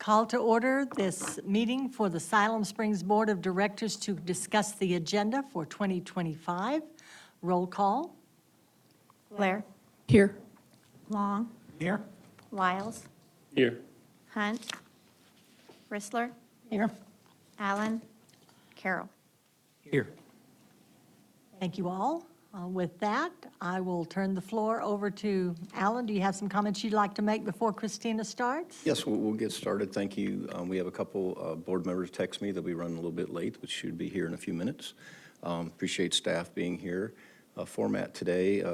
call to order this meeting for the Siloam Springs Board of Directors to discuss the agenda for 2025. Roll call. Blair. Here. Long. Here. Wiles. Here. Hunt. Rissler. Here. Allen. Carroll. Here. Thank you all. With that, I will turn the floor over to Alan. Do you have some comments you'd like to make before Christina starts? Yes, we'll get started. Thank you. We have a couple board members text me that we run a little bit late, which should be here in a few minutes. Appreciate staff being here. Format today,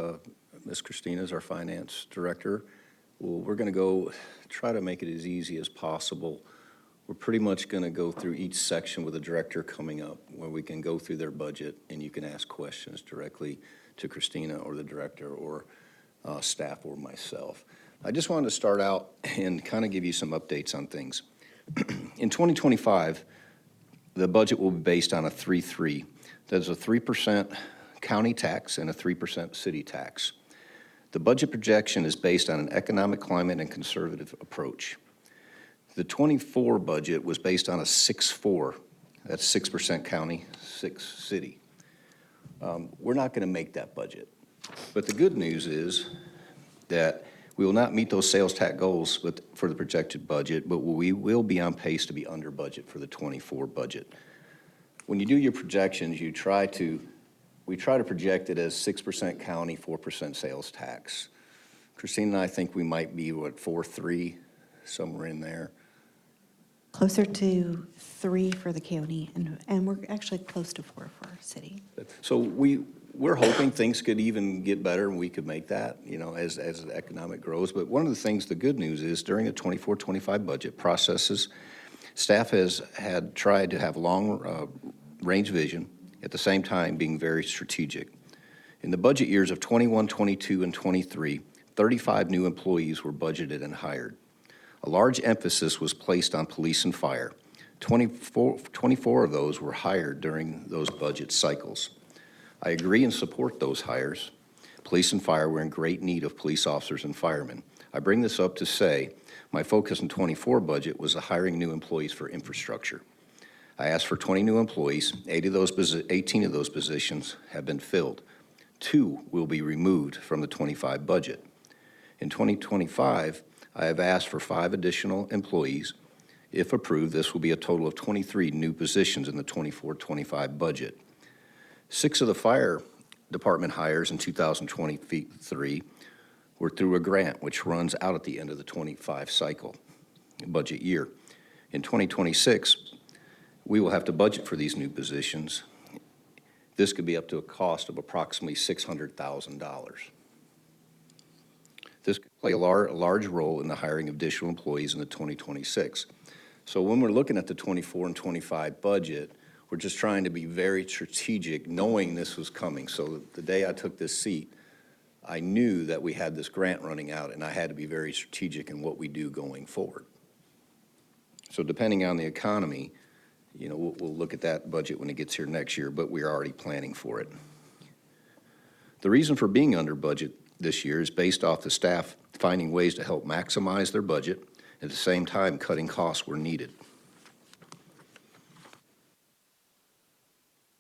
Ms. Christina is our finance director. We're going to go try to make it as easy as possible. We're pretty much going to go through each section with a director coming up where we can go through their budget and you can ask questions directly to Christina or the director or staff or myself. I just wanted to start out and kind of give you some updates on things. In 2025, the budget will be based on a 3-3. That's a 3% county tax and a 3% city tax. The budget projection is based on an economic climate and conservative approach. The 24 budget was based on a 6-4. That's 6% county, 6 city. We're not going to make that budget. But the good news is that we will not meet those sales tax goals for the projected budget, but we will be on pace to be under budget for the 24 budget. When you do your projections, we try to project it as 6% county, 4% sales tax. Christine and I think we might be, 4.3, somewhere in there. Closer to 3 for the county, and we're actually close to 4 for our city. So we're hoping things could even get better and we could make that, as the economic grows. But one of the things, the good news is during the 24-25 budget processes, staff has tried to have long range vision, at the same time being very strategic. In the budget years of 21, 22, and 23, 35 new employees were budgeted and hired. A large emphasis was placed on police and fire. 24 of those were hired during those budget cycles. I agree and support those hires. Police and fire were in great need of police officers and firemen. I bring this up to say my focus in 24 budget was the hiring new employees for infrastructure. I asked for 20 new employees. 18 of those positions have been filled. 2 will be removed from the 25 budget. In 2025, I have asked for 5 additional employees. If approved, this will be a total of 23 new positions in the 24-25 budget. 6 of the fire department hires in 2023 were through a grant, which runs out at the end of the 25 cycle budget year. In 2026, we will have to budget for these new positions. This could be up to a cost of approximately $600,000. This could play a large role in the hiring of additional employees in the 2026. So when we're looking at the 24 and 25 budget, we're just trying to be very strategic, knowing this was coming. So the day I took this seat, I knew that we had this grant running out, and I had to be very strategic in what we do going forward. So depending on the economy, we'll look at that budget when it gets here next year, but we're already planning for it. The reason for being under budget this year is based off the staff finding ways to help maximize their budget, at the same time cutting costs where needed.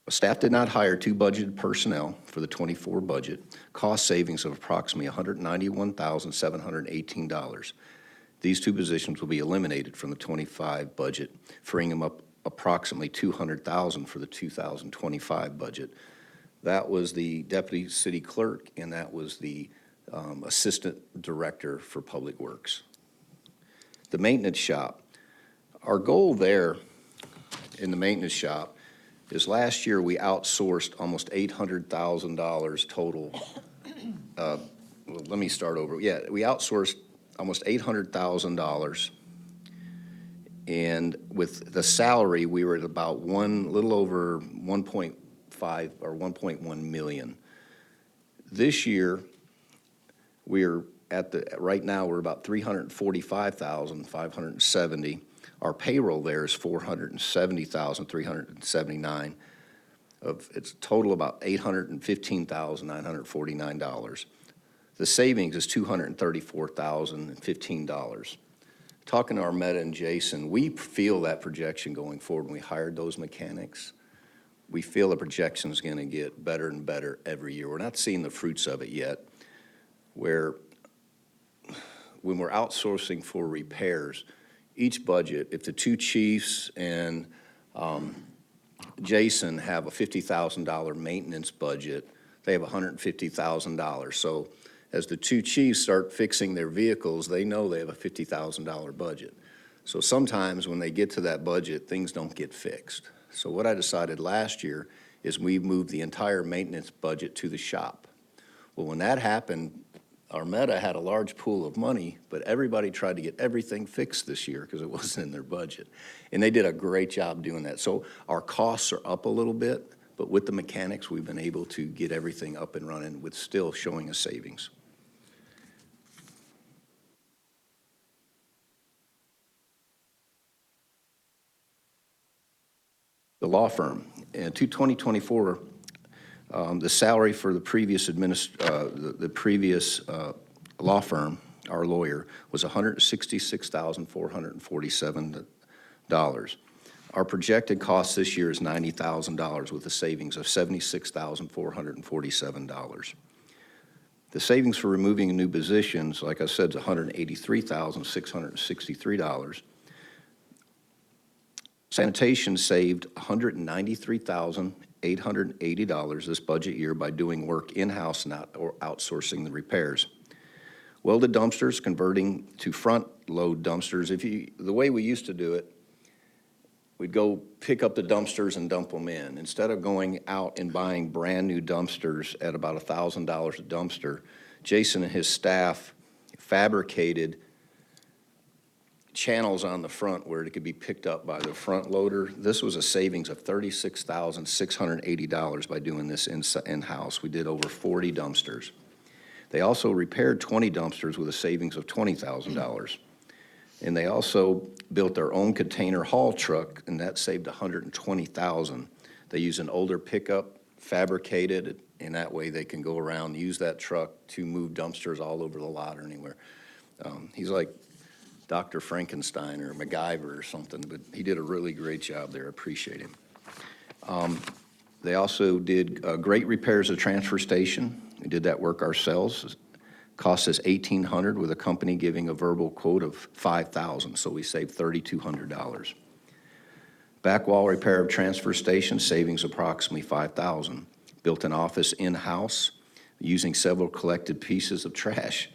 Staff did not hire 2 budgeted personnel for the 24 budget, cost savings of approximately $191,718. These 2 positions will be eliminated from the 25 budget, freeing them up approximately $200,000 for the 2025 budget. That was the deputy city clerk, and that was the assistant director for public works. The maintenance shop. Our goal there in the maintenance shop is last year we outsourced almost $800,000 total. Let me start over. Yeah, we outsourced almost $800,000. And with the salary, we were at about little over 1.5 or 1.1 million. This year, right now we're about 345,570. Our payroll there is 470,379. It's a total about $815,949. The savings is $234,015. talking to Armetta and Jason, we feel that projection going forward. When we hired those mechanics, we feel the projection's going to get better and better every year. We're not seeing the fruits of it yet, where when we're outsourcing for repairs, each budget, if the two chiefs and Jason have a $50,000 maintenance budget, they have $150,000. So as the two chiefs start fixing their vehicles, they know they have a $50,000 budget. So sometimes when they get to that budget, things don't get fixed. So what I decided last year is we moved the entire maintenance budget to the shop. Well, when that happened, Armetta had a large pool of money, but everybody tried to get everything fixed this year because it wasn't in their budget. And they did a great job doing that. So our costs are up a little bit, but with the mechanics, we've been able to get everything up and running with still showing us savings. The law firm, in 2024, the salary for the previous law firm, our lawyer, was $166,447. Our projected cost this year is $90,000 with a savings of $76,447. The savings for removing new positions, like I said, is $183,663. Sanitation saved $193,880 this budget year by doing work in-house and outsourcing the repairs. Welded dumpsters converting to front-load dumpsters. The way we used to do it, we'd go pick up the dumpsters and dump them in. Instead of going out and buying brand-new dumpsters at about $1,000 a dumpster, Jason and his staff fabricated channels on the front where it could be picked up by the front loader. This was a savings of $36,680 by doing this in-house. We did over 40 dumpsters. They also repaired 20 dumpsters with a savings of $20,000. And they also built their own container haul truck, and that saved $120,000. They use an older pickup, fabricated, and that way they can go around, use that truck to move dumpsters all over the lot or anywhere. He's like Dr. Frankenstein or MacGyver or something, but he did a really great job there. I appreciate him. They also did great repairs at transfer station. We did that work ourselves. It cost us $1,800 with a company giving a verbal quote of $5,000, so we saved $3,200. Back wall repair of transfer station, savings approximately $5,000. Built an office in-house using several collected pieces of trash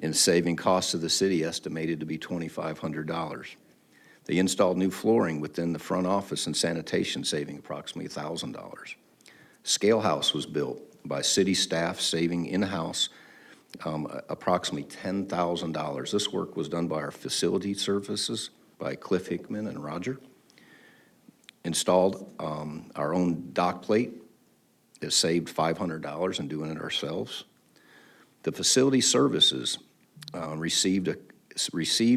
and saving costs to the city estimated to be $2,500. They installed new flooring within the front office and sanitation, saving approximately $1,000. Scale house was built by city staff, saving in-house approximately $10,000. This work was done by our facility services, by Cliff Hickman and Roger. Installed our own dock plate. It saved $500 in doing it ourselves. The facility services received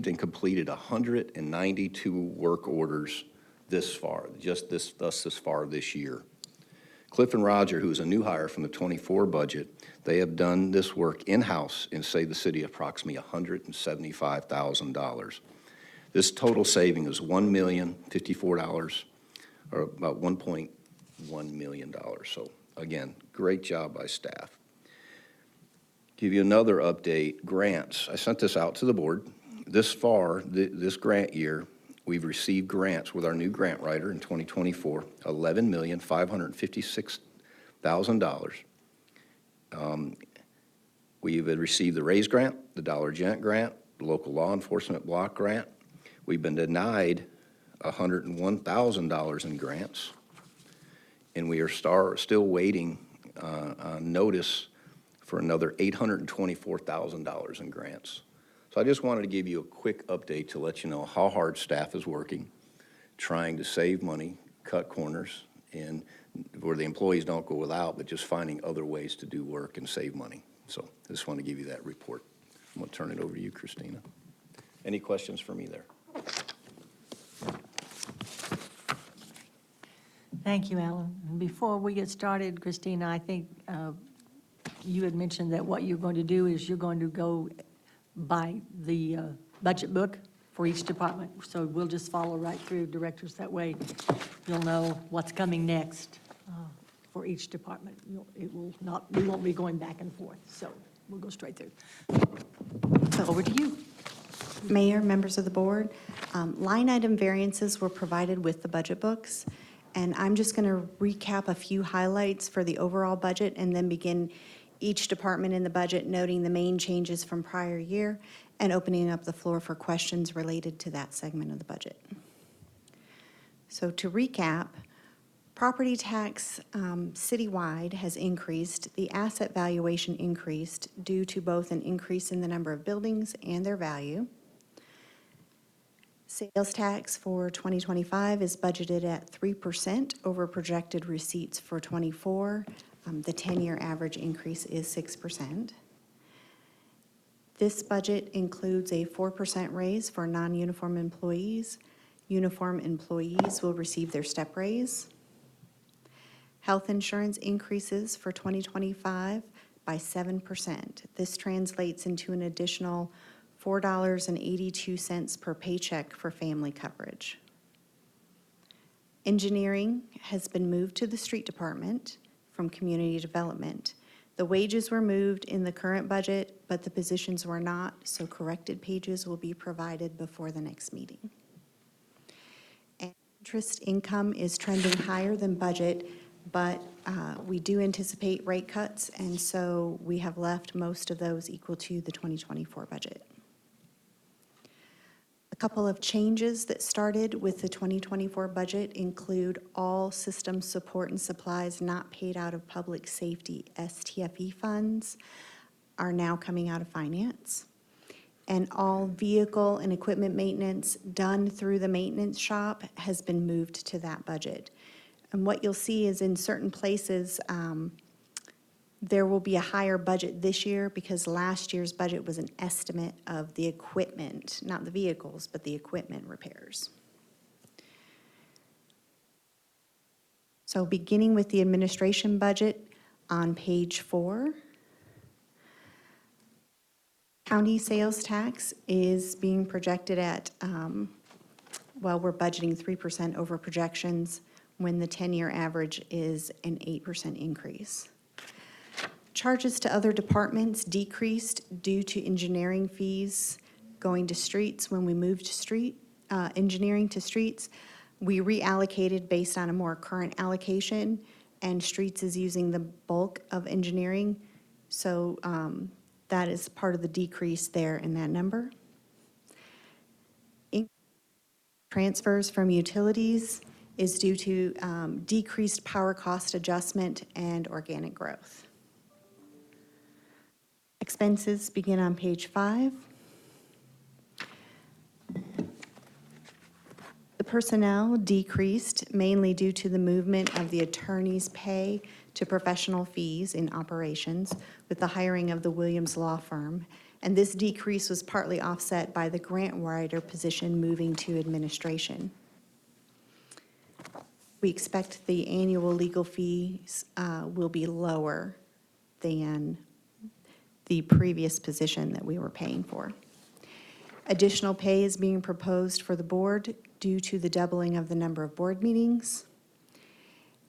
and completed 192 work orders this far, this far this year. Cliff and Roger, who is a new hire from the '24 budget, they have done this work in-house and saved the city approximately $175,000. This total saving is $1,054,000, or about $1.1 million. So again, great job by staff. Give you another update, grants. I sent this out to the board. This far, this grant year, we've received grants with our new grant writer in 2024, $11,556,000. We've received the RAISE grant, the Dollar Gent grant, the local law enforcement block grant. We've been denied $101,000 in grants, and we are still waiting on notice for another $824,000 in grants. So I just wanted to give you a quick update to let you know how hard staff is working, trying to save money, cut corners, and where the employees don't go without, but just finding other ways to do work and save money. So I just want to give you that report. I'm going to turn it over to you, Christina. Any questions for me there? Thank you, Alan. And before we get started, Christina, I think you had mentioned that what you're going to do is you're going to go by the budget book for each department. So we'll just follow right through, directors, that way you'll know what's coming next for each department. It will not, we won't be going back and forth, so we'll go straight through. Over to you. Mayor, members of the board, line item variances were provided with the budget books, and I'm just going to recap a few highlights for the overall budget and then begin each department in the budget, noting the main changes from prior year and opening up the floor for questions related to that segment of the budget. So to recap, property tax citywide has increased. The asset valuation increased due to both an increase in the number of buildings and their value. Sales tax for 2025 is budgeted at 3% over projected receipts for '24. The 10-year average increase is 6%. This budget includes a 4% raise for non-uniform employees. Uniform employees will receive their step raise. Health insurance increases for 2025 by 7%. This translates into an additional $4.82 per paycheck for family coverage. Engineering has been moved to the street department from community development. The wages were moved in the current budget, but the positions were not, so corrected pages will be provided before the next meeting. And interest income is trending higher than budget, but we do anticipate rate cuts, and so we have left most of those equal to the 2024 budget. A couple of changes that started with the 2024 budget include all system support and supplies not paid out of public safety STFE funds are now coming out of finance. And all vehicle and equipment maintenance done through the maintenance shop has been moved to that budget. And what you'll see is in certain places, there will be a higher budget this year because last year's budget was an estimate of the equipment, not the vehicles, but the equipment repairs. So beginning with the administration budget on page 4, county sales tax is being projected at, we're budgeting 3% over projections when the 10-year average is an 8% increase. Charges to other departments decreased due to engineering fees going to streets. When we moved engineering to streets, we reallocated based on a more current allocation, and streets is using the bulk of engineering. So that is part of the decrease there in that number. Transfers from utilities is due to decreased power cost adjustment and organic growth. Expenses begin on page 5. The personnel decreased mainly due to the movement of the attorney's pay to professional fees in operations with the hiring of the Williams Law Firm. And this decrease was partly offset by the grant writer position moving to administration. We expect the annual legal fees will be lower than the previous position that we were paying for. Additional pay is being proposed for the board due to the doubling of the number of board meetings.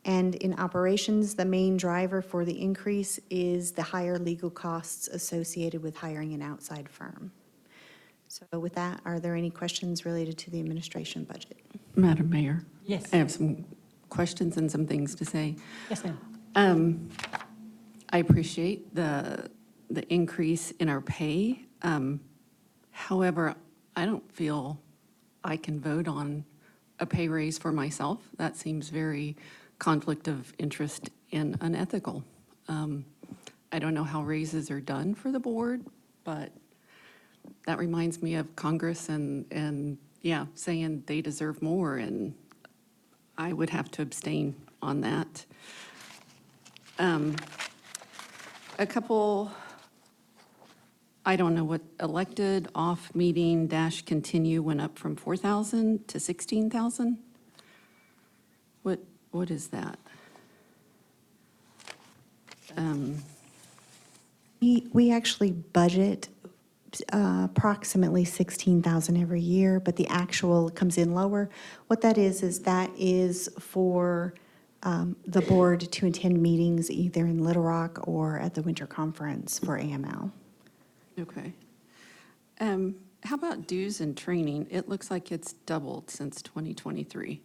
And in operations, the main driver for the increase is the higher legal costs associated with hiring an outside firm. So with that, are there any questions related to the administration budget? Madam Mayor? Yes. I have some questions and some things to say. Yes, ma'am. I appreciate the increase in our pay. However, I don't feel I can vote on a pay raise for myself. That seems very conflict of interest and unethical. I don't know how raises are done for the board, but that reminds me of Congress and saying they deserve more, and I would have to abstain on that. A couple, I don't know what, elected off meeting dash continue went up from 4,000 to 16,000? What is that? We actually budget approximately 16,000 every year, but the actual comes in lower. What that is that is for the board to attend meetings either in Little Rock or at the winter conference for AML. Okay. How about dues and training? It looks like it's doubled since 2023.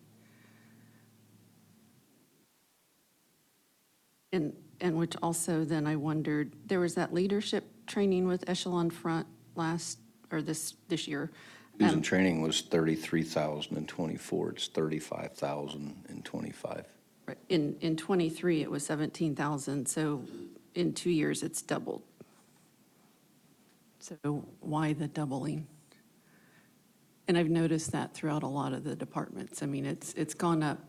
And which also then I wondered, there was that leadership training with Echelon Front this year. Dues and training was 33,000 in '24, it's 35,000 in '25. In '23, it was 17,000, so in 2 years, it's doubled. So why the doubling? And I've noticed that throughout a lot of the departments. I mean, it's gone up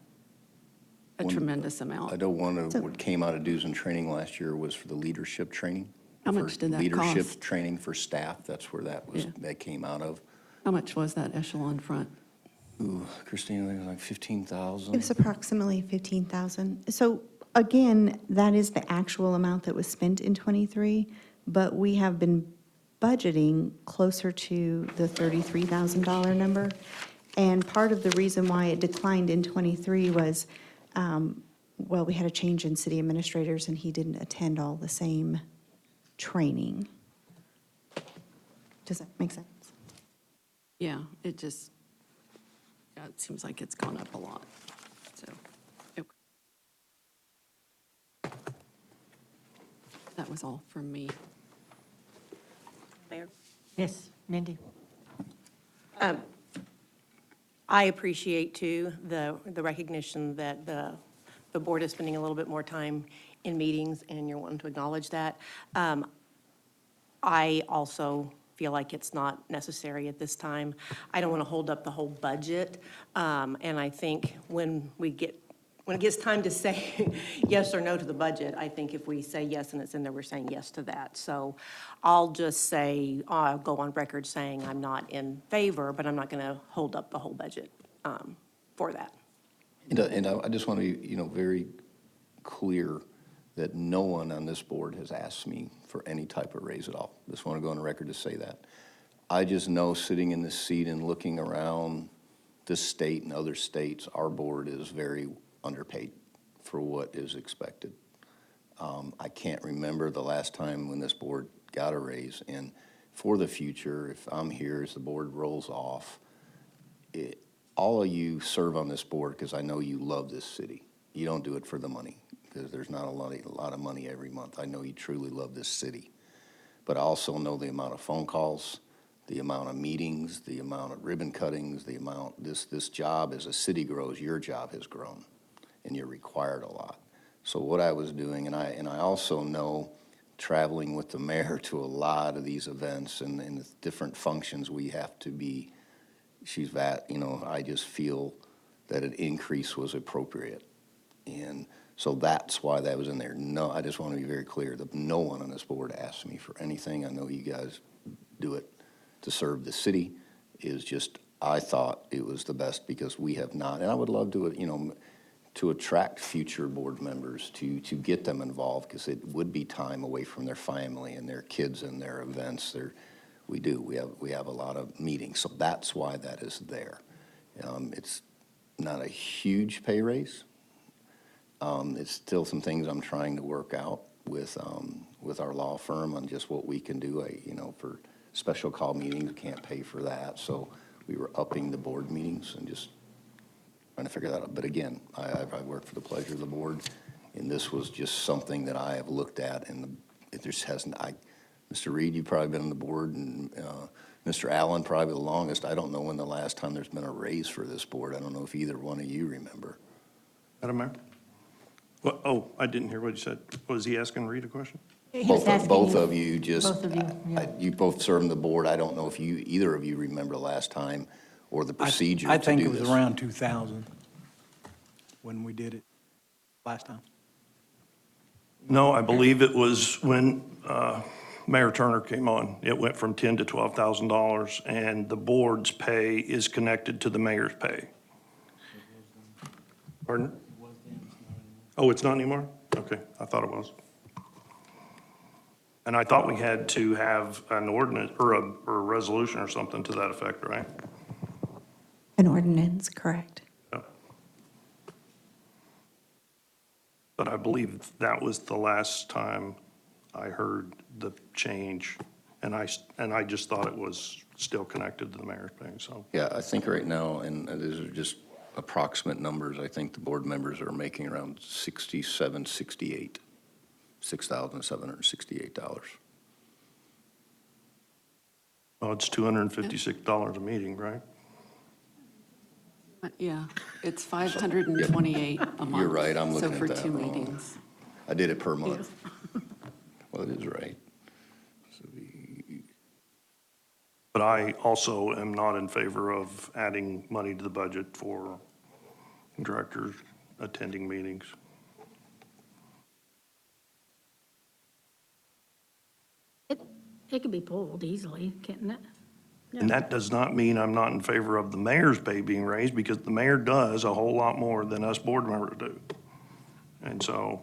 a tremendous I amount. know one of what came out of dues and training last year was for the leadership training. How much For did that Leadership cost? training for staff, that's where Yeah. that came out of. How much was that Echelon Front? Ooh, Christina, I think it was like It 15,000. was approximately 15,000. So again, that is the actual amount that was spent in '23, but we have been budgeting closer to the $33,000 number. And part of the reason why it declined in '23 was, well, we had a change in city administrators and he didn't attend all the same training. Does that make sense? Yeah, it seems like it's gone up a lot, so. Okay. That was all from me. Mayor? Yes, Mindy? I appreciate, too, the recognition that the board is spending a little bit more time in meetings, and you're wanting to acknowledge that. I also feel like it's not necessary at this time. I don't want to hold up the whole budget, and I think when it gets time to say yes or no to the budget, I think if we say yes and it's in there, we're saying yes to that. So I'll just say, I'll go on record saying I'm not in favor, but I'm not going to hold up the whole budget for that. And I just want to be, very clear that no one on this board has asked me for any type of raise at all. Just want to go on the record to say that. I just know sitting in this seat and looking around this state and other states, our board is very underpaid for what is expected. I can't remember the last time when this board got a raise. And for the future, if I'm here as the board rolls off, all of you serve on this board because I know you love this city. You don't do it for the money because there's not a lot of money every month. I know you truly love this city. But I also know the amount of phone calls, the amount of meetings, the amount of ribbon cuttings, the amount, this job as a city grows, your job has grown, and you're required a lot. So what I was doing, and I also know traveling with the mayor to a lot of these events and the different functions we have to be, I just feel that an increase was appropriate. And so that's why that was in there. No, I just want to be very clear that no one on this board asked me for anything. I know you guys do it to serve the city. I thought it was the best because we have not, and I would love to attract future board members to get them involved because it would be time away from their family and their kids and their events. We have a lot of meetings, so that's why that is there. It's not a huge pay raise. It's still some things I'm trying to work out with our law firm on just what we can do. For special call meetings, can't pay for that, so we were upping the board meetings and just trying to figure that out. But again, I work for the pleasure of the board, and this was just something that I have looked at, and it just hasn't. Mr. Reed, you've probably been on the board, and Mr. Allen probably the longest. I don't know when the last time there's been a raise for this board. I don't know if either one of you remember. Madam Mayor? Well, oh, I didn't hear what you said. Was he asking Reed a question? He was asking Both you- of you just. Both of you, yeah. You both serve on the board. I don't know if either of you remember the last time or the procedure I to think do it was this. around 2000 when we did it last time. No, I believe it was when Mayor Turner came on. It went from $10,000 to $12,000, and the board's pay is connected to the mayor's pay. Pardon? Oh, it's not anymore? Okay, I thought it was. And I thought we had to have an ordinance or a resolution or something to that effect, right? An ordinance, correct. Yeah. But I believe that was the last time I heard the change, and I just thought it was still connected to the mayor's pay, so. Yeah, I think right now, and these are just approximate numbers, I think the board members are making around 67, 68, $6,768. Well, it's $256 a meeting, right? Yeah, it's 528 a month. You're right, I'm looking at So that for 2 wrong. meetings. I did it per month. Well, it is right. So But I also am not in favor of adding money to the budget for directors attending meetings. It could be pulled easily, couldn't it? And that does not mean I'm not in favor of the mayor's pay being raised, because the mayor does a whole lot more than us board members do. And so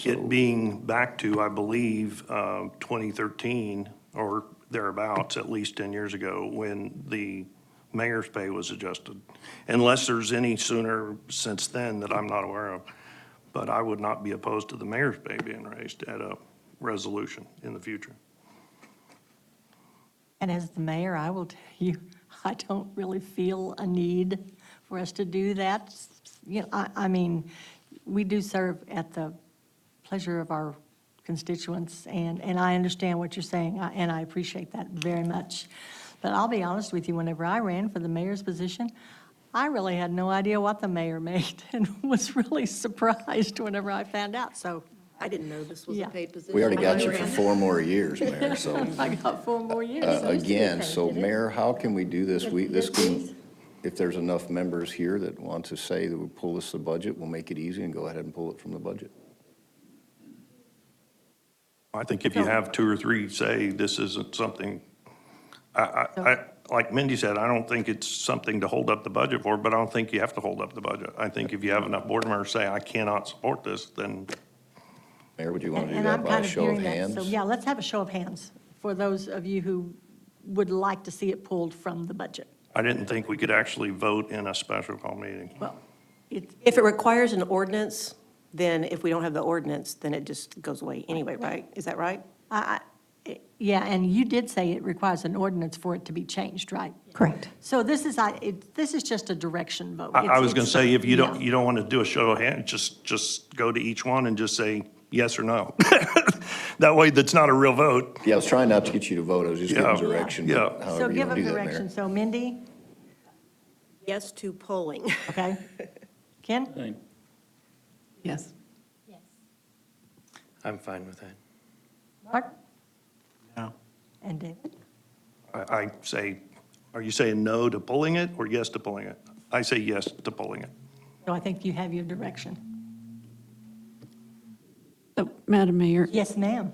it being back to, I believe, 2013 or thereabouts, at least 10 years ago, when the mayor's pay was adjusted. Unless there's any sooner since then that I'm not aware of. But I would not be opposed to the mayor's pay being raised at a resolution in the future. And as the mayor, I will tell you, I don't really feel a need for us to do that. You know, I mean, we do serve at the pleasure of our constituents, and I understand what you're saying, and I appreciate that very much. But I'll be honest with you, whenever I ran for the mayor's position, I really had no idea what the mayor made and was really surprised whenever I found out, so I didn't know this was a Yeah. paid position. we already got you I for ran. 4 more years, Mayor, so. I got 4 more years. Again, so Mayor, how can we do this? If there's enough members here that want to say that we pull this the budget, we'll make it easy and go ahead and pull it from the budget. I think if you have 2 or 3 say this isn't something, like Mindy said, I don't think it's something to hold up the budget for, but I don't think you have to hold up the budget. I think if you have enough board members say, I cannot support this, then Mayor, would you want to do And I'm that by kind a of show of hearing that. hands? So, yeah, let's have a show of hands for those of you who would like to see it pulled from the budget. I didn't think we could actually vote in a special call meeting. Well, it's, If it requires an ordinance, then if we don't have the ordinance, then it just goes away anyway, right? Is that right? yeah, and you did say it requires an ordinance for it to be changed, right? Correct. So this is just a direction vote. I was going to say, if you Yeah. don't want to do a show of hands, just go to each one and just say yes or no. That way, that's not a real vote. Yeah, I was trying not to get you to vote, I was just giving Yeah. direction. Yeah. but So however you give want a to do that, Mayor. direction. So Mindy, Yes to polling. okay? Ken? Yes. I'm fine with that. Mark? No. And David? I say, are you saying no to pulling it or yes to pulling it? I say yes to pulling it. So I think you have your direction. So, Madam Mayor, Yes, ma'am.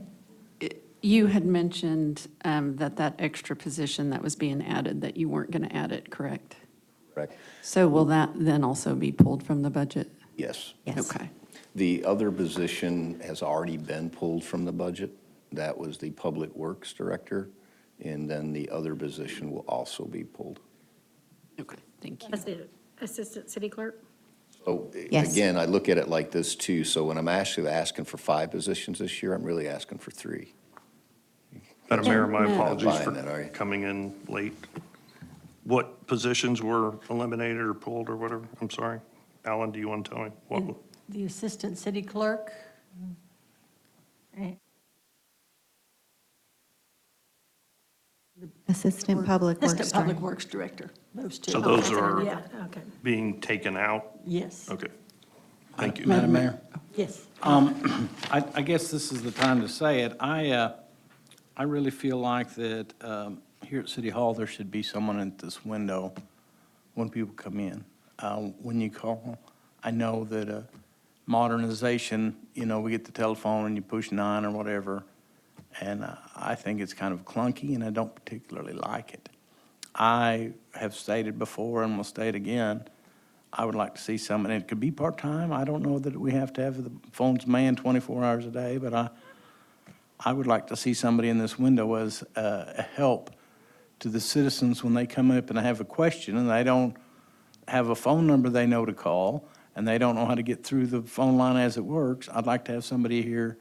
you had mentioned that extra position that was being added, that you weren't going to add it, correct? Correct. So will that then also be pulled from the budget? Yes. Okay. The other position has already been pulled from the budget. That was the Public Works Director, and then the other position will also be pulled. Okay, thank you. That's the assistant city clerk? So, Yes. again, I look at it like this too. So when I'm actually asking for 5 positions this year, I'm really asking for 3. Madam Mayor, my Yeah. apologies Fine for then, all right. coming in late. What positions were eliminated or pulled or whatever? I'm sorry. Alan, do you want to tell me? What? The assistant city clerk. and Assistant Public Works Assistant Public Director. Works Director, those two. So those That's what I are did. Yeah. Okay. being taken out? Yes, Okay. Thank you. Madam Mayor, yes. I guess this is the time to say it. I really feel like that here at City Hall, there should be someone at this window when people come in. When you call, I know that modernization, you know, we get the telephone and you push 9 or whatever, and I think it's kind of clunky, and I don't particularly like it. I have stated before and will state again, I would like to see some, and it could be part-time. I don't know that we have to have the phones manned 24 hours a day, but I would like to see somebody in this window as a help to the citizens when they come up and have a question and they don't have a phone number they know to call and they don't know how to get through the phone line as it works. I'd like to have somebody here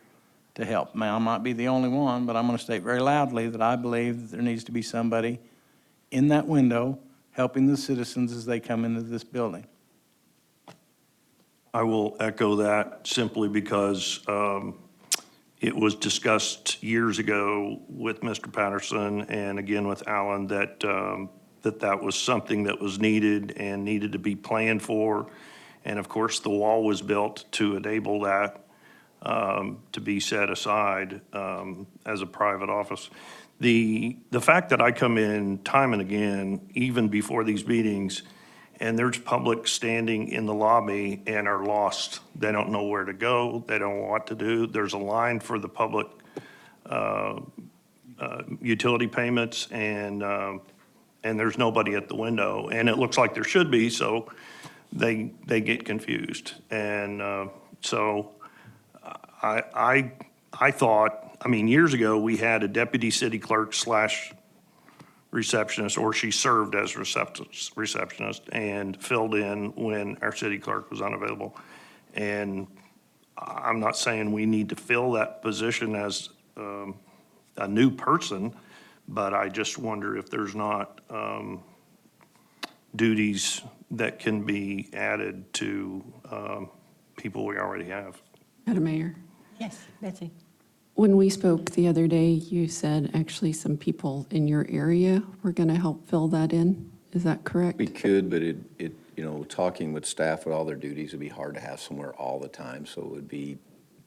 to help. Now, I might be the only one, but I'm going to state very loudly that I believe that there needs to be somebody in that window helping the citizens as they come into this building. I will echo that simply because it was discussed years ago with Mr. Patterson and again with Alan that that was something that was needed and needed to be planned for. And of course, the wall was built to enable that to be set aside as a private office. The fact that I come in time and again, even before these meetings, and there's public standing in the lobby and are lost. They don't know where to go. They don't know what to do. There's a line for the public utility payments, and there's nobody at the window. And it looks like there should be, so they get confused. And so I thought, I mean, years ago, we had a deputy city clerk / receptionist, or she served as receptionist and filled in when our city clerk was unavailable. And I'm not saying we need to fill that position as a new person, but I just wonder if there's not duties that can be added to people we already have. Madam Mayor, Yes, Betsy? when we spoke the other day, you said actually some people in your area were going to help fill that in. Is that correct? We could, but talking with staff with all their duties, it'd be hard to have somewhere all the time. So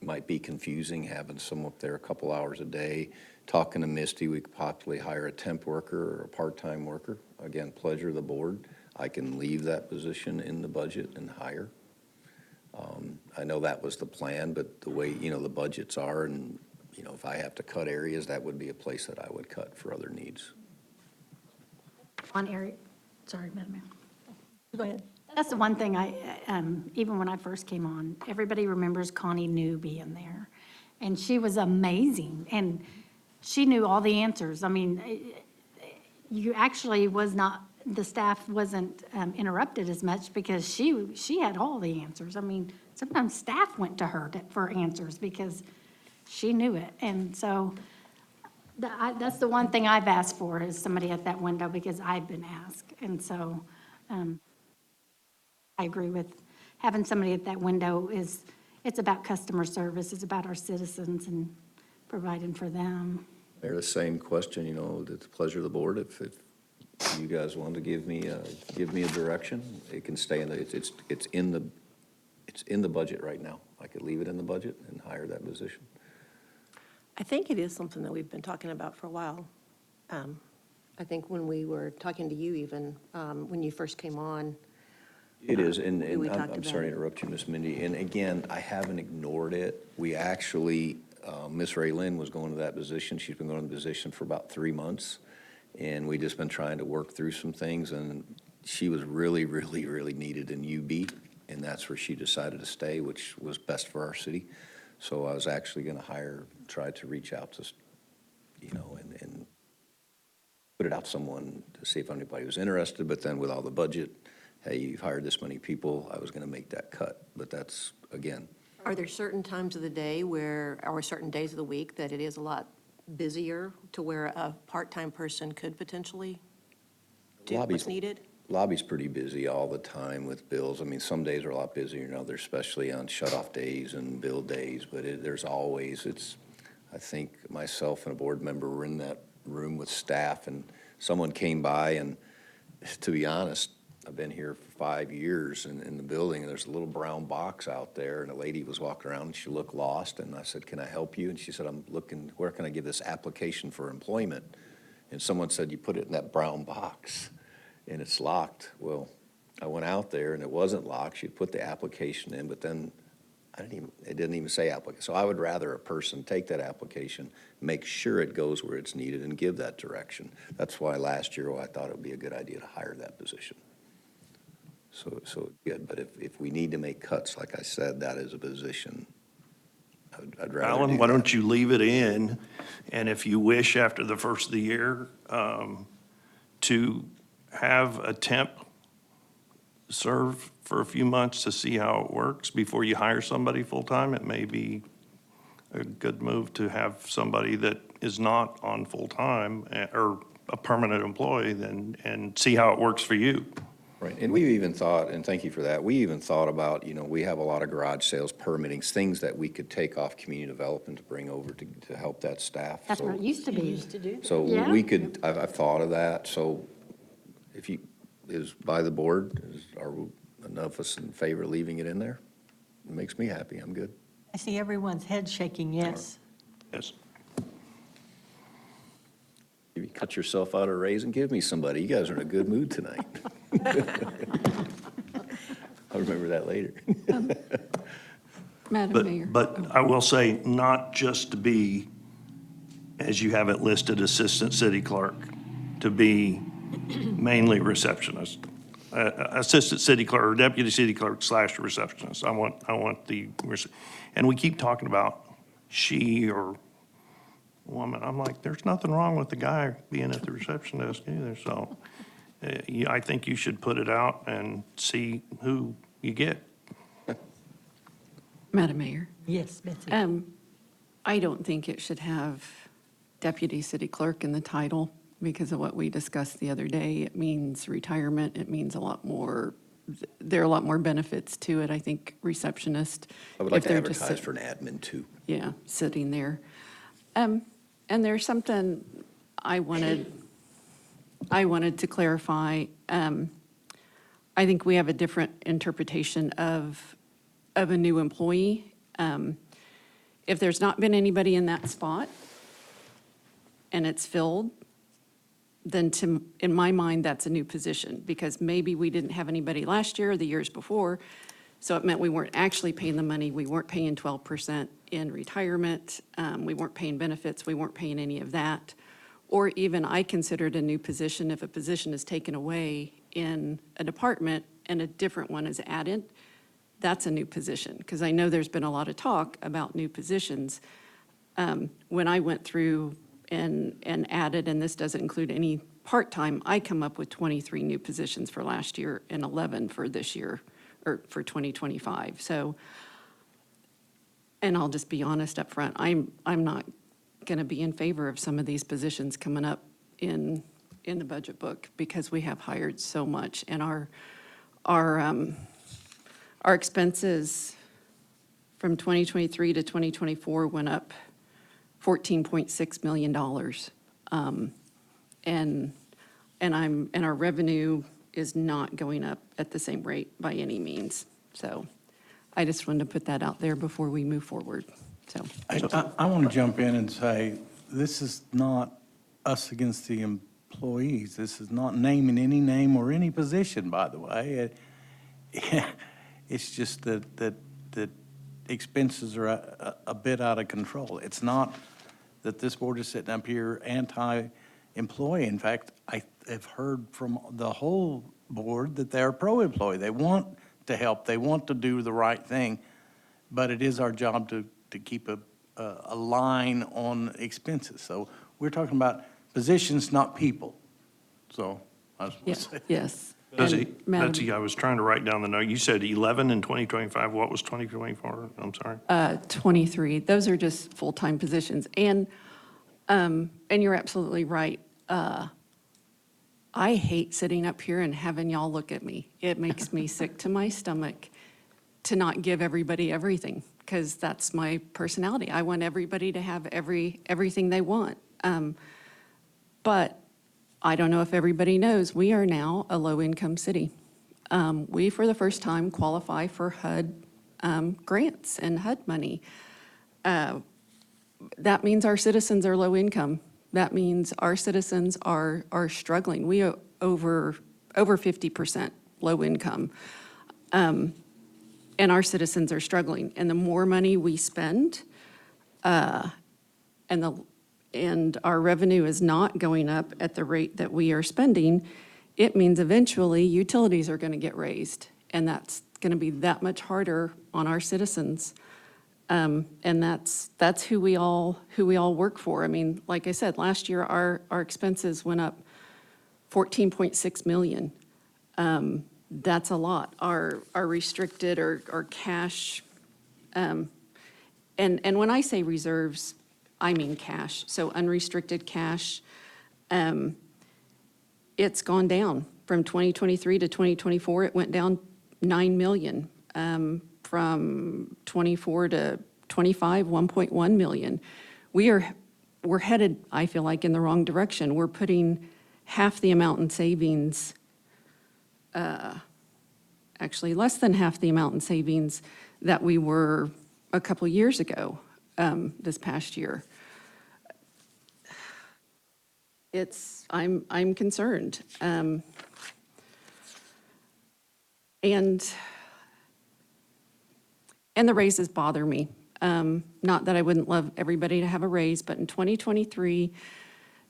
might be confusing having someone up there a couple hours a day. Talking to Misty, we could possibly hire a temp worker or a part-time worker. Again, pleasure of the board. I can leave that position in the budget and hire. I know that was the plan, but the way, the budgets are and, if I have to cut areas, that would be a place that I would cut for other needs. One area, sorry, Madam Mayor. Go ahead. That's the one thing even when I first came on, everybody remembers Connie New being there. And she was amazing, and she knew all the answers. I mean, you actually the staff wasn't interrupted as much because she had all the answers. I mean, sometimes staff went to her for answers because she knew it. And so that's the one thing I've asked for is somebody at that window because I've been asked. And so I agree with having somebody at that window it's about customer service. It's about our citizens and providing for them. They're the same question, at the pleasure of the board. If you guys want to give me a direction, it can stay it's in the budget right now. I could leave it in the budget and hire that position. I think it is something that we've been talking about for a while. I think when we were talking to you even, when you first came on. It is, and we talked I'm about sorry to it. interrupt you, Miss Mindy. And again, I haven't ignored it. We actually, Miss Ray Lynn was going to that position. She's been going to the position for about 3 months. And we just been trying to work through some things, and she was really, really, really needed in UB. And that's where she decided to stay, which was best for our city. So I was actually going to try to reach out to, and put it out to someone to see if anybody was interested. But then with all the budget, hey, you've hired this many people, I was going to make that cut. But that's, again, Are there certain times of the day or certain days of the week that it is a lot busier to where a part-time person could potentially do what's needed? Lobby's pretty busy all the time with bills. I mean, some days are a lot busier than others, especially on shut-off days and bill days. But I think myself and a board member were in that room with staff, and someone came by, and to be honest, I've been here for 5 years in the building, and there's a little brown box out there, and a lady was walking around, and she looked lost, and I said, "Can I help you?" And she said, "I'm looking, where can I give this application for employment?" And someone said, "You put it in that brown box, and it's locked." Well, I went out there, and it wasn't locked. She'd put the application in, but then it didn't even say applicant. So I would rather a person take that application, make sure it goes where it's needed, and give that direction. That's why last year I thought it would be a good idea to hire that position. So good, but if we need to make cuts, like I said, that is a position I'd rather Alan, do why that. don't you leave it in, and if you wish, after the first of the year, to have a temp serve for a few months to see how it works before you hire somebody full-time, it may be a good move to have somebody that is not on full-time or a permanent employee then, and see how it works for you. Right, and we even thought, and thank you for that, we even thought about, we have a lot of garage sales permittings, things that we could take off community development to bring over to help that staff. That's what it used to You be. used to do that. So Yeah. we could, I've thought of that, so if you, is by the board, are enough of us in favor of leaving it in there? It makes me happy, I'm good. I see everyone's head shaking yes. Yes. If you cut yourself out a raise and give me somebody, you guys are in a good mood tonight. I'll remember that later. Madam Mayor. But I will say, not just to be, as you have it listed, assistant city clerk, to be mainly receptionist. Assistant city clerk, or deputy city clerk / receptionist. I want the, and we keep talking about she or woman. I'm like, there's nothing wrong with the guy being at the reception desk either, so I think you should put it out and see who you get. Madam Mayor. Yes, Betsy. I don't think it should have deputy city clerk in the title because of what we discussed the other day. It means retirement. It means a lot more, there are a lot more benefits to it. I think receptionist. I would like if to they're just advertise sit- for an admin too. Yeah, sitting there. And there's something I wanted to clarify. I think we have a different interpretation of a new employee. If there's not been anybody in that spot and it's filled, then in my mind, that's a new position, because maybe we didn't have anybody last year or the years before, so it meant we weren't actually paying the money, we weren't paying 12% in retirement, we weren't paying benefits, we weren't paying any of that. Or even I considered a new position if a position is taken away in a department and a different one is added, that's a new position, because I know there's been a lot of talk about new positions. When I went through and added, and this doesn't include any part-time, I come up with 23 new positions for last year and 11 for this year, or for 2025. So, and I'll just be honest up front, I'm not going to be in favor of some of these positions coming up in the budget book, because we have hired so much, and our expenses from 2023 to 2024 went up $14.6 million. And our revenue is not going up at the same rate by any means. So I just wanted to put that out there before we move forward, so. I want to jump in and say, this is not us against the employees. This is not naming any name or any position, by the way. It's just that expenses are a bit out of control. It's not that this board is sitting up here anti-employee. In fact, I have heard from the whole board that they're pro-employee. They want to help, they want to do the right thing, but it is our job to keep a line on expenses. So we're talking about positions, not people. So I just want to say. Yes. Betsy, And Madam- Betsy, I was trying to write down the note. You said 11 in 2025. What was 2024? I'm sorry. 23, those are just full-time positions. And you're absolutely right. I hate sitting up here and having y'all look at me. It makes me sick to my stomach to not give everybody everything, because that's my personality. I want everybody to have everything they want. But I don't know if everybody knows, we are now a low-income city. We, for the first time, qualify for HUD grants and HUD money. That means our citizens are low income. That means our citizens are struggling. We are over 50% low income. And our citizens are struggling. And the more money we spend, and our revenue is not going up at the rate that we are spending, it means eventually utilities are going to get raised. And that's going to be that much harder on our citizens. And that's who we all work for. I mean, like I said, last year, our expenses went up 14.6 million. That's a lot. Our restricted or cash, and when I say reserves, I mean cash. So unrestricted cash, it's gone down from 2023 to 2024. It went down 9 million. From 24 to 25, 1.1 million. We're headed, I feel like, in the wrong direction. We're putting half the amount in savings, actually less than half the amount in savings that we were a couple years ago, this past year. I'm concerned. And the raises bother me. Not that I wouldn't love everybody to have a raise, but in 2023,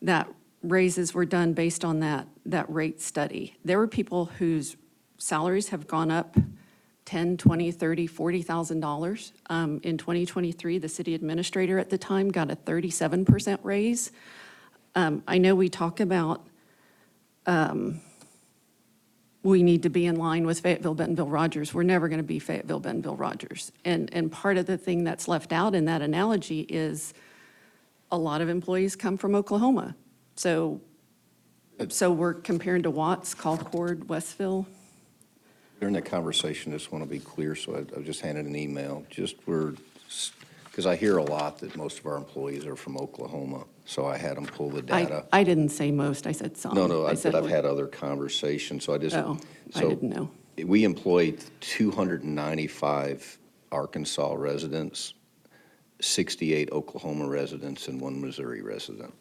that raises were done based on that rate study. There were people whose salaries have gone up $10,000, $20,000, $30,000, $40,000. In 2023, the city administrator at the time got a 37% raise. I know we talk about we need to be in line with Fayetteville, Bentonville, Rogers. We're never going to be Fayetteville, Bentonville, Rogers. And part of the thing that's left out in that analogy is a lot of employees come from Oklahoma. So we're comparing to Watts, Colcord, Westville. During that conversation, just want to be clear, so I just handed an email, because I hear a lot that most of our employees are from Oklahoma, so I had them pull the data. I didn't say most, I said some. No, I said but I've what- had other conversations, so I just. Oh, I so didn't know. We employ 295 Arkansas residents, 68 Oklahoma residents, and 1 Missouri resident.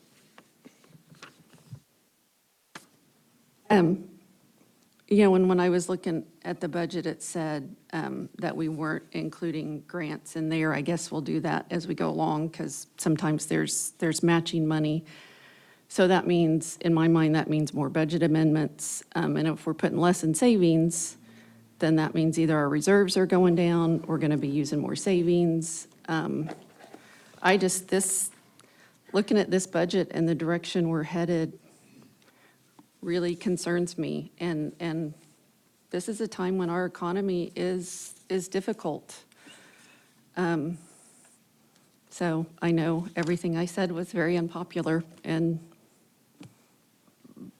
When I was looking at the budget, it said that we weren't including grants in there. I guess we'll do that as we go along, because sometimes there's matching money. So that means, in my mind, that means more budget amendments. And if we're putting less in savings, then that means either our reserves are going down, we're going to be using more savings. Looking at this budget and the direction we're headed really concerns me. And this is a time when our economy is difficult. So I know everything I said was very unpopular,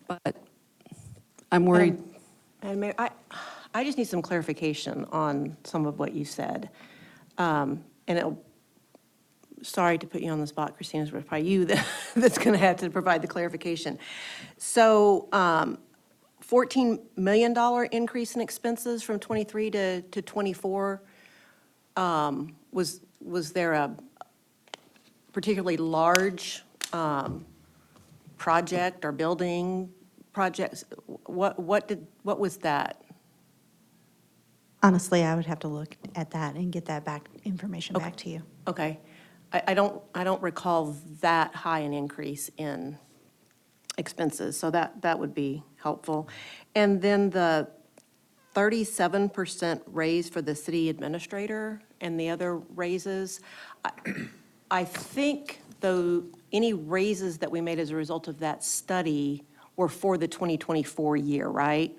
but I'm worried. And Mayor, I just need some clarification on some of what you said. Sorry to put you on the spot, Christina, it's probably you that's going to have to provide the clarification. So $14 million increase in expenses from 23 to 24, was there a particularly large project or building projects? What was that? Honestly, I would have to look at that and get that information back to you. Okay. I don't recall that high an increase in expenses, so that would be helpful. And then the 37% raise for the city administrator and the other raises, I think, though, any raises that we made as a result of that study were for the 2024 year, right?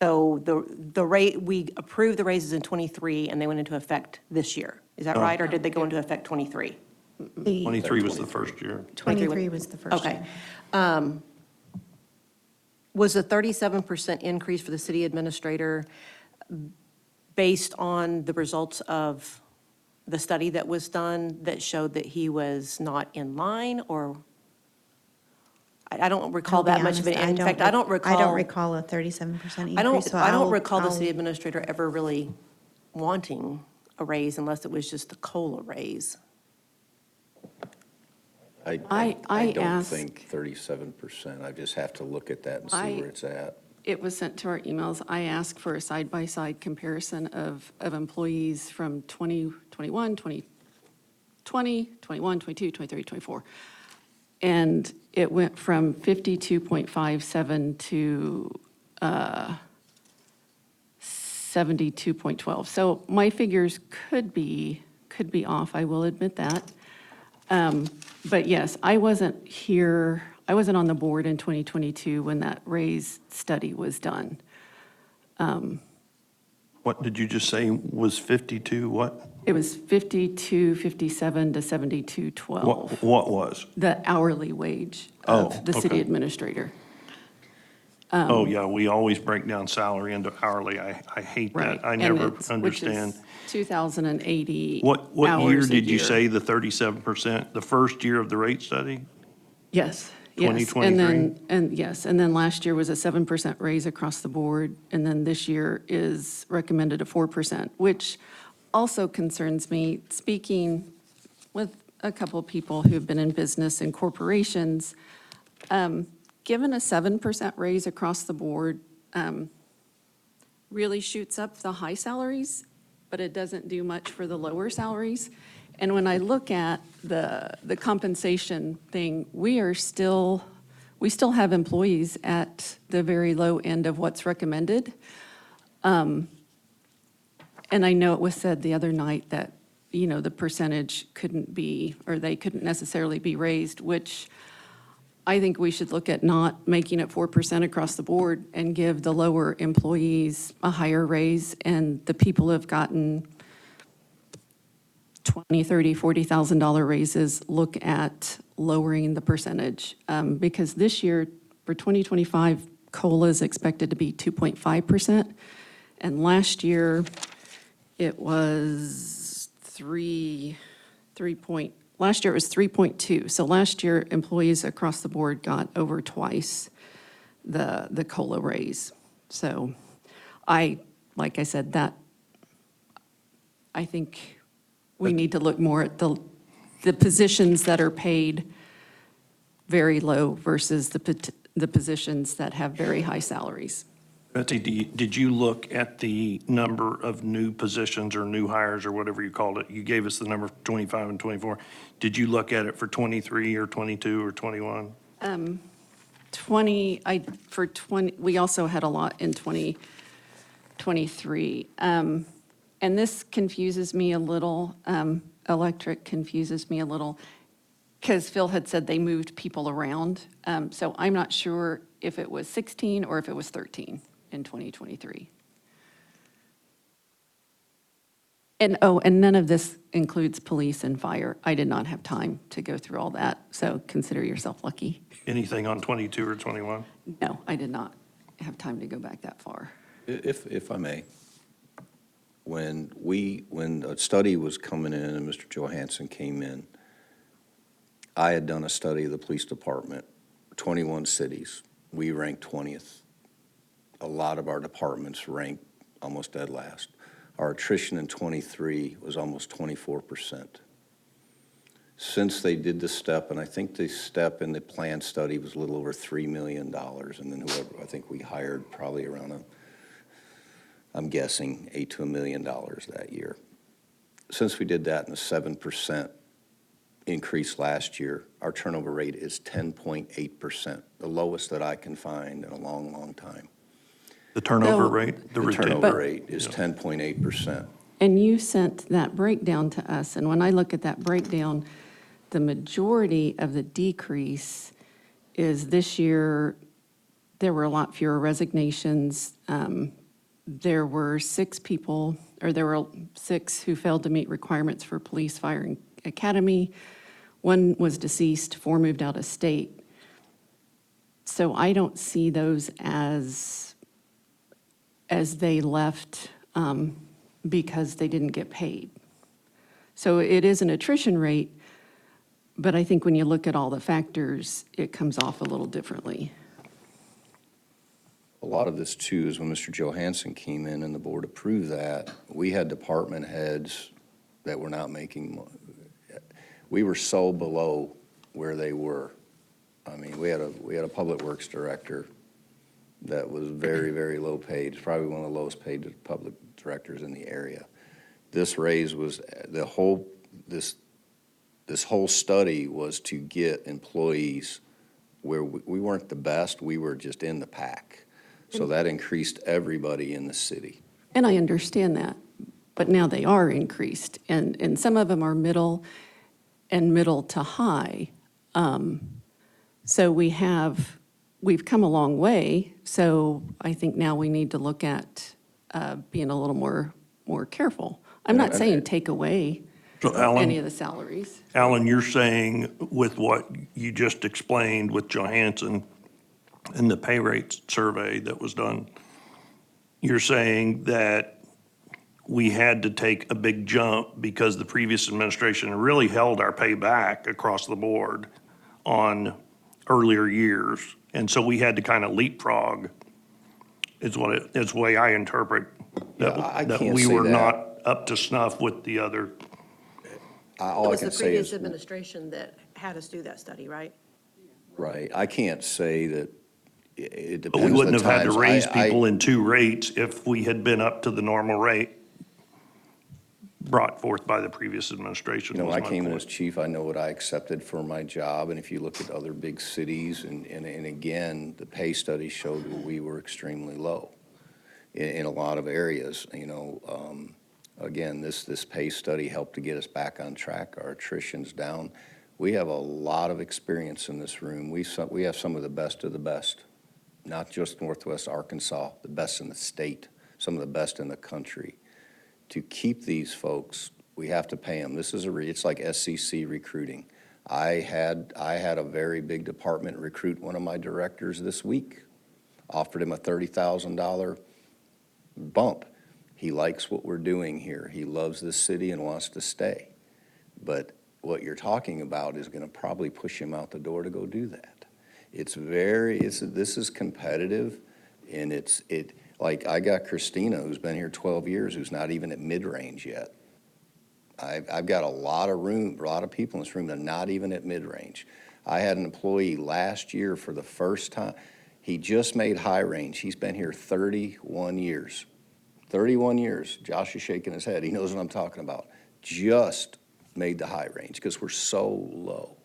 So the rate, we approved the raises in '23, and they went into effect this year. Is that right, or did they go into effect '23? 23 was the first year. 23 was the first Okay. year. Was the 37% increase for the city administrator based on the results of the study that was done that showed that he was not in line, or? I don't recall I'll be that much of an, honest, in fact, I don't recall. recall a 37% increase. I don't, so I don't I'll- recall the I'll- city administrator ever really wanting a raise unless it was just a COLA raise. I I don't asked- think 37%. I just have to look at that and see I- where it's at. It was sent to our emails. I asked for a side-by-side comparison of employees from 2021, 2020, 21, 22, 23, 24. And it went from 52.57 to 72.12. So my figures could be off, I will admit that. But yes, I wasn't here, I wasn't on the board in 2022 when that raise study was done. What did you just say was 52, what? It was 52.57 to 72.12, What was? the hourly wage Oh, of the city okay. administrator. Oh, yeah, we always break down salary into hourly. I hate Right. that. I and never it's- understand. Which is 2,080 What year hours a did you year. say the 37%, the first year of the rate study? Yes, yes. 2023? And then last year was a 7% raise across the board, and then this year is recommended a 4%, which also concerns me. Speaking with a couple of people who've been in business and corporations, given a 7% raise across the board, really shoots up the high salaries, but it doesn't do much for the lower salaries. And when I look at the compensation thing, we still have employees at the very low end of what's recommended. And I know it was said the other night that, the percentage couldn't be, or they couldn't necessarily be raised, which I think we should look at not making it 4% across the board and give the lower employees a higher raise, and the people who have gotten $20,000, $30,000, $40,000 raises, look at lowering the percentage. Because this year, for 2025, COLA is expected to be 2.5%, and last year, it was last year it was 3.2. So last year, employees across the board got over twice the COLA raise. So like I said, I think we need to look more at the positions that are paid very low versus the positions that have very high salaries. Betsy, did you look at the number of new positions or new hires or whatever you called it? You gave us the number for 25 and 24. Did you look at it for 23 or 22 or 21? We also had a lot in 2023. And this confuses me a little, electric confuses me a little, because Phil had said they moved people around. So I'm not sure if it was 16 or if it was 13 in 2023. And none of this includes police and fire. I did not have time to go through all that, so consider yourself lucky. Anything on 22 or 21? No, I did not have time to go back that far. If I may, when a study was coming in and Mr. Johansson came in, I had done a study of the police department, 21 cities. We ranked 20th. A lot of our departments ranked almost dead last. Our attrition in 23 was almost 24%. Since they did the step, and I think the step in the plan study was a little over $3 million, and then I think we hired probably around I'm guessing $8 to $1 million that year. Since we did that and a 7% increase last year, our turnover rate is 10.8%, the lowest that I can find in a long, long time. The turnover No. rate? The retention? turnover rate is 10.8%. And you sent that breakdown to us, and when I look at that breakdown, the majority of the decrease is this year, there were a lot fewer resignations. There were 6 who failed to meet requirements for police, fire, and academy. 1 was deceased, 4 moved out of state. So I don't see those as they left because they didn't get paid. So it is an attrition rate, but I think when you look at all the factors, it comes off a little differently. A lot of this too is when Mr. Johansson came in and the board approved that, we had department heads that were not making, we were so below where they were. I mean, we had a public works director that was very, very low paid. It's probably one of the lowest paid public directors in the area. This raise was, this whole study was to get employees where we weren't the best, we were just in the pack. So that increased everybody in the city. And I understand that, but now they are increased, and some of them are middle and middle to high. So we've come a long way, so I think now we need to look at being a little more careful. I'm not saying take away So Alan? any of the salaries. Alan, you're saying with what you just explained with Johansson and the pay rate survey that was done, you're saying that we had to take a big jump because the previous administration really held our pay back across the board on earlier years. And so we had to kind of leapfrog, is the way I interpret that, Yeah, I that can't we say were that. not up to snuff with the other. All It I was can the say previous is, administration that had us do that study, right? right, I can't say that it But depends we on wouldn't the have had to times. raise people in two rates if we had been up to the normal rate brought forth by the previous administration. You know, was when I my came in point. as chief, I know what I accepted for my job, and if you look at other big cities, and again, the pay study showed that we were extremely low in a lot of areas, you know. Again, this pay study helped to get us back on track, our attrition's down. We have a lot of experience in this room. We have some of the best, not just Northwest Arkansas, the best in the state, some of the best in the country. To keep these folks, we have to pay them. This is it's like SEC recruiting. I had a very big department recruit one of my directors this week, offered him a $30,000 bump. He likes what we're doing here. He loves this city and wants to stay. But what you're talking about is going to probably push him out the door to go do that. This is competitive, and like, I got Christina, who's been here 12 years, who's not even at mid-range yet. I've got a lot of people in this room that are not even at mid-range. I had an employee last year for the first time. He just made high range. He's been here 31 years. 31 years. Josh is shaking his head. He knows what I'm talking about. Just made the high range because we're so low.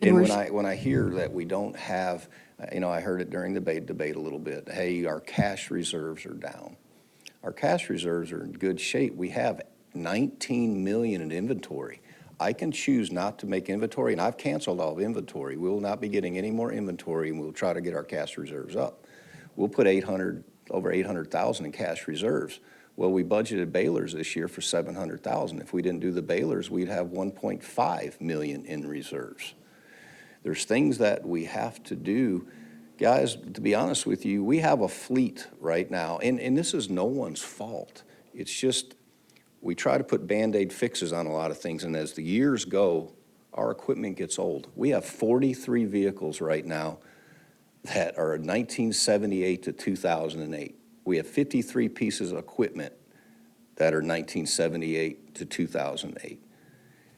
And And when I hear that we don't have, you know, I heard it during the debate a little bit, hey, our cash reserves are down. Our cash reserves are in good shape. We have 19 million in inventory. I can choose not to make inventory, and I've canceled all of inventory. We will not be getting any more inventory, and we'll try to get our cash reserves up. We'll put over 800,000 in cash reserves. Well, we budgeted balers this year for 700,000. If we didn't do the balers, we'd have 1.5 million in reserves. There's things that we have to do. Guys, to be honest with you, we have a fleet right now, and this is no one's fault. It's just we try to put Band-Aid fixes on a lot of things, and as the years go, our equipment gets old. We have 43 vehicles right now that are 1978 to 2008. We have 53 pieces of equipment that are 1978 to 2008.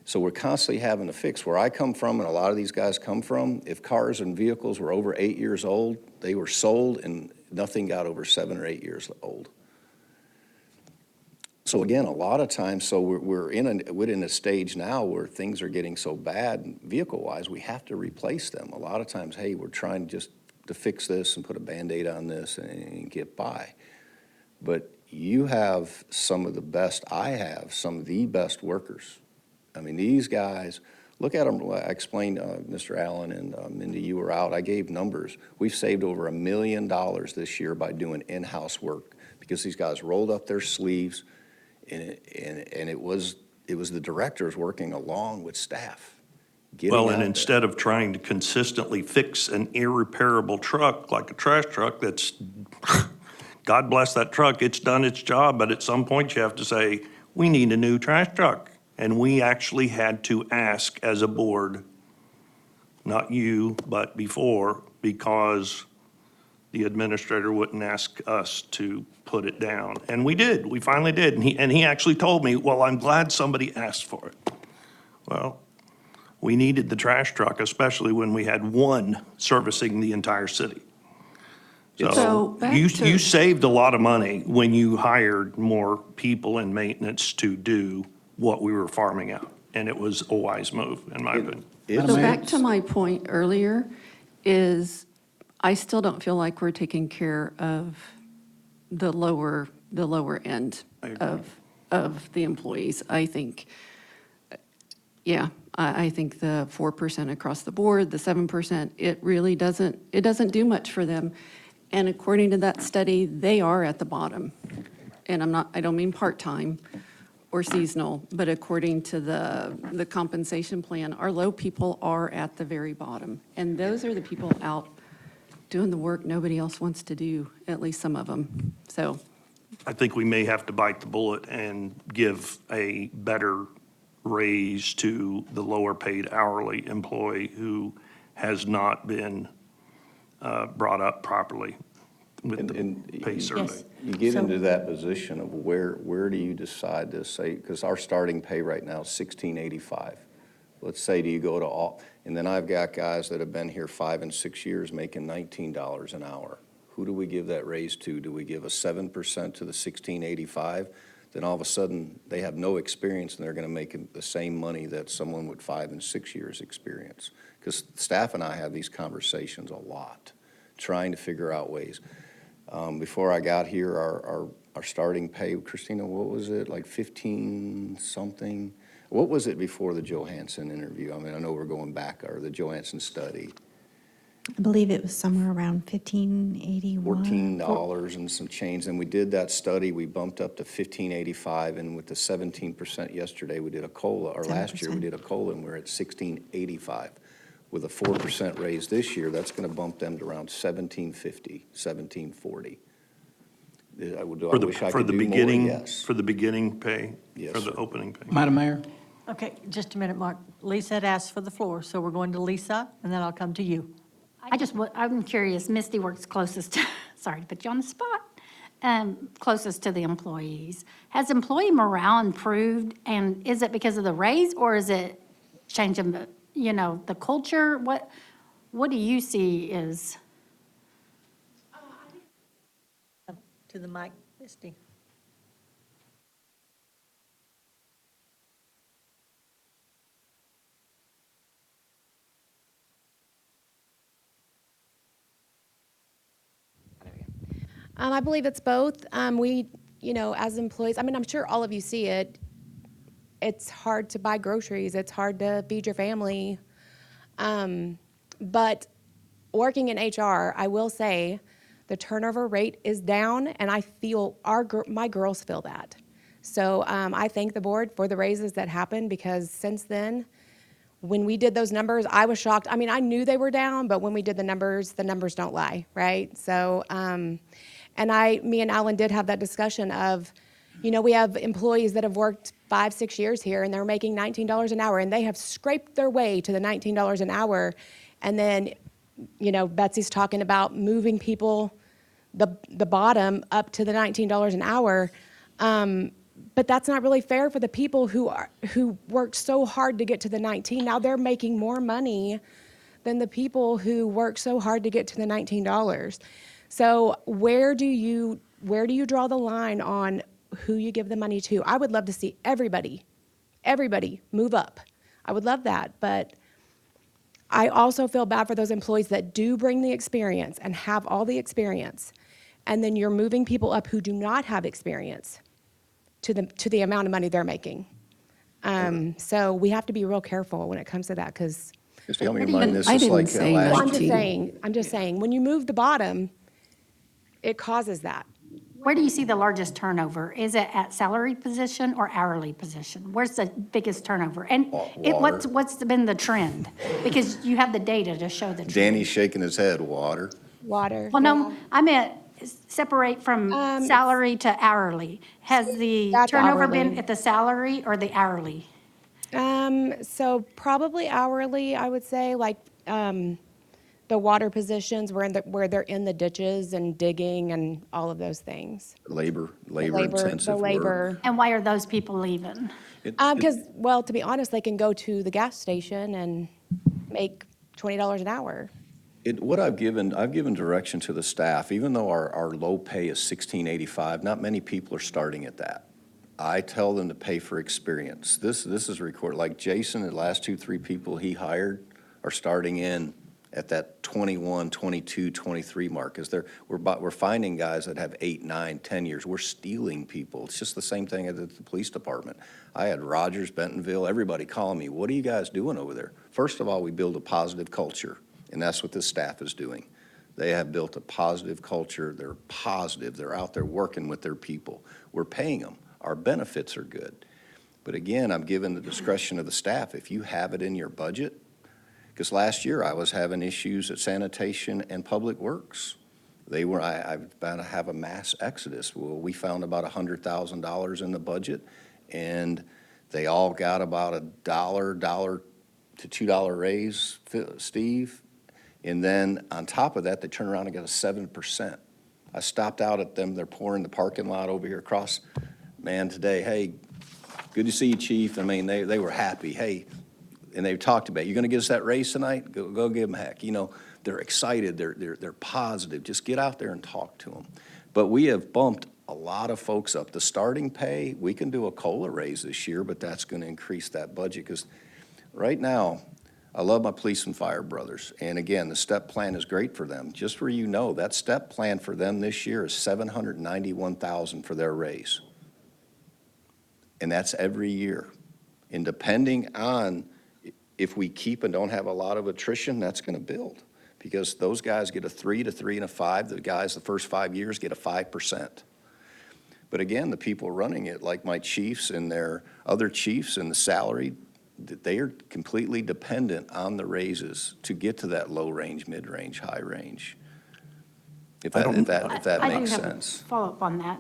So we're constantly having to fix. Where I come from, and a lot of these guys come from, if cars and vehicles were over 8 years old, they were sold, and nothing got over 7 or 8 years old. So again, a lot of times, so we're in a stage now where things are getting so bad, vehicle-wise, we have to replace them. A lot of times, hey, we're trying just to fix this and put a Band-Aid on this and get by. But you have some of the best, I have some of the best workers. I mean, these guys, look at them. I explained, Mr. Allen and Mindy, you were out. I gave numbers. We've saved over $1 million this year by doing in-house work because these guys rolled up their sleeves, and it was the directors working along with staff. Well, and instead of trying to consistently fix an irreparable truck like a trash truck that's, God bless that truck, it's done its job, but at some point you have to say, we need a new trash truck. And we actually had to ask as a board, not you, but before, because the administrator wouldn't ask us to put it down. And we did, we finally did. And he actually told me, well, I'm glad somebody asked for it. Well, we needed the trash truck, especially when we had one servicing the entire city. So So back you to- saved a lot of money when you hired more people in maintenance to do what we were farming out. And it was a wise move, in my opinion. So back to my point earlier is I still don't feel like we're taking care of the lower the lower end of the employees. I think, yeah, I think the 4% across the board, the 7%, it really doesn't do much for them. And according to that study, they are at the bottom. And I don't mean part-time or seasonal, but according to the compensation plan, our low people are at the very bottom. And those are the people out doing the work nobody else wants to do, at least some of them. So, I think we may have to bite the bullet and give a better raise to the lower-paid hourly employee who has not been brought up properly with the pay survey. Yes. You get So- into that position of where do you decide to say, because our starting pay right now is $16.85. Let's say, do you go to all, and then I've got guys that have been here 5 and 6 years making $19 an hour. Who do we give that raise to? Do we give a 7% to the $16.85? Then all of a sudden, they have no experience and they're going to make the same money that someone with 5 and 6 years experience. Because staff and I have these conversations a lot, trying to figure out ways. Before I got here, our starting pay, Christina, what was it, like 15 something? What was it before the Johansson interview? I mean, I know we're going back, or the Johansson study. I believe it was somewhere around 1581. $14 and some change. And we did that study, we bumped up to $15.85, and with the 17% yesterday, we did a COLA, or last year, we 7%. did a COLA, and we're at $16.85. With a 4% raise this year, that's gonna bump them to around $17.50, $17.40. I wish I For could the do more, beginning, yes. for the beginning pay? Yes, For the sir. opening pay? Madam Mayor? Okay, just a minute, Mark. Lisa had asked for the floor, so we're going to Lisa, and then I'll come to you. I'm curious, Misty works closest to, sorry to put you on the spot, closest to the employees. Has employee morale improved, and is it because of the raise, or is it changing the, the culture? What do you see is? To the mic, Misty. I believe it's both. We, as employees, I mean, I'm sure all of you see it. It's hard to buy groceries. It's hard to feed your family. But working in HR, I will say the turnover rate is down, and I feel my girls feel that. So I thank the board for the raises that happened, because since then, when we did those numbers, I was shocked. I mean, I knew they were down, but when we did the numbers don't lie, right? So, me and Alan did have that discussion of, we have employees that have worked 5, 6 years here, and they're making $19 an hour, and they have scraped their way to the $19 an hour. And then, Betsy's talking about moving people, the bottom up to the $19 an hour. But that's not really fair for the people who worked so hard to get to the 19. Now they're making more money than the people who worked so hard to get to the $19. So where do you draw the line on who you give the money to? I would love to see everybody move up. I would love that, but I also feel bad for those employees that do bring the experience and have all the experience, and then you're moving people up who do not have experience to the amount of money they're making. So we have to be real careful when it comes to that, because Just help me remind this, I is didn't like say last that. I'm just saying, when you move the bottom, it causes that. Where do you see the largest turnover? Is it at salary position or hourly position? Where's the biggest turnover? And Water. what's been the trend? Because you have the data to show the trend. Danny's shaking his head, water. Water. Well, no, I meant separate from salary to hourly. Has the That's turnover been hourly. at the salary or the hourly? So probably hourly, I would say, like, the water positions where they're in the ditches and digging and all of those things. Labor The intensive work. labor. And why are those people leaving? Because, well, to be honest, they can go to the gas station and make $20 an hour. What I've given direction to the staff, even though our low pay is $16.85, not many people are starting at that. I tell them to pay for experience. This is recorded, like Jason, the last 2, 3 people he hired are starting in at that 21, 22, 23 mark, is we're finding guys that have 8, 9, 10 years. We're stealing people. It's just the same thing at the police department. I had Rogers, Bentonville, everybody calling me, what are you guys doing over there? First of all, we build a positive culture, and that's what this staff is doing. They have built a positive culture. They're positive. They're out there working with their people. We're paying them. Our benefits are good. But again, I'm giving the discretion of the staff. If you have it in your budget, because last year I was having issues at sanitation and public works. I'm about to have a mass exodus. Well, we found about $100,000 in the budget, and they all got about $1 to $2 raise, Steve. And then on top of that, they turn around and got a 7%. I stopped out at them. They're pouring the parking lot over here across, man, today. Hey, good to see you, Chief. I mean, they were happy. Hey, and they talked about, you going to give us that raise tonight? Go give them heck. You know, they're excited. They're positive. Just get out there and talk to them. But we have bumped a lot of folks up. The starting pay, we can do a COLA raise this year, but that's going to increase that budget because right now, I love my police and fire brothers. And again, the STEP plan is great for them. Just so you know, that STEP plan for them this year is $791,000 for their raise. And that's every year. And depending on if we keep and don't have a lot of attrition, that's going to build. Because those guys get a 3 to 3 and a 5. The guys the first 5 years get a 5%. But again, the people running it, like my chiefs and their other chiefs and the salary, they are completely dependent on the raises to get to that low range, mid range, high range. If that makes I do have a sense. follow-up on that.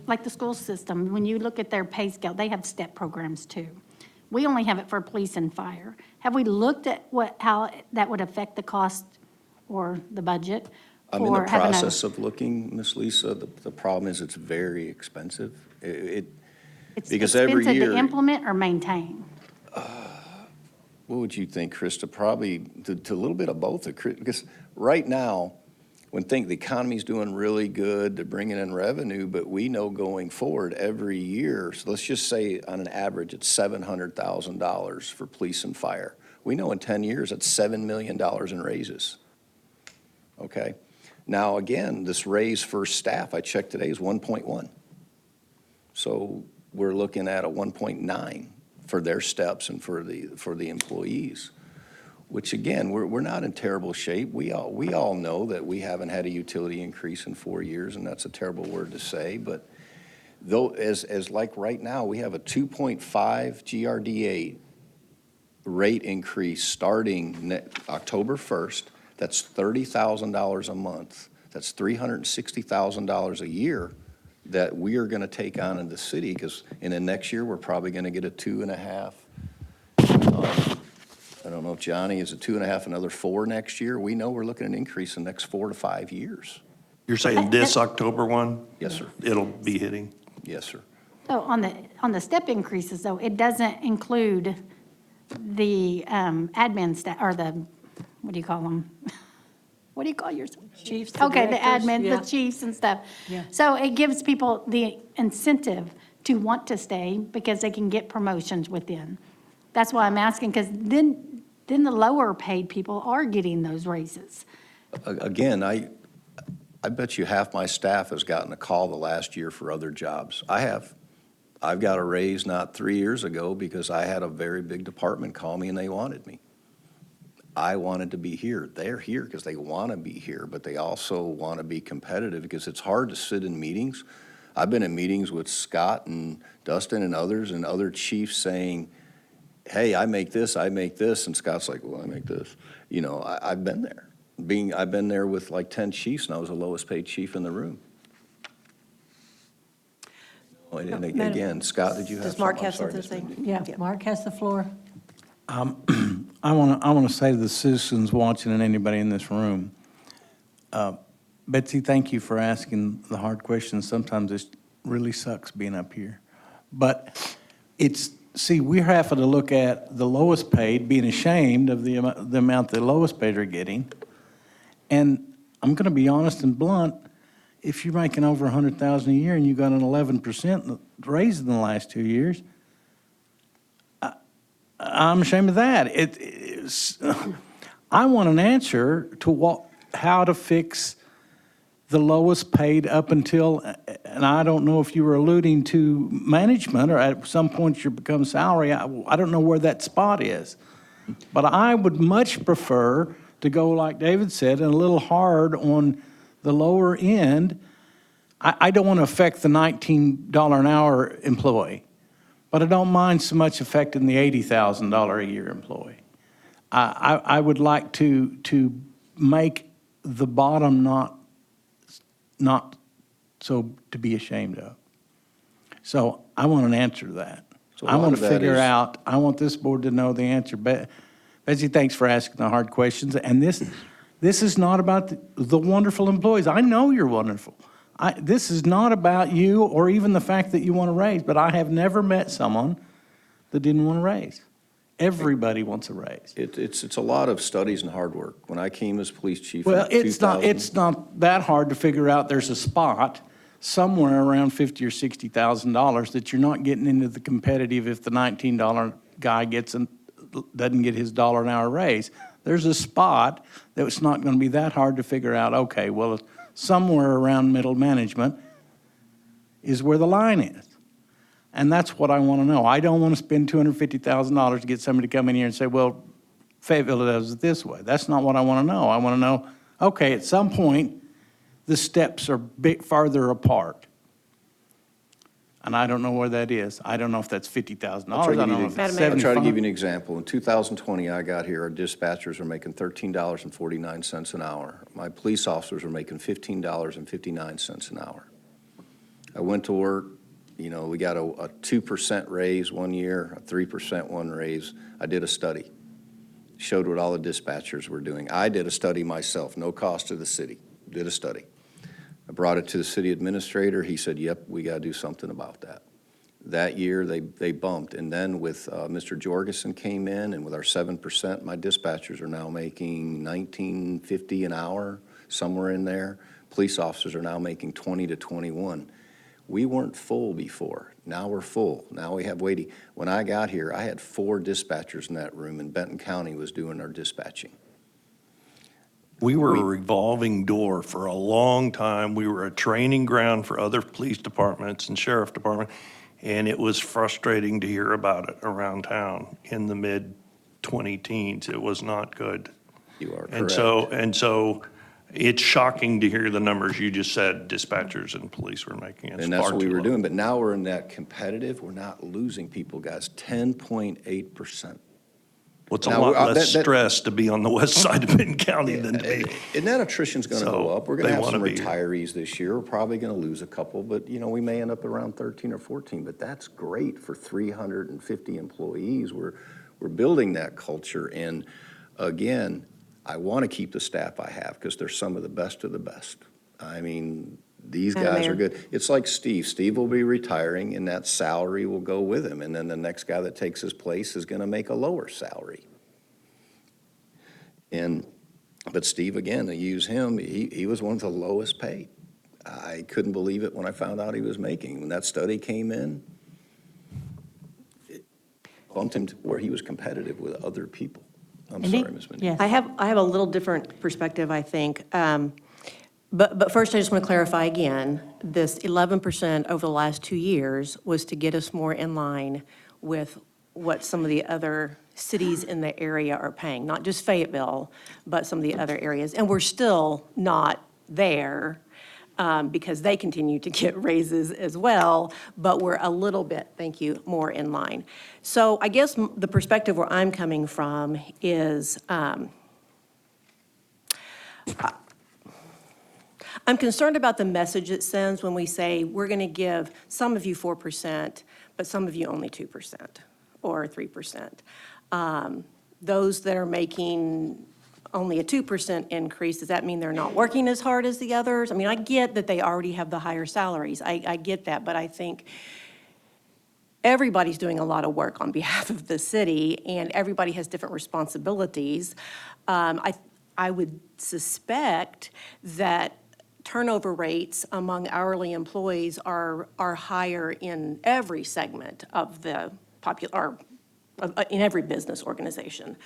Like the school system, when you look at their pay scale, they have STEP programs too. We only have it for police and fire. Have we looked at how that would affect the cost or the budget? I'm in the for having a- process of looking, Miss Lisa. The problem is it's very expensive. It's because every expensive year- to implement or maintain? What would you think, Krista? Probably to a little bit of both. Because right now, the economy's doing really good, they're bringing in revenue, but we know going forward every year, so let's just say on an average, it's $700,000 for police and fire. We know in 10 years, that's $7 million in raises. Okay? Now, again, this raise for staff, I checked today, is 1.1. So we're looking at a 1.9 for their steps and for the employees. Which again, we're not in terrible shape. We all know that we haven't had a utility increase in 4 years, and that's a terrible word to say. But though, as like right now, we have a 2.5 GRDA rate increase starting October 1st. That's $30,000 a month. That's $360,000 a year that we are going to take on in the city. Because in the next year, we're probably going to get a 2.5. I don't know if Johnny is a 2.5, another 4 next year. We know we're looking at an increase in the next 4 to 5 years. You're saying this October one? Yes, sir. It'll be hitting? Yes, sir. So on the step increases, though, it doesn't include the admin staff, or the, what do you call them? What do you call yours? Chiefs, the Okay, the directors, admin, yeah. the chiefs and stuff. Yeah. So it gives people the incentive to want to stay because they can get promotions within. That's why I'm asking, because then the lower paid people are getting those raises. Again, I bet you half my staff has gotten a call the last year for other jobs. I have. I've got a raise not 3 years ago because I had a very big department call me and they wanted me. I wanted to be here. They're here because they want to be here, but they also want to be competitive because it's hard to sit in meetings. I've been in meetings with Scott and Dustin and others and other chiefs saying, hey, I make this, and Scott's like, well, I make this. You know, I've been there. I've been there with like 10 chiefs, and I was the lowest paid chief in the room. And again, Scott, did you have Does something? Mark I'm have sorry, something to say? Yeah, Mark has the floor. I want to say to the citizens watching and anybody in this room, Betsy, thank you for asking the hard questions. Sometimes it really sucks being up here. But we're having to look at the lowest paid, being ashamed of the amount the lowest paid are getting. And I'm going to be honest and blunt, if you're making over $100,000 a year and you got an 11% raise in the last 2 years, I'm ashamed of that. I want an answer to how to fix the lowest paid up until, and I don't know if you were alluding to management or at some point you become salary. I don't know where that spot is. But I would much prefer to go, like David said, and a little hard on the lower end. I don't want to affect the $19 an hour employee, but I don't mind so much affecting the $80,000 a year employee. I would like to make the bottom not so to be ashamed of. So I want an answer to that. So a I lot want of to that figure is- out, I want this board to know the answer. Betsy, thanks for asking the hard questions. And this is not about the wonderful employees. I know you're wonderful. This is not about you or even the fact that you want to raise, but I have never met someone that didn't want to raise. Everybody wants a raise. It's a lot of studies and hard work. When I came as police chief Well, in 2000. it's not that hard to figure out there's a spot somewhere around $50,000 or $60,000 that you're not getting into the competitive if the $19 guy doesn't get his $1 an hour raise. There's a spot that it's not going to be that hard to figure out, okay, well, somewhere around middle management is where the line is. And that's what I want to know. I don't want to spend $250,000 to get somebody to come in here and say, well, Fayetteville does it this way. That's not what I want to know. I want to know, okay, at some point, the steps are a bit farther apart. And I don't know where that is. I don't know if that's $50,000. I don't know if it's Madam Mayor. I'll try to give you an $75,000. example. In 2020, I got here, our dispatchers were making $13.49 an hour. My police officers were making $15.59 an hour. I went to work, we got a 2% raise one year, a 3% one raise. I did a study, showed what all the dispatchers were doing. I did a study myself, no cost to the city, did a study. I brought it to the city administrator. He said, yep, we got to do something about that. That year, they bumped. And then with Mr. Jorgensen came in, and with our 7%, my dispatchers are now making $19.50 an hour, somewhere in there. Police officers are now making $20 to $21. We weren't full before. Now we're full. Now we have waiting. When I got here, I had 4 dispatchers in that room, and Benton County was doing our dispatching. We were a revolving door for a long time. We were a training ground for other police departments and sheriff department, and it was frustrating to hear about it around town in the mid-2010s. It was not good. You are And correct. so it's shocking to hear the numbers you just said dispatchers and police were making. It's And that's far what we too were low. doing, but now we're in that competitive, we're not losing people, guys, 10.8%. Well, it's a Now, lot less that- stress to be on the west side of Benton County than to be. And that attrition's gonna So, go up. We're gonna they have some wanna be here. retirees this year. We're probably gonna lose a couple, but, we may end up around 13 or 14, but that's great for 350 employees. We're building that culture, and again, I wanna keep the staff I have, because they're some of the best of the best. I mean, these Madam guys are Mayor. good. It's like Steve. Steve will be retiring, and that salary will go with him, and then the next guy that takes his place is gonna make a lower salary. But Steve, again, to use him, he was one of the lowest paid. I couldn't believe it when I found out he was making. When that study came in, it bumped him to where he was competitive with other people. I'm Mindy? sorry, Ms. Mindy. Yes. I have a little different perspective, I think. But first, I just want to clarify again, this 11% over the last 2 years was to get us more in line with what some of the other cities in the area are paying, not just Fayetteville, but some of the other areas. And we're still not there because they continue to get raises as well, but we're a little bit, thank you, more in line. So I guess the perspective where I'm coming from is I'm concerned about the message it sends when we say, we're going to give some of you 4%, but some of you only 2% or 3%. Those that are making only a 2% increase, does that mean they're not working as hard as the others? I mean, I get that they already have the higher salaries. I get that, but I think everybody's doing a lot of work on behalf of the city, and everybody has different responsibilities. I would suspect that turnover rates among hourly employees are higher in every segment of the in every business organization.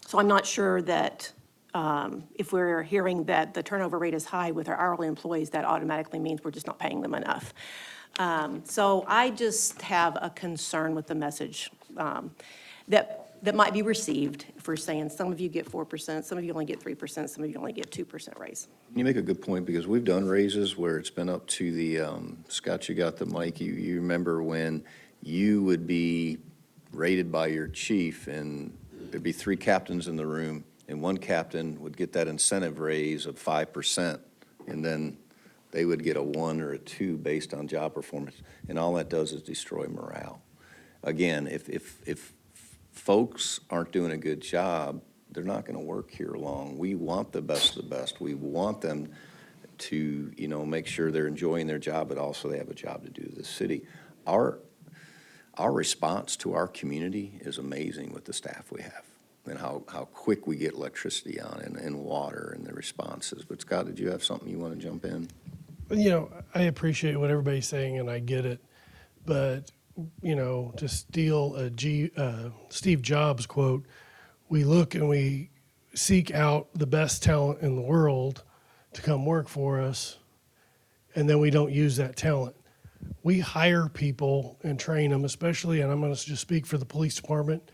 So I'm not sure that if we're hearing that the turnover rate is high with our hourly employees, that automatically means we're just not paying them enough. So I just have a concern with the message that might be received if we're saying some of you get 4%, some of you only get 3%, some of you only get 2% raise. You make a good point, because we've done raises where it's been up to the, Scott, you got the mic, you remember when you would be rated by your chief, and there'd be 3 captains in the room, and one captain would get that incentive raise of 5%, and then they would get a 1 or a 2 based on job performance, and all that does is destroy morale. Again, if folks aren't doing a good job, they're not going to work here long. We want the best of the best. We want them to, make sure they're enjoying their job, but also they have a job to do to the city. Our response to our community is amazing with the staff we have, and how quick we get electricity on and water and the responses. But Scott, did you have something you want to jump in? I appreciate what everybody's saying, and I get it. But, to steal a Steve Jobs quote, we look and we seek out the best talent in the world to come work for us, and then we don't use that talent. We hire people and train them, especially, and I'm going to just speak for the police department,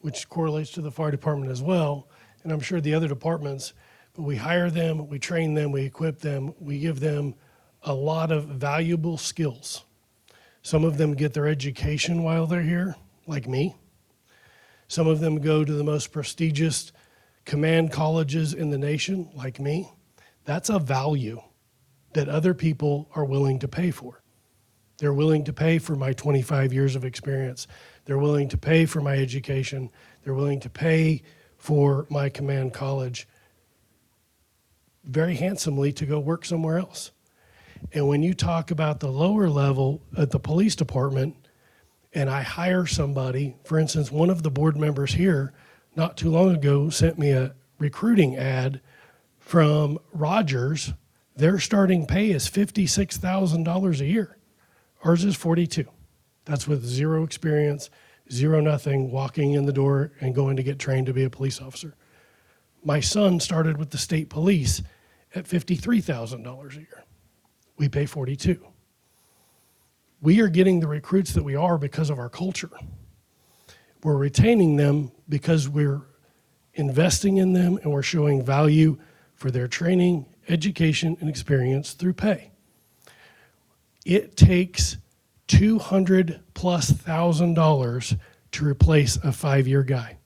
which correlates to the fire department as well, and I'm sure the other departments, but we hire them, we train them, we equip them, we give them a lot of valuable skills. Some of them get their education while they're here, like me. Some of them go to the most prestigious command colleges in the nation, like me. That's a value that other people are willing to pay for. They're willing to pay for my 25 years of experience. They're willing to pay for my education. They're willing to pay for my command college very handsomely to go work somewhere else. And when you talk about the lower level at the police department, and I hire somebody, for instance, one of the board members here not too long ago sent me a recruiting ad from Rogers. Their starting pay is $56,000 a year. Ours is $42,000. That's with zero experience, zero nothing, walking in the door and going to get trained to be a police officer. My son started with the state police at $53,000 a year. We pay $42,000. We are getting the recruits that we are because of our culture. We're retaining them because we're investing in them and we're showing value for their training, education, and experience through pay. It takes $200,000+ to replace a 5-year guy.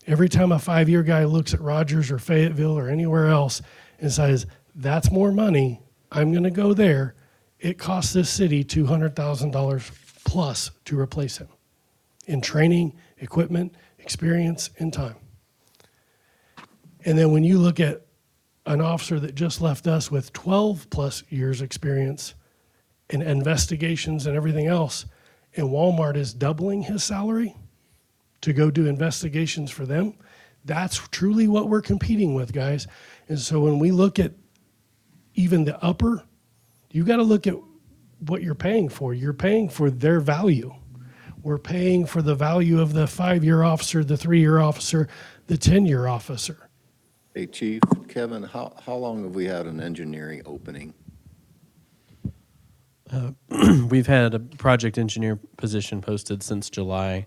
Every time a 5-year guy looks at Rogers or Fayetteville or anywhere else and says, that's more money, I'm going to go there, it costs this city $200,000+ to replace him in training, equipment, experience, and time. And then when you look at an officer that just left us with 12+ years experience in investigations and everything else, and Walmart is doubling his salary to go do investigations for them, that's truly what we're competing with, guys. And so when we look at even the upper, you got to look at what you're paying for. You're paying for their value. We're paying for the value of the 5-year officer, the 3-year officer, the 10-year officer. Hey, Chief, Kevin, how long have we had an engineering opening? We've had a project engineer position posted since July,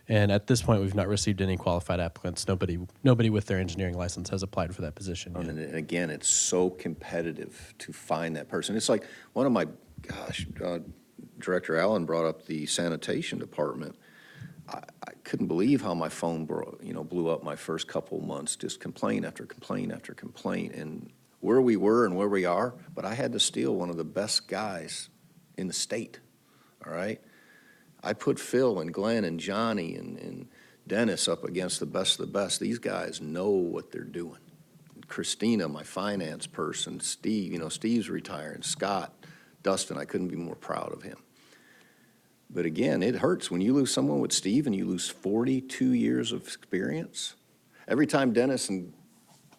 and at this point, we've not received any qualified applicants. Nobody with their engineering license has applied for that position yet. And again, it's so competitive to find that person. It's like one of my, Director Allen brought up the sanitation department. I couldn't believe how my phone blew up my first couple months, just complaint after complaint after complaint, and where we were and where we are. But I had to steal one of the best guys in the state, all right? I put Phil and Glenn and Johnny and Dennis up against the best of the best. These guys know what they're doing. Christina, my finance person, Steve, Steve's retiring, Scott, Dustin, I couldn't be more proud of him. But again, it hurts when you lose someone with Steve and you lose 42 years of experience. Every time Dennis and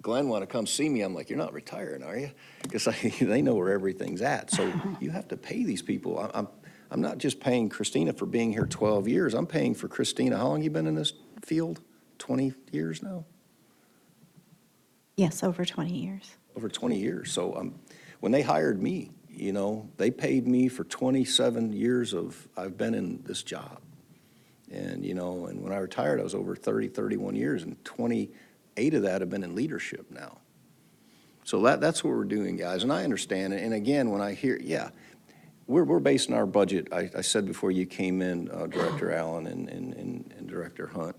Glenn want to come see me, I'm like, you're not retiring, are you? Because they know where everything's at. So you have to pay these people. I'm not just paying Christina for being here 12 years. I'm paying for Christina. How long you been in this field? 20 years now? Yes, over 20 years. over 20 years. So when they hired me, you know, they paid me for 27 years I've been in this job. And, you know, and when I retired, I was over 30, 31 years, and 28 of that have been in leadership now. So that's what we're doing, guys, and I understand. And again, when I hear, yeah, we're basing our budget, I said before you came in, Director Allen and Director Hunt,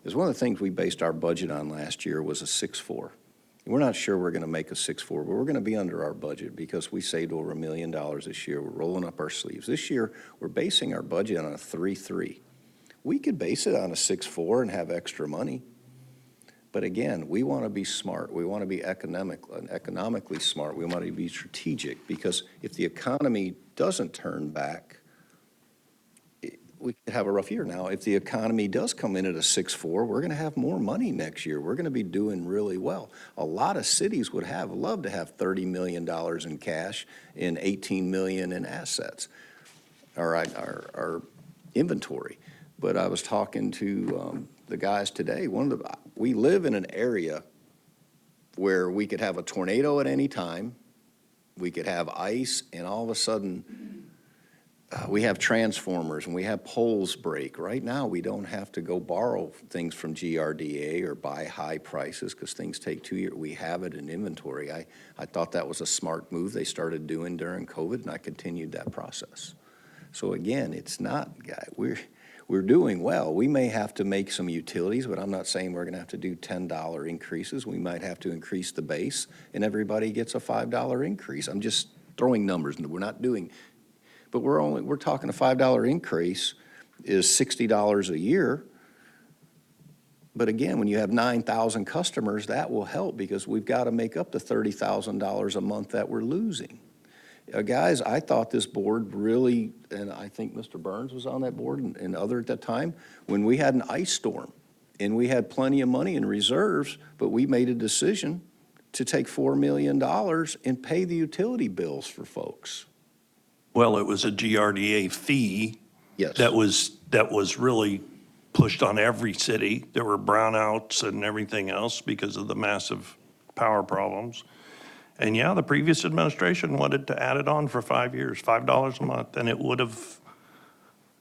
is one of the things we based our budget on last year was a 6.4. We're not sure we're going to make a 6.4, but we're going to be under our budget because we saved over $1 million this year. We're rolling up our sleeves. This year, we're basing our budget on a 3.3. We could base it on a 6.4 and have extra money. But again, we want to be smart. We want to be economically smart. We want to be strategic, because if the economy doesn't turn back, we could have a rough year. Now, if the economy does come in at a 6.4, we're going to have more money next year. We're going to be doing really well. A lot of cities would love to have $30 million in cash and $18 million in assets, our inventory. But I was talking to the guys today. We live in an area where we could have a tornado at any time. We could have ice, and all of a sudden, we have transformers and we have poles break. Right now, we don't have to go borrow things from GRDA or buy high prices because things take 2 years. We have it in inventory. I thought that was a smart move they started doing during COVID, and I continued that process. So again, it's not, we're doing well. We may have to make some utilities, but I'm not saying we're going to have to do $10 increases. We might have to increase the base, and everybody gets a $5 increase. I'm just throwing numbers, and we're not doing. But we're talking a $5 increase is $60 a year. But again, when you have 9,000 customers, that will help, because we've got to make up the $30,000 a month that we're losing. Guys, I thought this board really, and I think Mr. Burns was on that board and other at that time, when we had an ice storm and we had plenty of money in reserves, but we made a decision to take $4 million and pay the utility bills for folks. Well, it was a GRDA fee. Yes. That was really pushed on every city. There were brownouts and everything else because of the massive power problems. And yeah, the previous administration wanted to add it on for 5 years, $5 a month, and it would have,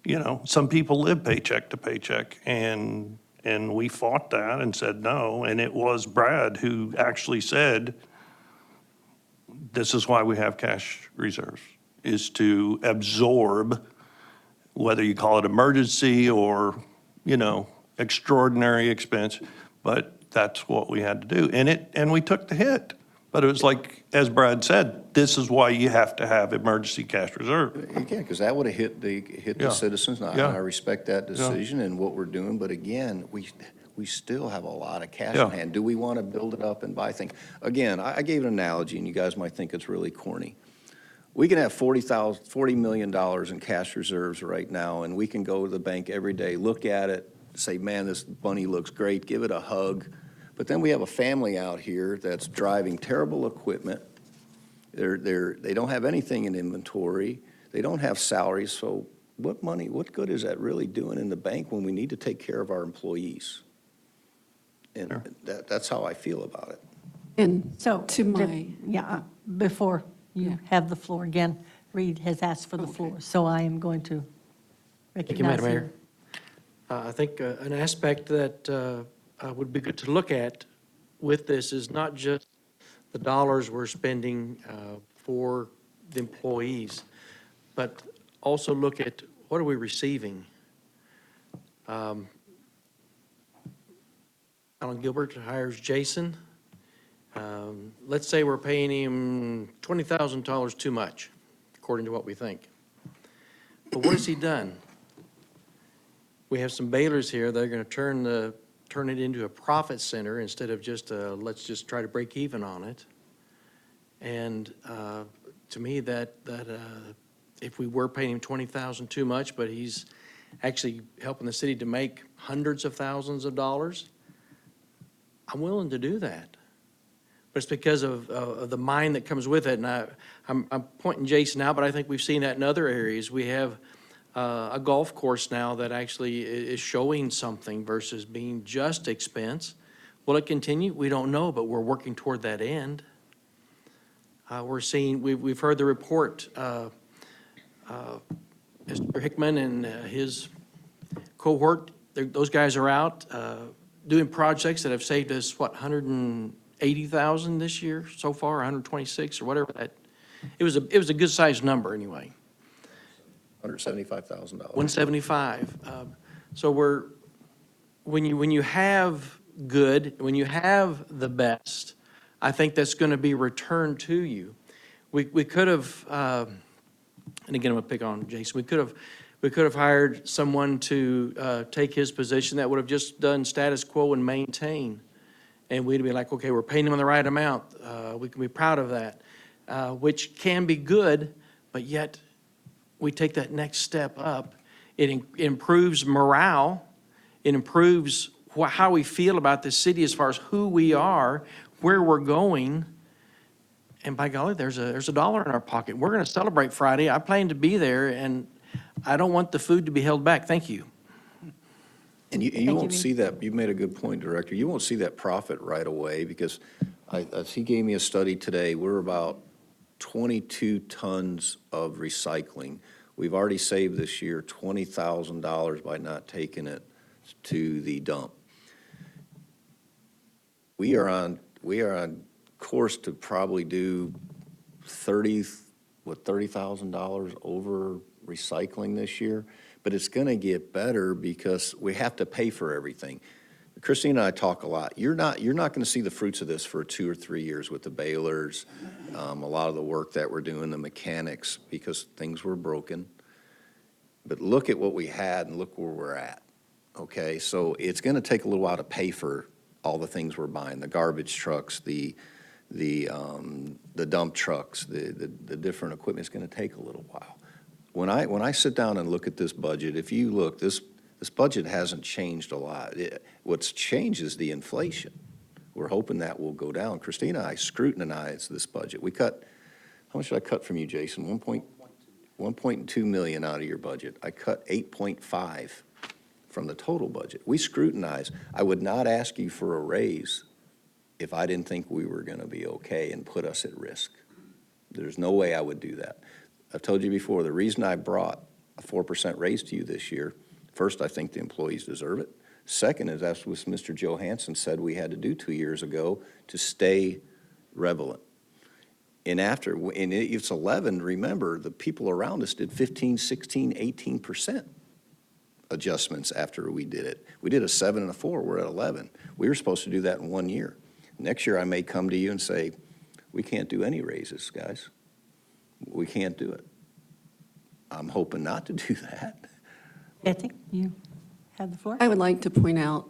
you know, some people live paycheck to paycheck, and we fought that and said no, and it was Brad who actually said, this is why we have cash reserves, is to absorb, whether you call it emergency or, you know, extraordinary expense, but that's what we had to do. And we took the hit. But it was like, as Brad said, this is why you have to have emergency cash reserve. You can, because that would have hit the Yeah. citizens. And Yeah. I respect that decision and what we're doing. But again, we still have a lot of cash Yeah. in hand. Do we want to build it up and buy things? Again, I gave an analogy, and you guys might think it's really corny. We can have $40 million in cash reserves right now, and we can go to the bank every day, look at it, say, man, this bunny looks great, give it a hug. But then we have a family out here that's driving terrible equipment. They don't have anything in inventory. They don't have salaries. So what good is that really doing in the bank when we need to take care of our employees? And that's how I feel about it. And So, to my, yeah, before you Yeah. have the floor again, Reed has asked for the floor, so I am going to Thank you, recognize Madam him. Mayor. I think an aspect that would be good to look at with this is not just the dollars we're spending for the employees, but also look at what are we receiving. Alan Gilbert hires Jason. Let's say we're paying him $20,000 too much, according to what we think. But what has he done? We have some balers here that are going to turn it into a profit center instead of just let's just try to break even on it. And to me, that if we were paying him $20,000 too much, but he's actually helping the city to make hundreds of thousands of dollars, I'm willing to do that. But it's because of the mind that comes with it. And I'm pointing Jason out, but I think we've seen that in other areas. We have a golf course now that actually is showing something versus being just expense. Will it continue? We don't know, but we're working toward that end. We're seeing, we've heard the report, Mr. Hickman and his cohort, those guys are out doing projects that have saved us, what, 180,000 this year so far, 126 or whatever that, it was a good-sized number anyway. $175,000. 175. So when you have good, when you have the best, I think that's going to be returned to you. We could have, and again, I'm going to pick on Jason, we could have hired someone to take his position that would have just done status quo and maintain. And we'd be like, okay, we're paying him the right amount. We can be proud of that, which can be good, but yet we take that next step up. It improves morale. It improves how we feel about the city as far as who we are, where we're going. And by golly, there's a dollar in our pocket. We're going to celebrate Friday. I plan to be there, and I don't want the food to be held back. Thank you. And you you, won't Vee. see that, you made a good point, Director. You won't see that profit right away because he gave me a study today. We're about 22 tons of recycling. We've already saved this year $20,000 by not taking it to the dump. We are on course to probably do $30,000 over recycling this year, but it's going to get better because we have to pay for everything. Christine and I talk a lot. You're not going to see the fruits of this for 2 or 3 years with the balers, a lot of the work that we're doing, the mechanics, because things were broken. But look at what we had and look where we're at. Okay, so it's going to take a little while to pay for all the things we're buying, the garbage trucks, the dump trucks, the different equipment. It's going to take a little while. When I sit down and look at this budget, if you look, this budget hasn't changed a lot. What's changed is the inflation. We're hoping that will go down. Christina and I scrutinized this budget. We cut, how much did I cut from you, Jason? 1.2 million out of your budget. I cut 8.5 from the total budget. We scrutinized. I would not ask you for a raise if I didn't think we were going to be okay and put us at risk. There's no way I would do that. I've told you before, the reason I brought a 4% raise to you this year, first, I think the employees deserve it. Second is that's what Mr. Johansson said we had to do 2 years ago to stay relevant. And it's 11, remember, the people around us did 15, 16, 18% adjustments after we did it. We did a 7 and a 4, we're at 11. We were supposed to do that in 1 year. Next year, I may come to you and say, we can't do any raises, guys. We can't do it. I'm hoping not to do that. Betsy, you have the floor. I would like to point out,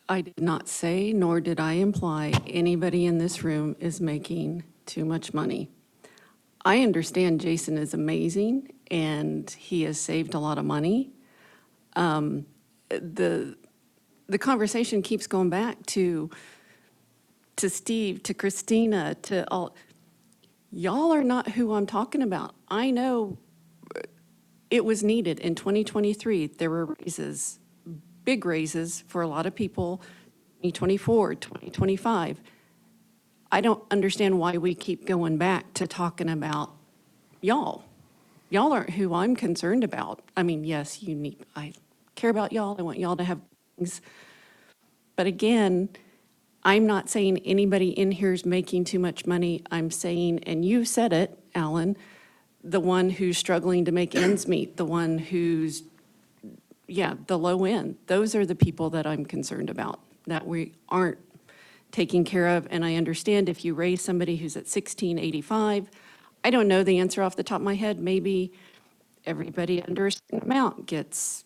I did not say, nor did I imply, anybody in this room is making too much money. I understand Jason is amazing, and he has saved a lot of money. The conversation keeps going back to Steve, to Christina, to all. Y'all are not who I'm talking about. I know it was needed in 2023. There were raises, big raises for a lot of people, 2024, 2025. I don't understand why we keep going back to talking about y'all. Y'all aren't who I'm concerned about. I mean, yes, I care about y'all. I want y'all to have things. But again, I'm not saying anybody in here is making too much money. I'm saying, and you said it, Alan, the one who's struggling to make ends meet, the one who's, the low end. Those are the people that I'm concerned about, that we aren't taking care of. And I understand if you raise somebody who's at 1685, I don't know the answer off the top of my head. Maybe everybody under a certain amount gets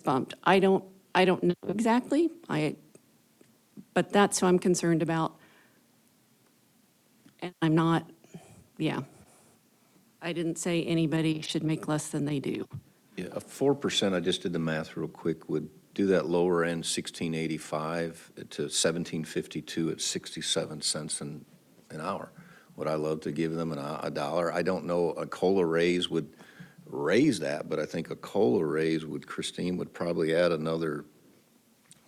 bumped. I don't know exactly. But that's who I'm concerned about. And I'm not, I didn't say anybody should make less than they do. Yeah, a 4%, I just did the math real quick, would do that lower end 1685 to 1752 at 67 cents an hour. Would I love to give them a dollar? I don't know, a COLA raise would raise that, but I think a COLA raise Christine would probably add another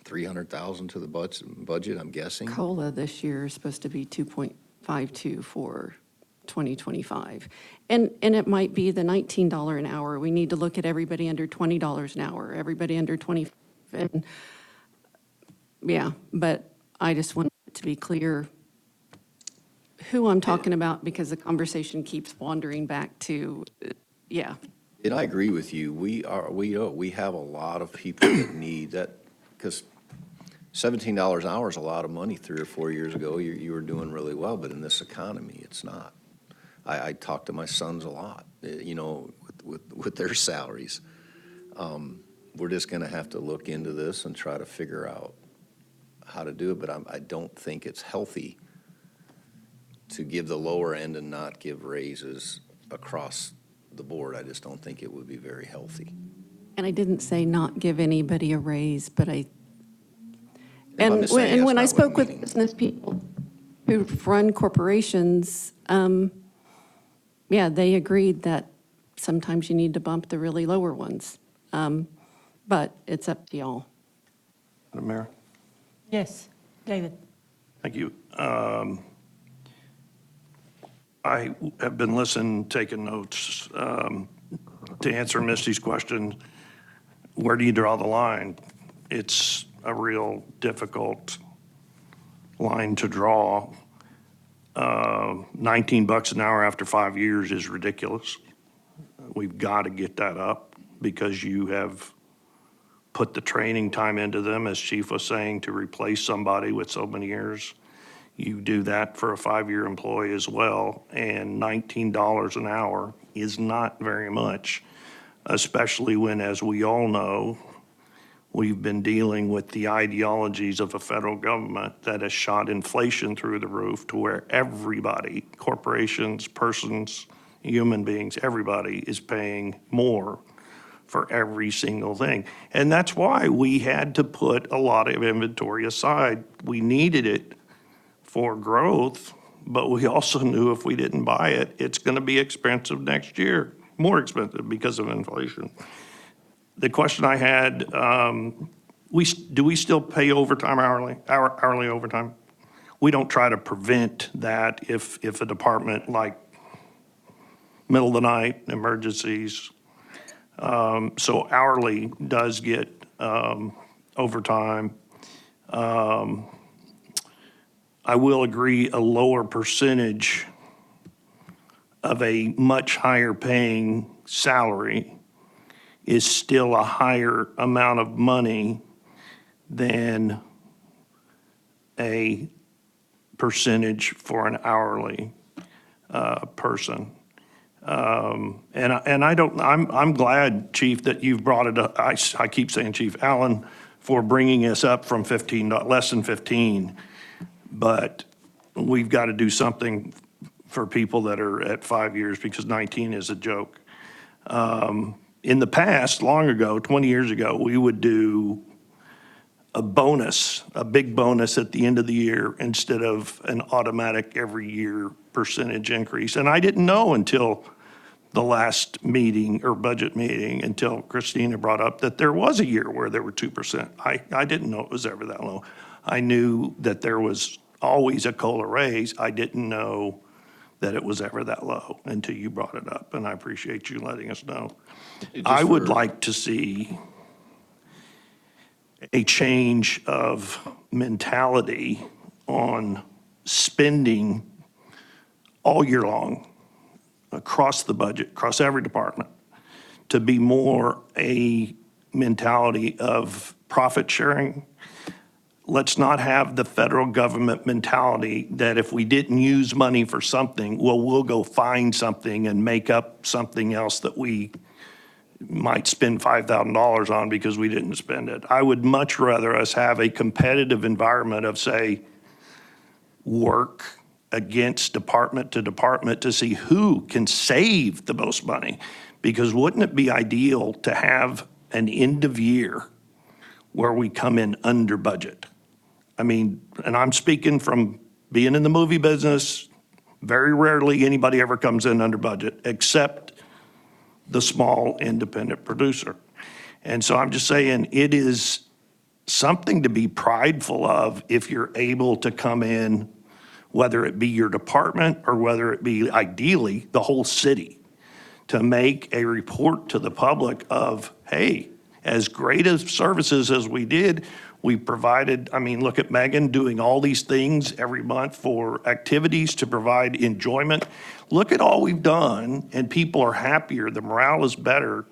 300,000 to the budget, I'm guessing. COLA this year is supposed to be 2.52 for 2025. And it might be the $19 an hour. We need to look at everybody under $20 an hour, everybody under 20. And yeah, but I just want it to be clear who I'm talking about because the conversation keeps wandering back to, yeah. And I agree with you. We have a lot of people that need that, because $17 an hour is a lot of money 3 or 4 years ago. You were doing really well, but in this economy, it's not. I talk to my sons a lot, you know, with their salaries. We're just gonna have to look into this and try to figure out how to do it, but I don't think it's healthy to give the lower end and not give raises across the board. I just don't think it would be very healthy. And I didn't say not give anybody a raise, but I'm and just saying when that's I not spoke what I'm with meaning. business people who run corporations, yeah, they agreed that sometimes you need to bump the really lower ones. But it's up to y'all. Madam Mayor? Yes, David. Thank you. I have been listening, taking notes. To answer Misty's question, where do you draw the line? It's a real difficult line to draw. $19 an hour after 5 years is ridiculous. We've got to get that up because you have put the training time into them, as Chief was saying, to replace somebody with so many years. You do that for a 5-year employee as well, and $19 an hour is not very much, especially when, as we all know, we've been dealing with the ideologies of a federal government that has shot inflation through the roof to where everybody, corporations, persons, human beings, everybody is paying more for every single thing. And that's why we had to put a lot of inventory aside. We needed it for growth, but we also knew if we didn't buy it, it's going to be expensive next year, more expensive because of inflation. The question I had, do we still pay overtime hourly overtime? We don't try to prevent that if a department like middle of the night, emergencies. So hourly does get overtime. I will agree a lower percentage of a much higher paying salary is still a higher amount of money than a percentage for an hourly person. And I don't, I'm glad, Chief, that you've brought it up. I keep saying Chief Allen, for bringing us up from 15, less than 15. But we've got to do something for people that are at 5 years because 19 is a joke. In the past, long ago, 20 years ago, we would do a bonus, a big bonus at the end of the year instead of an automatic every year percentage increase. And I didn't know until the last meeting or budget meeting, until Christina brought up that there was a year where there were 2%. I didn't know it was ever that low. I knew that there was always a COLA raise. I didn't know that it was ever that low until you brought it up, and I appreciate you letting us know. I would like to see a change of mentality on spending all year long, across the budget, across every department, to be more a mentality of profit sharing. Let's not have the federal government mentality that if we didn't use money for something, well, we'll go find something and make up something else that we might spend $5,000 on because we didn't spend it. I would much rather us have a competitive environment of, say, work against department to department to see who can save the most money. Because wouldn't it be ideal to have an end of year where we come in under budget? I mean, and I'm speaking from being in the movie business, very rarely anybody ever comes in under budget, except the small independent producer. And so I'm just saying, it is something to be prideful of if you're able to come in, whether it be your department or whether it be ideally the whole city, to make a report to the public of, hey, as great as services as we did, we provided, I mean, look at Megan doing all these things every month for activities to provide enjoyment. Look at all we've done, and people are happier, the morale is better.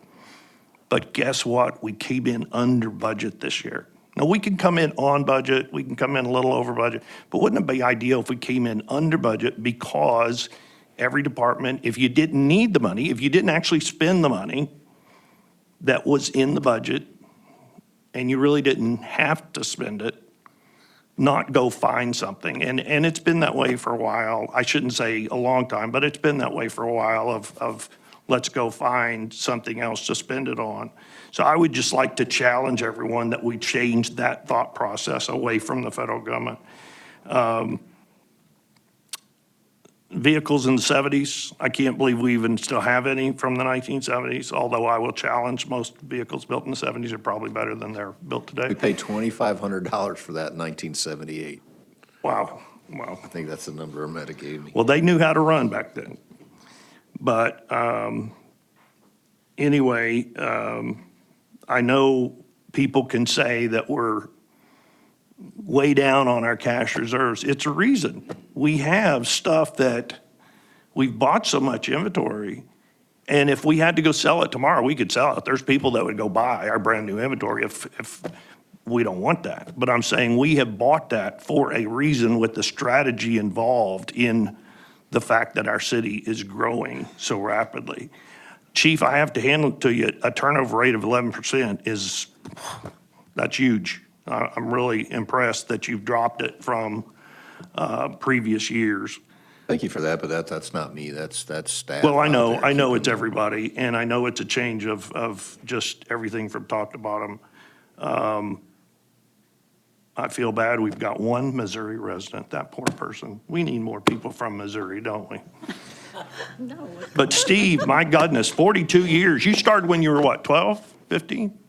But guess what? We came in under budget this year. Now, we can come in on budget, we can come in a little over budget, but wouldn't it be ideal if we came in under budget because every department, if you didn't need the money, if you didn't actually spend the money that was in the budget, and you really didn't have to spend it, not go find something. And it's been that way for a while. I shouldn't say a long time, but it's been that way for a while of let's go find something else to spend it on. So I would just like to challenge everyone that we change that thought process away from the federal government. Vehicles in the 70s, I can't believe we even still have any from the 1970s, although I will challenge most vehicles built in the 70s are probably better than they're built today. We paid $2,500 for that in 1978. Wow. I think that's the number Meta gave me. Well, they knew how to run back then. But anyway, I know people can say that we're way down on our cash reserves. It's a reason. We have stuff that we've bought so much inventory, and if we had to go sell it tomorrow, we could sell it. There's people that would go buy our brand-new inventory if we don't want that. But I'm saying we have bought that for a reason with the strategy involved in the fact that our city is growing so rapidly. Chief, I have to hand it to you, a turnover rate of 11% that's huge. I'm really impressed that you've dropped it from previous years. Thank you for that, but that's not me, that's staff. Well, I out know there it's everybody, and I know it's a change of just everything from top to bottom. I feel bad, we've got one Missouri resident, that poor person. We need more people from Missouri, don't we? No. But Steve, my goodness, 42 years. You started when you were what, 12, 15?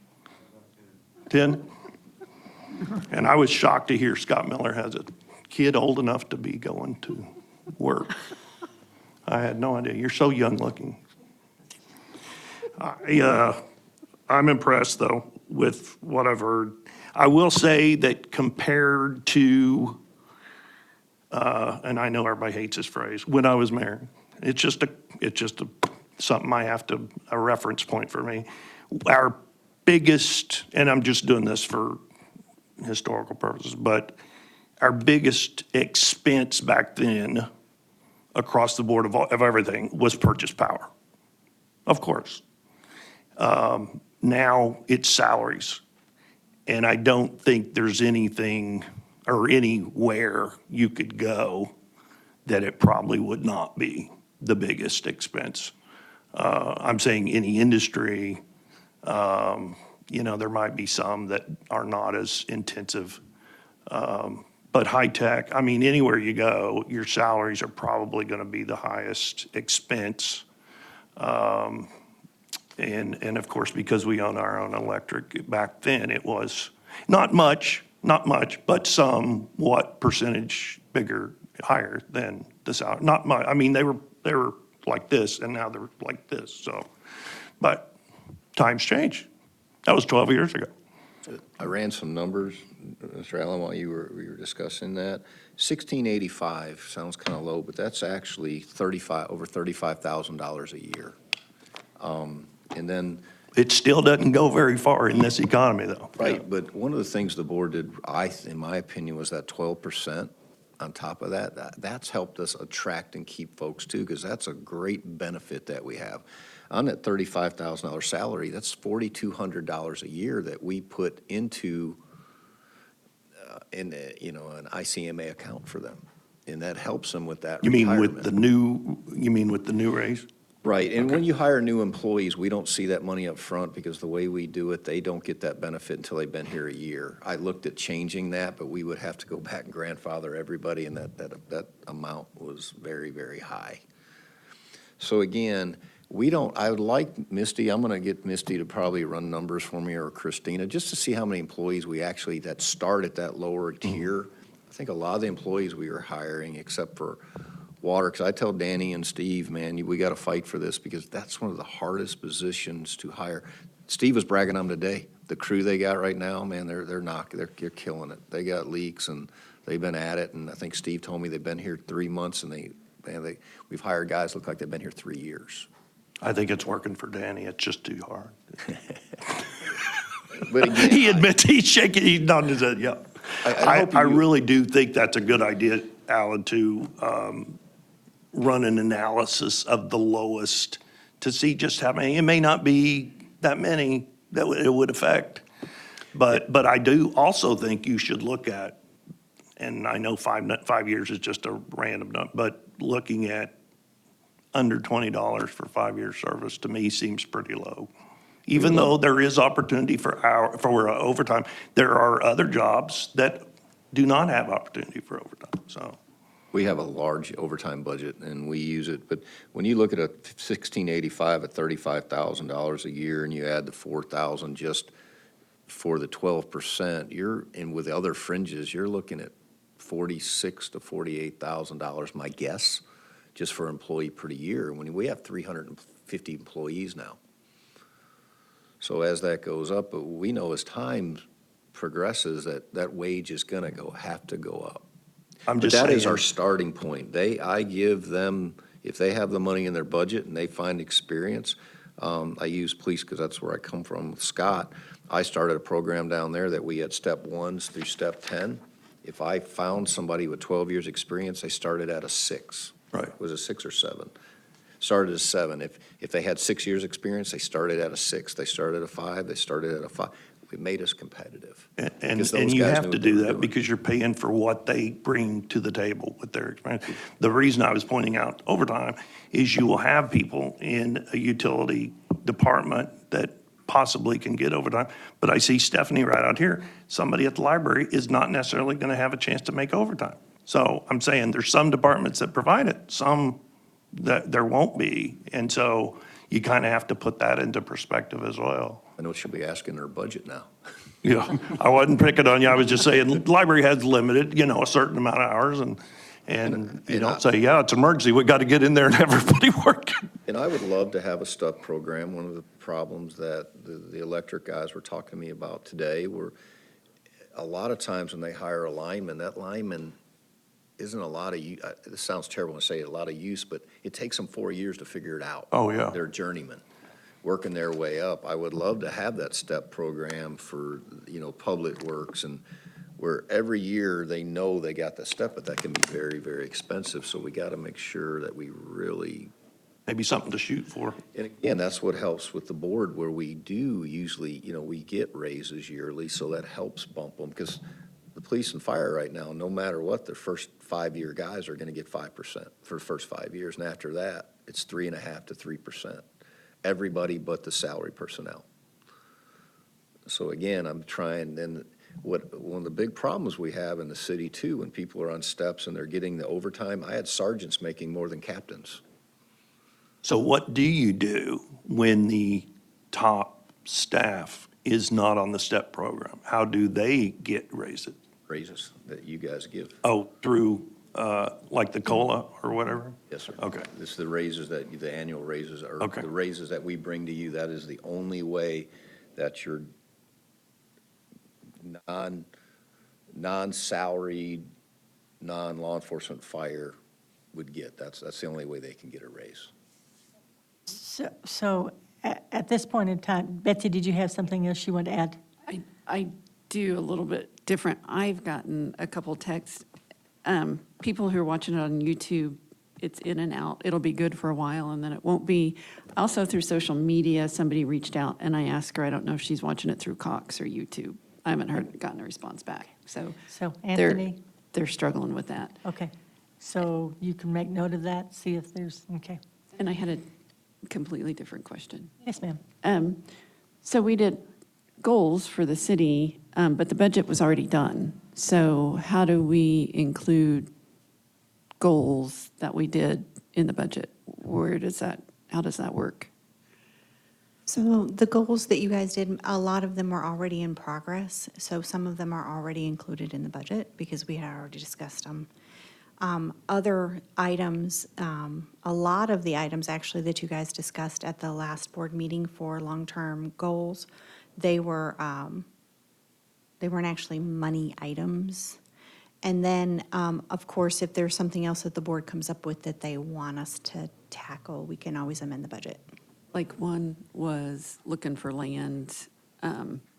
10? And I was shocked to hear Scott Miller has a kid old enough to be going to work. I had no idea. You're so young looking. I'm impressed, though, with what I've heard. I will say that compared to, and I know everybody hates this phrase, when I was mayor, it's just something I have to, a reference point for me. Our biggest, and I'm just doing this for historical purposes, but our biggest expense back then across the board of everything was purchase power, of course. Now it's salaries. And I don't think there's anything or anywhere you could go that it probably would not be the biggest expense. I'm saying any industry, there might be some that are not as intensive. But high tech, I mean, anywhere you go, your salaries are probably going to be the highest expense. And of course, because we own our own electric, back then it was not much, but somewhat percentage bigger, higher than the salary. Not much. I mean, they were like this, and now they're like this. So, but times change. That was 12 years ago. I ran some numbers, Mr. Allen, while we were discussing that. 1685 sounds kind of low, but that's actually over $35,000 a year. And then, It still doesn't go very far in this economy, though. right, but one of the things the board did, in my opinion, was that 12% on top of that. That's helped us attract and keep folks too, because that's a great benefit that we have. On that $35,000 salary, that's $4,200 a year that we put into an ICMA account for them. And that helps them with that You mean retirement. with the new raise? Right, and when you hire new employees, we don't see that money up front because the way we do it, they don't get that benefit until they've been here a year. I looked at changing that, but we would have to go back and grandfather everybody, and that amount was very, very high. So again, We don't, I would like Misty, I'm gonna get Misty to probably run numbers for me, or Christina, just to see how many employees we actually, that start at that lower tier. I think a lot of the employees we are hiring, except for water, because I tell Danny and Steve, man, we gotta fight for this, because that's one of the hardest positions to hire. Steve was bragging on them today, the crew they got right now, man, they're killing it. They got leaks, and they've been at it, and I think Steve told me they've been here 3 months, and we've hired guys, look like they've been here 3 years. I think it's working for Danny. It's just too hard. But again, He admits he's shaking, he's nodding his head, yeah. I hope I you- really do think that's a good idea, Alan, to run an analysis of the lowest to see just how many. It may not be that many that it would affect. But I do also think you should look at, and I know 5 years is just a random number, but looking at under $20 for 5 years service, to me, seems pretty low. Even though there is opportunity for overtime, there are other jobs that do not have opportunity for overtime, so. We have a large overtime budget, and we use it, but when you look at a 1685 at $35,000 a year, and you add the 4,000 just for the 12%, and with other fringes, you're looking at $46,000 to $48,000, my guess, just for employee per year, when we have 350 employees now. So as that goes up, but we know as time progresses, that wage is gonna have to go up. I'm But just that is our saying, starting point. I give them, if they have the money in their budget and they find experience, I use police because that's where I come from with Scott. I started a program down there that we had step 1s through step 10. If I found somebody with 12 years' experience, they started at a 6. Right. Was it 6 or 7? Started at 7. If they had 6 years' experience, they started at a 6. They started at a 5. They started at a 5. It made us competitive. and Because those you guys have knew to what they do were that doing. because you're paying for what they bring to the table with their experience. The reason I was pointing out overtime is you will have people in a utility department that possibly can get overtime. But I see Stephanie right out here, somebody at the library is not necessarily going to have a chance to make overtime. So I'm saying there's some departments that provide it, some that there won't be. And so you kind of have to put that into perspective as well. I know she'll be asking their budget now. Yeah, I wasn't picking on you. I was just saying, the library has limited, a certain amount of hours, and you don't say, yeah, it's emergency, we got to get in there and have everybody working. And I would love to have a STUP program. One of the problems that the electric guys were talking to me about today were a lot of times when they hire a lineman, that lineman isn't a lot of, this sounds terrible to say a lot of use, but it takes them 4 years to figure it out. Oh, yeah. They're journeymen, working their way up. I would love to have that STEP program for, public works, and where every year they know they got the STEP, but that can be very, very expensive. So we got to make sure that we really. Maybe something to shoot for. And again, that's what helps with the board, where we do usually, we get raises yearly, so that helps bump them, because the police and fire right now, no matter what, their first 5-year guys are going to get 5% for the first 5 years, and after that, it's 3.5% to 3%. Everybody but the salary personnel. So again, I'm trying, and one of the big problems we have in the city too, when people are on steps and they're getting the overtime, I had sergeants making more than captains. So what do you do when the top staff is not on the STEP program? How do they get raises? Raises that you guys give. Oh, through, like the COLA or whatever? Yes, sir. Okay. This is the raises the annual raises, or Okay. the raises that we bring to you. That is the only way that your non-salaried, non-law enforcement fire would get. That's the only way they can get a raise. So at this point in time, Betsy, did you have something else you want to add? I do a little bit different. I've gotten a couple texts. People who are watching it on YouTube, it's in and out. It'll be good for a while, and then it won't be. Also, through social media, somebody reached out, and I asked her, I don't know if she's watching it through Cox or YouTube. I haven't gotten a response back. So So they're- Anthony, They're struggling with that. okay. So you can make note of that, see if there's, okay. And I had a completely different question. Yes, ma'am. So we did goals for the city, but the budget was already done. So how do we include goals that we did in the budget? Where does that How does that work? So the goals that you guys did, a lot of them were already in progress. So some of them are already included in the budget because we had already discussed them. Other items, a lot of the items actually that you guys discussed at the last board meeting for long-term goals, they weren't actually money items. And then, of course, if there's something else that the board comes up with that they want us to tackle, we can always amend the budget. Like one was looking for land.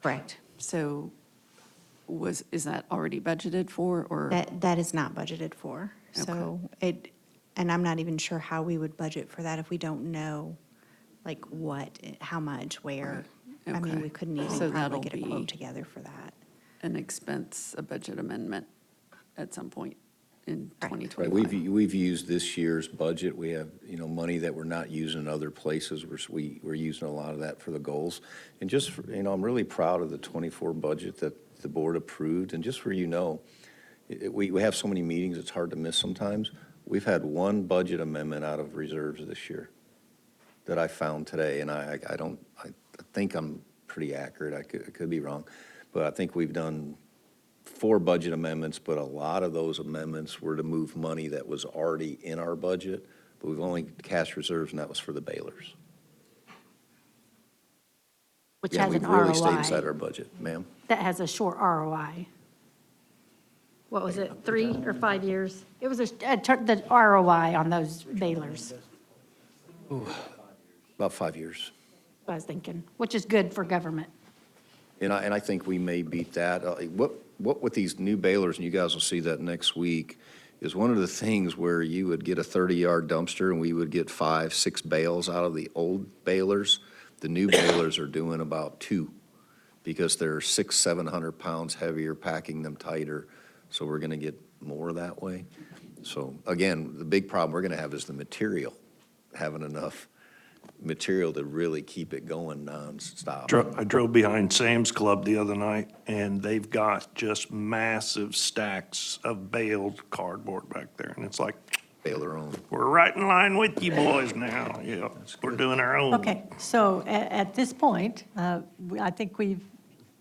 Correct. So is that already budgeted for, or? That is not budgeted for. So and I'm not even sure how we would budget for that if we don't know, like, what, how much, where. I mean, Okay. we couldn't even So probably that'll get a be- quote together for that. An expense, a budget amendment at some point in Right. 2025. Right, we've used this year's budget, we have, money that we're not using in other places, we're using a lot of that for the goals. And just, I'm really proud of the '24 budget that the board approved, and just for we have so many meetings, it's hard to miss sometimes. We've had one budget amendment out of reserves this year that I found today, and I think I'm pretty accurate, I could be wrong, but I think we've done 4 budget amendments, but a lot of those amendments were to move money that was already in our budget, but we've only cash reserves, and that was for the balers. Which Yeah, has an we've really stayed ROI. inside our budget, ma'am. That has a short ROI. What was it, 3 or 5 years? It was the ROI on those balers, About 5 years. I was thinking, which is good for government. And I think we may beat that. What with these new balers, and you guys will see that next week, is one of the things where you would get a 30-yard dumpster and we would get 5, 6 bales out of the old balers. The new balers are doing about 2 because they're 600, 700 pounds heavier, packing them tighter. So we're going to get more that way. So again, the big problem we're going to have is the material, having enough material to really keep it going nonstop. I drove behind Sam's Club the other night, and they've got just massive stacks of baled cardboard back there, and it's like, Baler own. we're right in line with you boys now, yeah, we're doing our own. Okay, so at this point, I think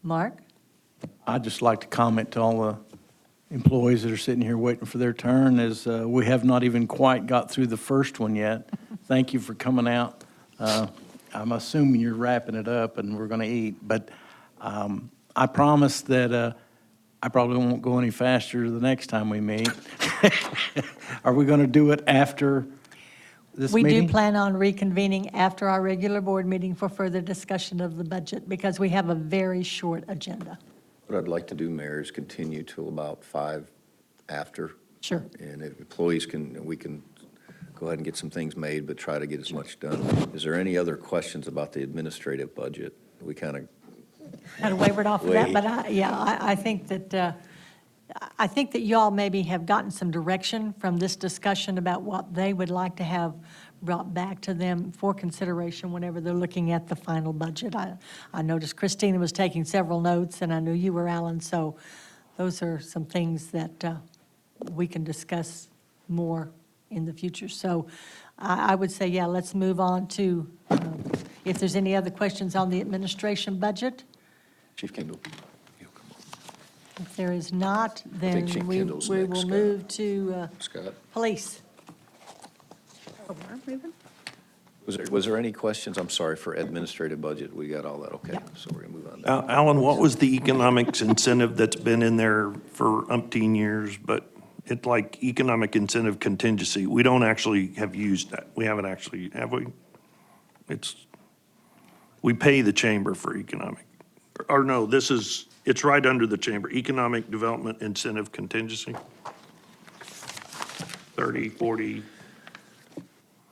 Mark? I'd just like to comment to all the employees that are sitting here waiting for their turn, is we have not even quite got through the first one yet. Thank you for coming out. I'm assuming you're wrapping it up and we're going to eat, but I promise that I probably won't go any faster the next time we meet. Are we going to do it after this We meeting? do plan on reconvening after our regular board meeting for further discussion of the budget because we have a very short agenda. What I'd like to do, Mayor, is continue till about 5 after. Sure. And if employees we can go ahead and get some things made, but try to get as much done. Is there any other questions about the administrative budget? We kind of Wavered off of that, Wait. but I think that y'all maybe have gotten some direction from this discussion about what they would like to have brought back to them for consideration whenever they're looking at the final budget. I noticed Christina was taking several notes, and I knew you were, Alan, so those are some things that we can discuss more in the future. So I would say, yeah, let's move on to, if there's any other questions on the administration budget. Chief Kendall. you come on. If there is not, then Chief we Kendall's we next, will Scott. move to Scott, police. was there any questions? I'm sorry, for administrative budget, we got all that, okay? Yeah. So we're going to move on. now. Alan, what was the economics incentive that's been in there for umpteen years, but it's like economic incentive contingency? We don't actually have used that. We haven't actually, have we? We pay the chamber for economic, or no, it's right under the chamber, economic development incentive contingency. 30, 40,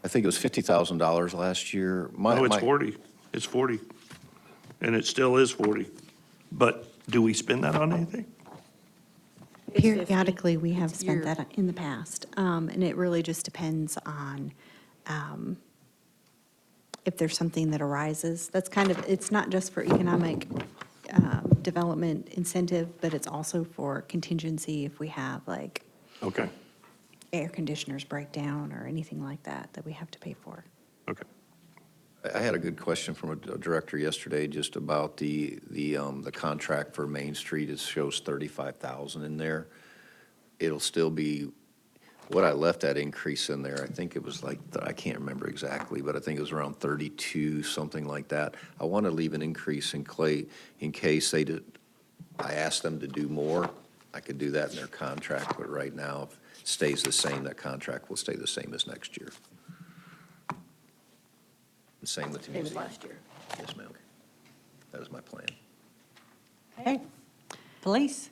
I think it was $50,000 last year. no, it's 40. It's 40. And it still is 40. But do we spend that on anything? Periodically, we have spent Year. that in the past, and it really just depends on if there's something that arises. That's kind of, it's not just for economic development incentive, but it's also for contingency if we have like Okay, air conditioners break down or anything like that that we have to pay for. okay. I had a good question from a director yesterday just about the contract for Main Street. It shows 35,000 in there. It'll still be, what I left that increase in there, I think it was like, I can't remember exactly, but I think it was around 32, something like that. I want to leave an increase in Clay in case they did, I asked them to do more. I could do that in their contract, but right now, if it stays the same, that contract will stay the same as next year. The same with the Same as museum. last year. Yes, ma'am. That is my plan. Okay. Police?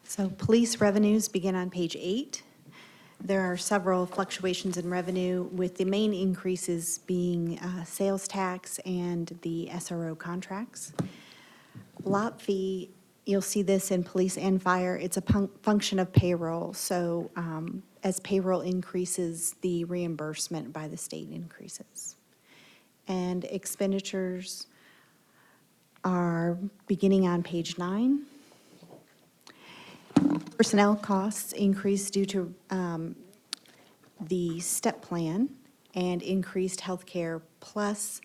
So police revenues begin on page 8. There are several fluctuations in revenue, with the main increases being sales tax and the SRO contracts. Lot fee, you'll see this in police and fire, it's a function of payroll. So as payroll increases, the reimbursement by the state increases. And expenditures are beginning on page 9. Personnel costs increased due to the STEP plan and increased healthcare, plus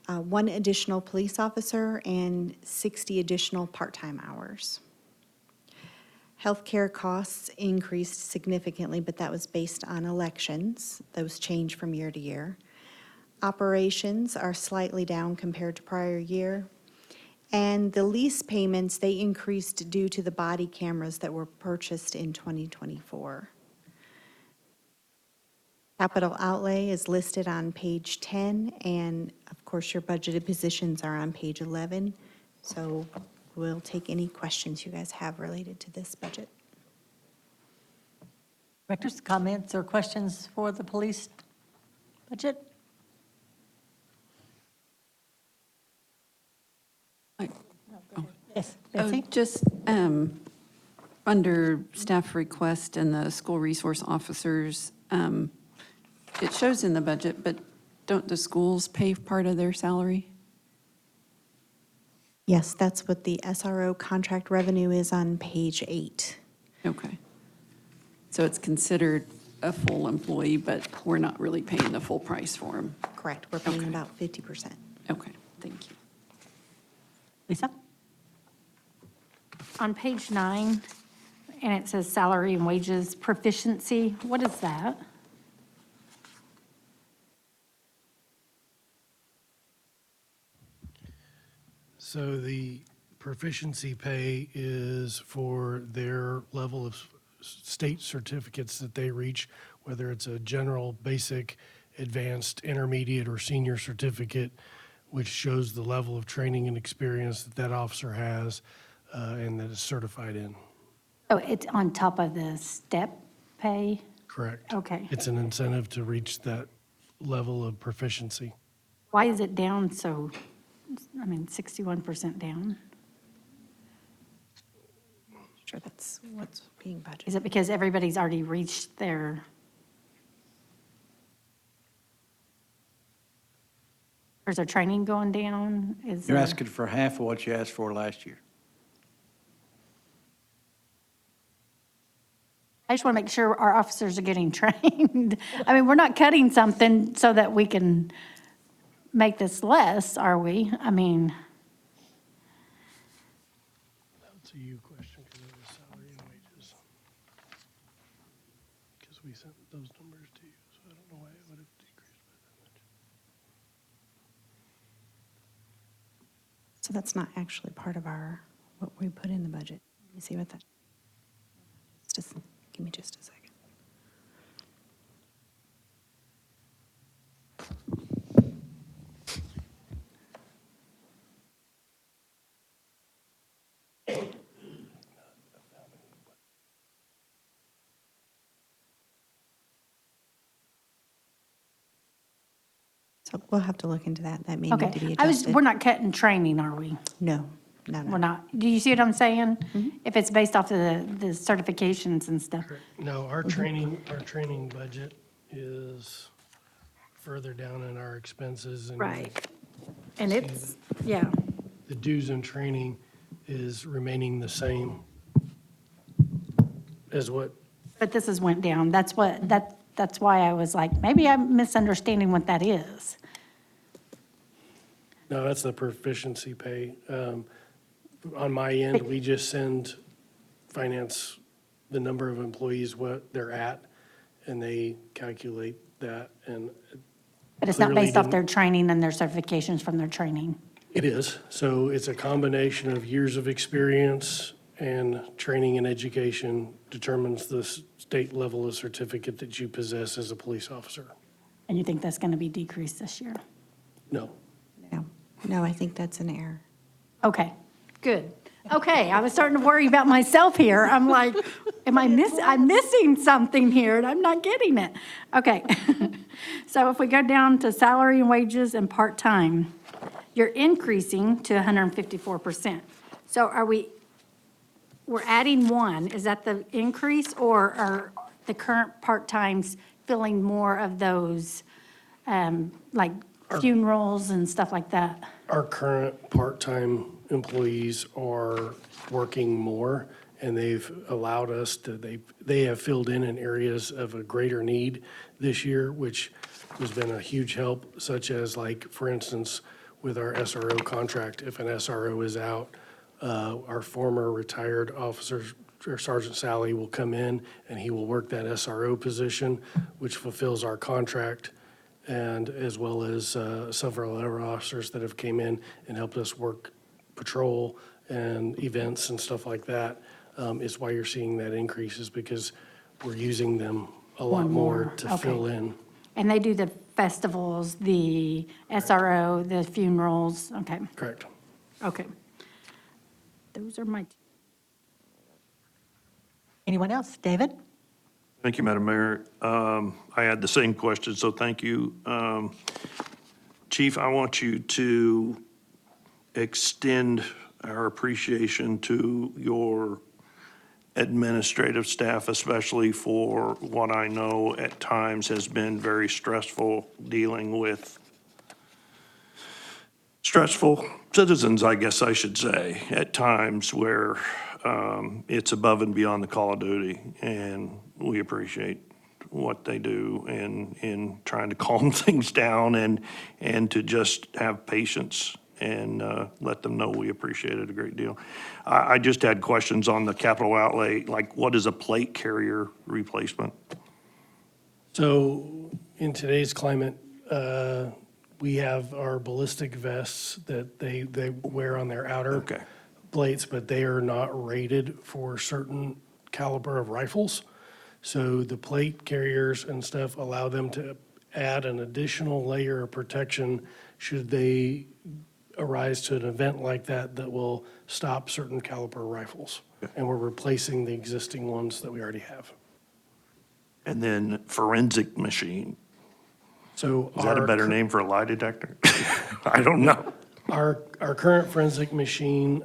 1 additional police officer and 60 additional part-time hours. Healthcare costs increased significantly, but that was based on elections. Those change from year to year. Operations are slightly down compared to prior year. And the lease payments, they increased due to the body cameras that were purchased in 2024. Capital outlay is listed on page 10, and of course, your budgeted positions are on page 11. So we'll take any questions you guys have related to this budget. Directors, comments or questions for the police budget? Yes, Betsy? Just under staff request and the school resource officers, it shows in the budget, but don't the schools pay part of their salary? Yes, that's what the SRO contract revenue is on page 8. Okay. So it's considered a full employee, but we're not really paying the full price for them? Correct, we're paying Okay. about 50%. Okay, thank you. Lisa? On page 9, and it says salary and wages proficiency, what is that? So the proficiency pay is for their level of state certificates that they reach, whether it's a general, basic, advanced, intermediate, or senior certificate, which shows the level of training and experience that that officer has and that is certified in. Oh, it's on top of the step pay? Correct. Okay. It's an incentive to reach that level of proficiency. Why is it down so, 61% down? Sure, that's what's being budgeted. Is it because everybody's already reached their? Or is their training going down? Is You're there- asking for half of what you asked for last year. I just want to make sure our officers are getting trained. We're not cutting something so that we can make this less, are we? That's a you question because it was salary and wages. Because we sent those numbers to you, so I don't know why it would have decreased by that much. So that's not actually part of what we put in the budget. Let me see what that, just, give me just a second. So we'll have to look into that. That may need to be Okay, adjusted. we're not cutting training, are we? No, no, We're no. not. Do you see what I'm saying? If it's based off of the certifications and stuff. No, our training budget is further down in our expenses. And And it's, yeah. the dues and training is remaining the same as what, But this has went down. That's why I was like, maybe I'm misunderstanding what that is. No, that's the proficiency pay. On my end, we just send finance the number of employees, what they're at, and they calculate that, and But it's not Clearly based off didn't- their training and their certifications from their training. it is. So it's a combination of years of experience and training and education determines the state level of certificate that you possess as a police officer. And you think that's going to be decreased this year? No. No, I think that's an error. Okay, good. Okay, I was starting to worry about myself here. I'm like, I'm missing something here and I'm not getting it. Okay. So if we go down to salary and wages and part-time, you're increasing to 154%. So we're adding one, is that the increase, or are the current part-times filling more of those, like funerals and stuff like that? Our current part-time employees are working more, and they've allowed us to, they have filled in areas of a greater need this year, which has been a huge help, such as like, for instance, with our SRO contract, if an SRO is out, our former retired officer, Sergeant Sally, will come in and he will work that SRO position, which fulfills our contract, and as well as several other officers that have came in and helped us work patrol and events and stuff like that, is why you're seeing that increase, is because we're using them a lot One more more, to fill okay. in. And they do the festivals, the SRO, the funerals, okay, Correct. okay. Those are my, Anyone else? David? Thank you, Madam Mayor. I had the same question, so thank you. Chief, I want you to extend our appreciation to your administrative staff, especially for what I know at times has been very stressful dealing with stressful citizens, I guess I should say, at times where it's above and beyond the call of duty. And we appreciate what they do in trying to calm things down and to just have patience and let them know we appreciate it a great deal. I just had questions on the capital outlay, like what is a plate carrier replacement? So in today's climate, we have our ballistic vests that they wear on their outer Okay. plates, but they are not rated for certain caliber of rifles. So the plate carriers and stuff allow them to add an additional layer of protection should they arise to an event like that that will stop certain caliber rifles. And we're replacing the existing ones that we already have. And then forensic machine. So Is that a better name for a lie detector? I don't know. Our current forensic machine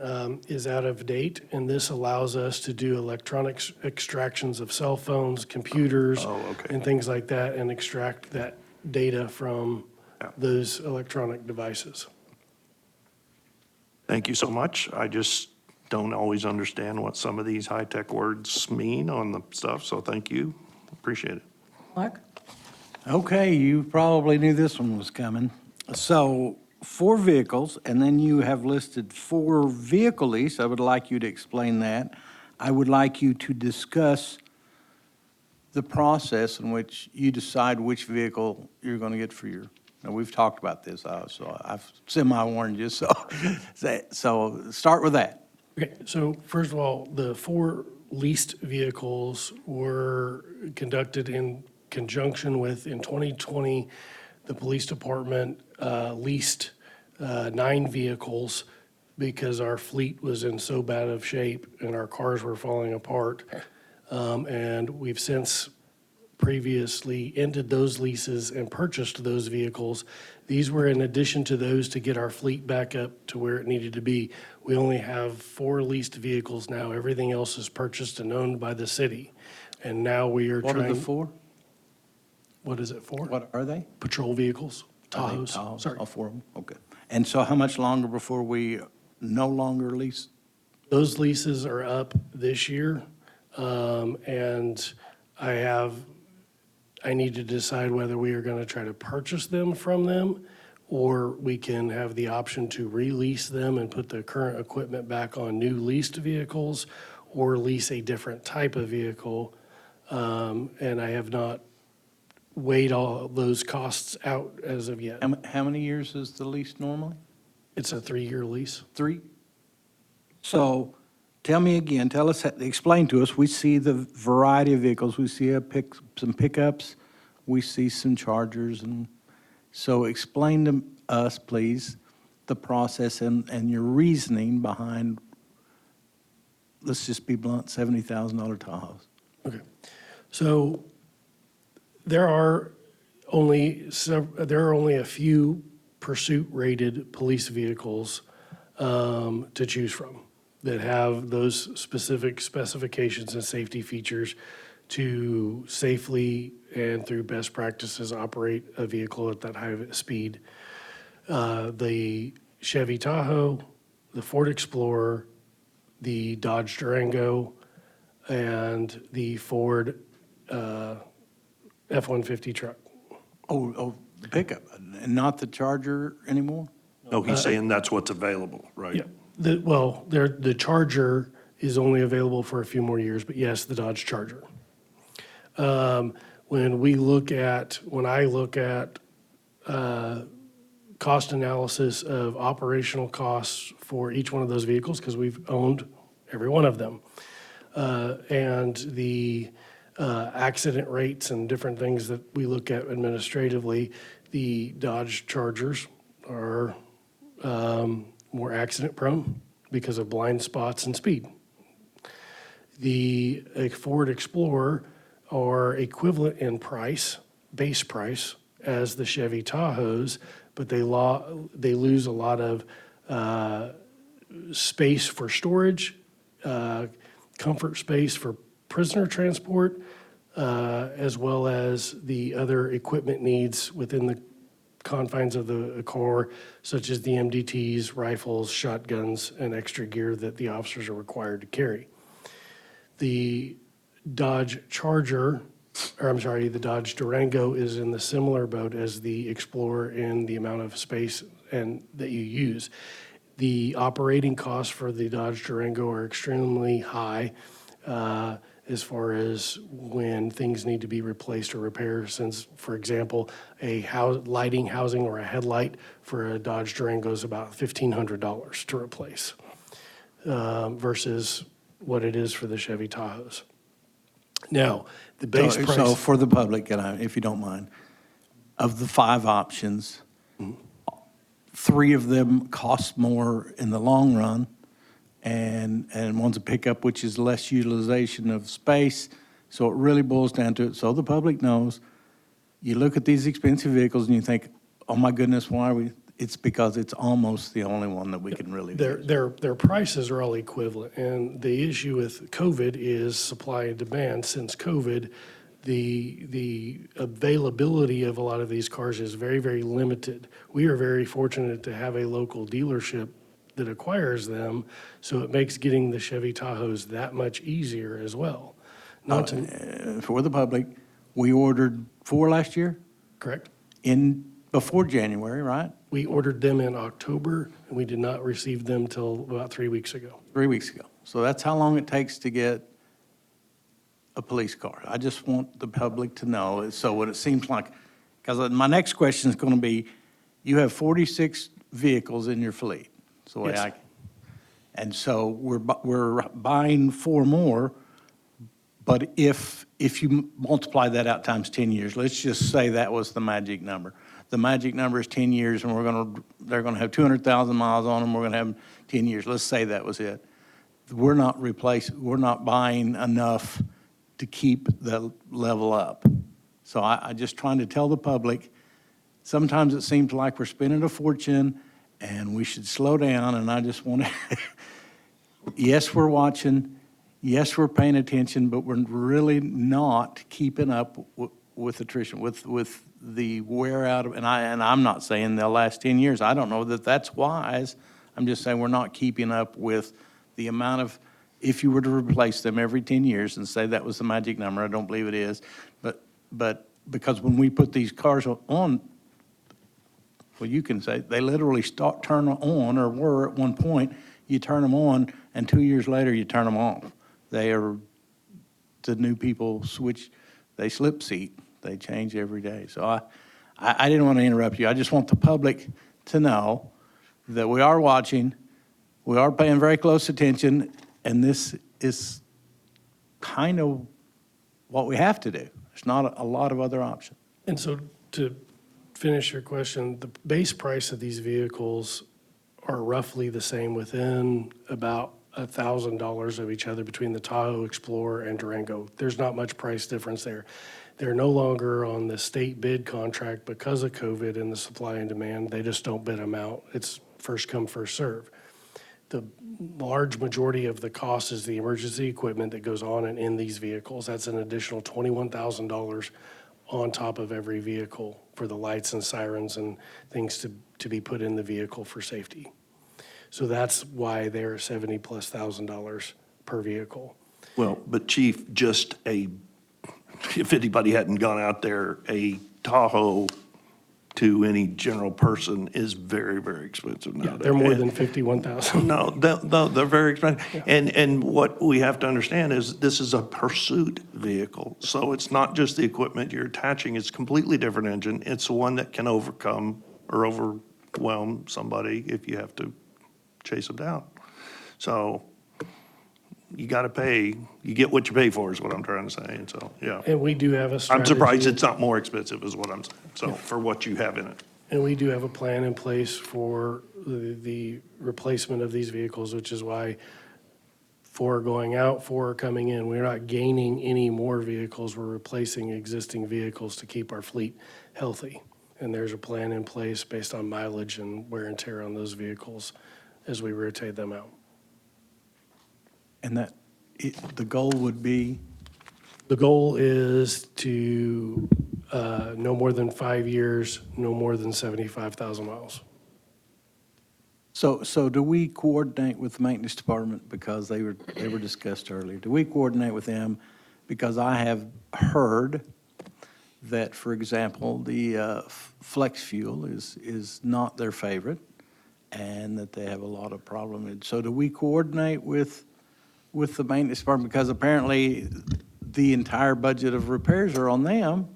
is out of date, and this allows us to do electronic extractions of cell phones, computers, Oh, okay. and things like that, and extract that data from those electronic devices. Thank you so much. I just don't always understand what some of these high-tech words mean on the stuff, so thank you. Appreciate it. Mark? Okay, you probably knew this one was coming. So 4 vehicles, and then you have listed 4 vehicle lease. I would like you to explain that. I would like you to discuss the process in which you decide which vehicle you're going to get for your, now, we've talked about this, so I've semi-warned you, so start with that. Okay, so first of all, the 4 leased vehicles were conducted in conjunction with, in 2020, the police department leased 9 vehicles because our fleet was in so bad of shape and our cars were falling apart. And we've since previously ended those leases and purchased those vehicles. These were in addition to those to get our fleet back up to where it needed to be. We only have 4 leased vehicles now. Everything else is purchased and owned by the city. And now we are What trying. are the 4? What is it for? What are they? Patrol vehicles, Tahoes, sorry. All 4 of them? Okay. And so how much longer before we no longer lease? Those leases are up this year, and I need to decide whether we are going to try to purchase them from them or we can have the option to release them and put the current equipment back on new leased vehicles, or lease a different type of vehicle. And I have not weighed all those costs out as of yet. How many years is the lease normally? It's a 3-year lease. 3? So tell me again, explain to us, we see the variety of vehicles, we see some pickups, we see some Chargers, and so explain to us, please, the process and your reasoning behind, let's just be blunt, $70,000 Tahoes. Okay. So there are only a few pursuit-rated police vehicles to choose from that have those specific specifications and safety features to safely and through best practices operate a vehicle at that high speed. The Chevy Tahoe, the Ford Explorer, the Dodge Durango, and the Ford F-150 truck. Oh, the pickup, and not the Charger anymore? No, he's saying that's what's available, right? Yeah, the Charger is only available for a few more years, but yes, the Dodge Charger. When I look at cost analysis of operational costs for each one of those vehicles, because we've owned every one of them, and the accident rates and different things that we look at administratively, the Dodge Chargers are more accident prone because of blind spots and speed. The Ford Explorer are equivalent in price, base price, as the Chevy Tahoes, but they lose a lot of space for storage, comfort space for prisoner transport, as well as the other equipment needs within the confines of the car, such as the MDTs, rifles, shotguns, and extra gear that the officers are required to carry. The Dodge the Dodge Durango is in the similar boat as the Explorer in the amount of space and that you use. The operating costs for the Dodge Durango are extremely high as far as when things need to be replaced or repaired, since, for example, a lighting housing or a headlight for a Dodge Durango is about $1,500 to replace versus what it is for the Chevy Tahoes. Now, the base price. So for the public, if you don't mind, of the 5 options, 3 of them cost more in the long run, and one's a pickup, which is less utilization of space. So it really boils down to it. So the public knows, you look at these expensive vehicles and you think, oh my goodness, why are we? It's because it's almost the only one that we can really use. Their prices are all equivalent, and the issue with COVID is supply and demand. Since COVID, the availability of a lot of these cars is very, very limited. We are very fortunate to have a local dealership that acquires them, so it makes getting the Chevy Tahoes that much easier as well. For the public, we ordered 4 last year? Correct? Before January, right? We ordered them in October, and we did not receive them till about 3 weeks ago. 3 weeks ago. So that's how long it takes to get a police car. I just want the public to know. So what it seems like, because my next question is going to be, you have 46 vehicles in your fleet. So the way Yes. and so we're buying 4 more, but if you multiply that out times 10 years, let's just say that was the magic number. The magic number is 10 years, and they're going to have 200,000 miles on them. We're going to have them 10 years. Let's say that was it. We're not buying enough to keep the level up. So I just trying to tell the public, sometimes it seems like we're spending a fortune and we should slow down, and I just want to, yes, we're watching, yes, we're paying attention, but we're really not keeping up with attrition, with the wear out of, and I'm not saying they'll last 10 years. I don't know that that's wise. I'm just saying we're not keeping up with the amount of, if you were to replace them every 10 years and say that was the magic number, I don't believe it is, but because when we put these cars on Well, you can say, they literally turn on, or were at one point, you turn them on, and 2 years later, you turn them off. The new people switch, they slip seat, they change every day. So I didn't want to interrupt you. I just want the public to know that we are watching, we are paying very close attention, and this is kind of what we have to do. There's not a lot of other options. And so to finish your question, the base price of these vehicles are roughly the same within about $1,000 of each other between the Tahoe, Explorer, and Durango. There's not much price difference there. They're no longer on the state bid contract because of COVID and the supply and demand. They just don't bid them out. It's first come, first serve. The large majority of the cost is the emergency equipment that goes on and in these vehicles. That's an additional $21,000 on top of every vehicle for the lights and sirens and things to be put in the vehicle for safety. So that's why they're $70+ thousand per vehicle. Well, but Chief, if anybody hadn't gone out there, a Tahoe to any general person is very, very expensive nowadays. They're more than $51,000. No, they're very expensive. And what we have to understand is this is a pursuit vehicle. So it's not just the equipment you're attaching, it's a completely different engine. It's one that can overcome or overwhelm somebody if you have to chase them down. So you got to pay, you get what you pay for is what I'm trying to say. And so, yeah. And we do have a I'm strategy. surprised it's not more expensive is what I'm saying. So for what you have in it. And we do have a plan in place for the replacement of these vehicles, which is why 4 are going out, 4 are coming in. We're not gaining any more vehicles. We're replacing existing vehicles to keep our fleet healthy. And there's a plan in place based on mileage and wear and tear on those vehicles as we rotate them out. And the goal would be, The goal is to no more than 5 years, no more than 75,000 miles. so do we coordinate with the maintenance department, because they were discussed earlier? Do we coordinate with them? Because I have heard that, for example, the flex fuel is not their favorite, and that they have a lot of problem. So do we coordinate with the maintenance department? Because apparently the entire budget of repairs are on them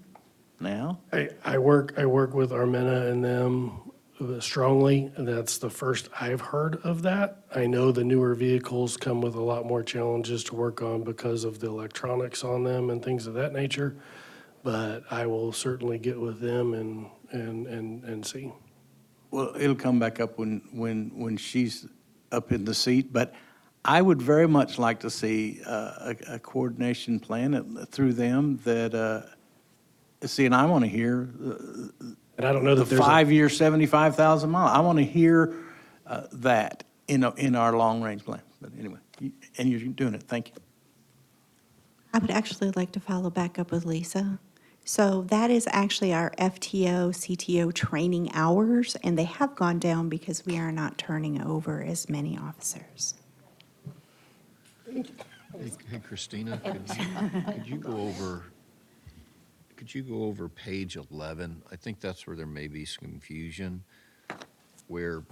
now. I work with Armena and them strongly, and that's the first I've heard of that. I know the newer vehicles come with a lot more challenges to work on because of the electronics on them and things of that nature, but I will certainly get with them and see. Well, it'll come back up when she's up in the seat, but I would very much like to see a coordination plan through them that, and I want to hear And I don't know the that there's 5-year, 75,000 mile. I want to hear that in our long-range plan. But anyway, and you're doing it. Thank you. I would actually like to follow back up with Lisa. So that is actually our FTO, CTO training hours, and they have gone down because we are not turning over as many officers. Hey, Christina, could you go over page 11? I think that's where there may be some confusion, where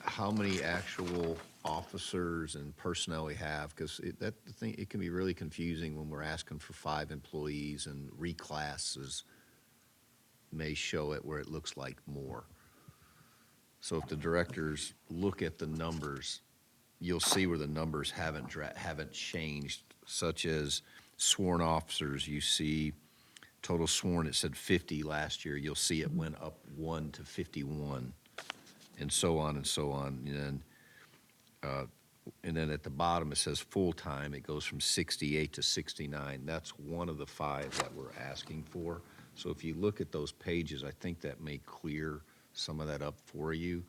how many actual officers and personnel we have, because it can be really confusing when we're asking for 5 employees and reclasses may show it where it looks like more. So if the directors look at the numbers, you'll see where the numbers haven't changed, such as sworn officers. You see total sworn, it said 50 last year. You'll see it went up 1 to 51, and so on and so on. And then at the bottom, it says full-time. It goes from 68 to 69. That's one of the 5 that we're asking for. So if you look at those pages, I think that may clear some of that up for you.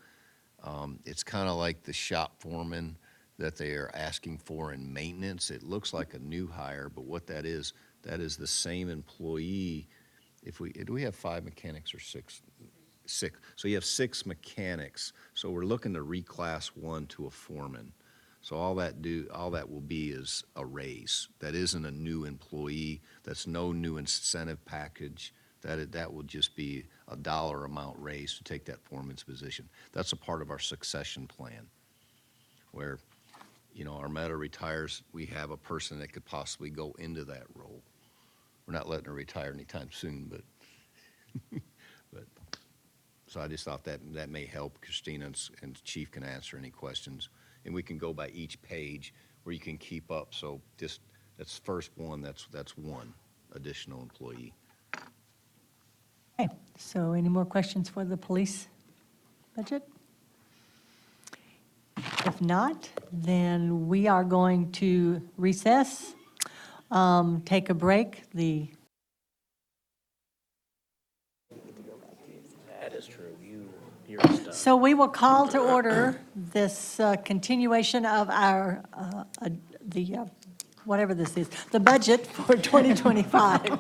It's kind of like the shop foreman that they are asking for in maintenance. It looks like a new hire, but what that is the same employee. Do we have 5 mechanics or 6? 6. So you have 6 mechanics. So we're looking to reclass 1 to a foreman. So all that will be is a raise. That isn't a new employee. That's no new incentive package. That would just be a dollar amount raised to take that foreman's position. That's a part of our succession plan, where, Armetta retires, we have a person that could possibly go into that role. We're not letting her retire anytime soon, but, so I just thought that may help. Christina and Chief can answer any questions, and we can go by each page where you can keep up. So just, that's first one, that's one additional employee. Okay, so any more questions for the police budget? If not, then we are going to recess, take a break. That is true. You're stuck. So we will call to order this continuation of our, whatever this is, the budget for 2025.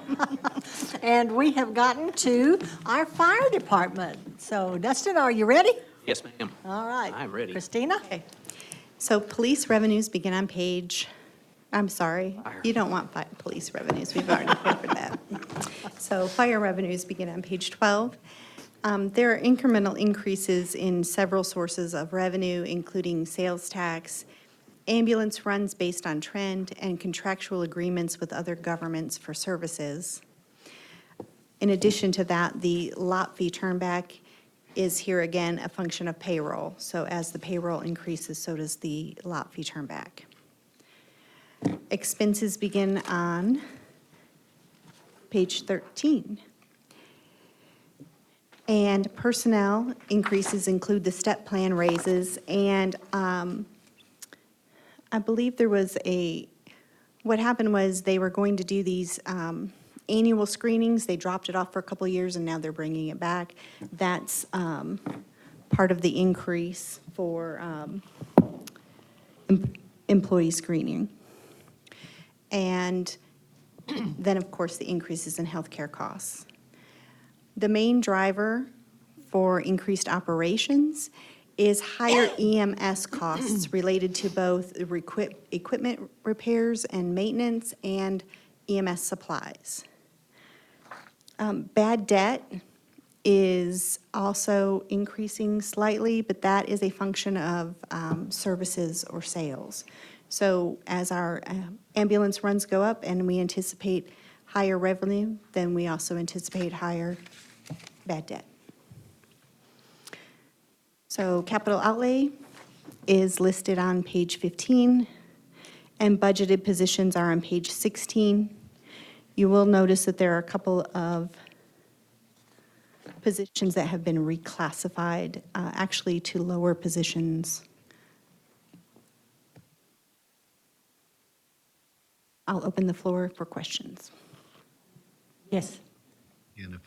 And we have gotten to our fire department. So Dustin, are you ready? Yes, ma'am. All right. I'm ready. Christina? Okay. So police revenues begin on page, I'm sorry, you don't want police revenues, we've already covered that. So fire revenues begin on page 12. There are incremental increases in several sources of revenue, including sales tax, ambulance runs based on trend, and contractual agreements with other governments for services. In addition to that, the lot fee turnback is here again a function of payroll. So as the payroll increases, so does the lot fee turnback. Expenses begin on page 13. And personnel increases include the step plan raises, and I believe there was what happened was they were going to do these annual screenings. They dropped it off for a couple of years, and now they're bringing it back. That's part of the increase for employee screening. And then, of course, the increases in healthcare costs. The main driver for increased operations is higher EMS costs related to both equipment repairs and maintenance and EMS supplies. Bad debt is also increasing slightly, but that is a function of services or sales. So as our ambulance runs go up and we anticipate higher revenue, then we also anticipate higher bad debt. So capital outlay is listed on page 15, and budgeted positions are on page 16. You will notice that there are a couple of positions that have been reclassified, actually to lower positions. I'll open the floor for questions. Yes. And if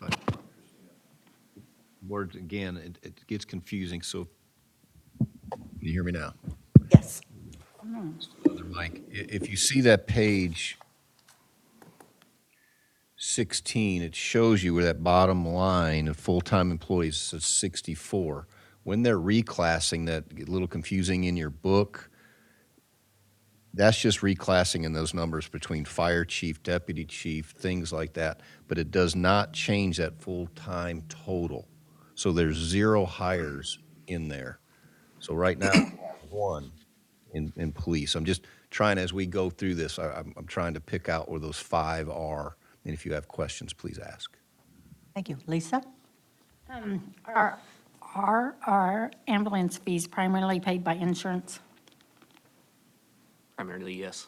words, again, it gets confusing, so, can you hear me now? Yes. Other mic. If you see that page 16, it shows you where that bottom line of full-time employees is 64. When they're reclassing, that get a little confusing in your book. That's just reclassing in those numbers between fire chief, deputy chief, things like that. But it does not change that full-time total. So there's 0 hires in there. So right now, one in police. I'm just trying, as we go through this, I'm trying to pick out where those 5 are. And if you have questions, please ask. Thank you. Lisa? Are our ambulance fees primarily paid by insurance? Primarily, yes.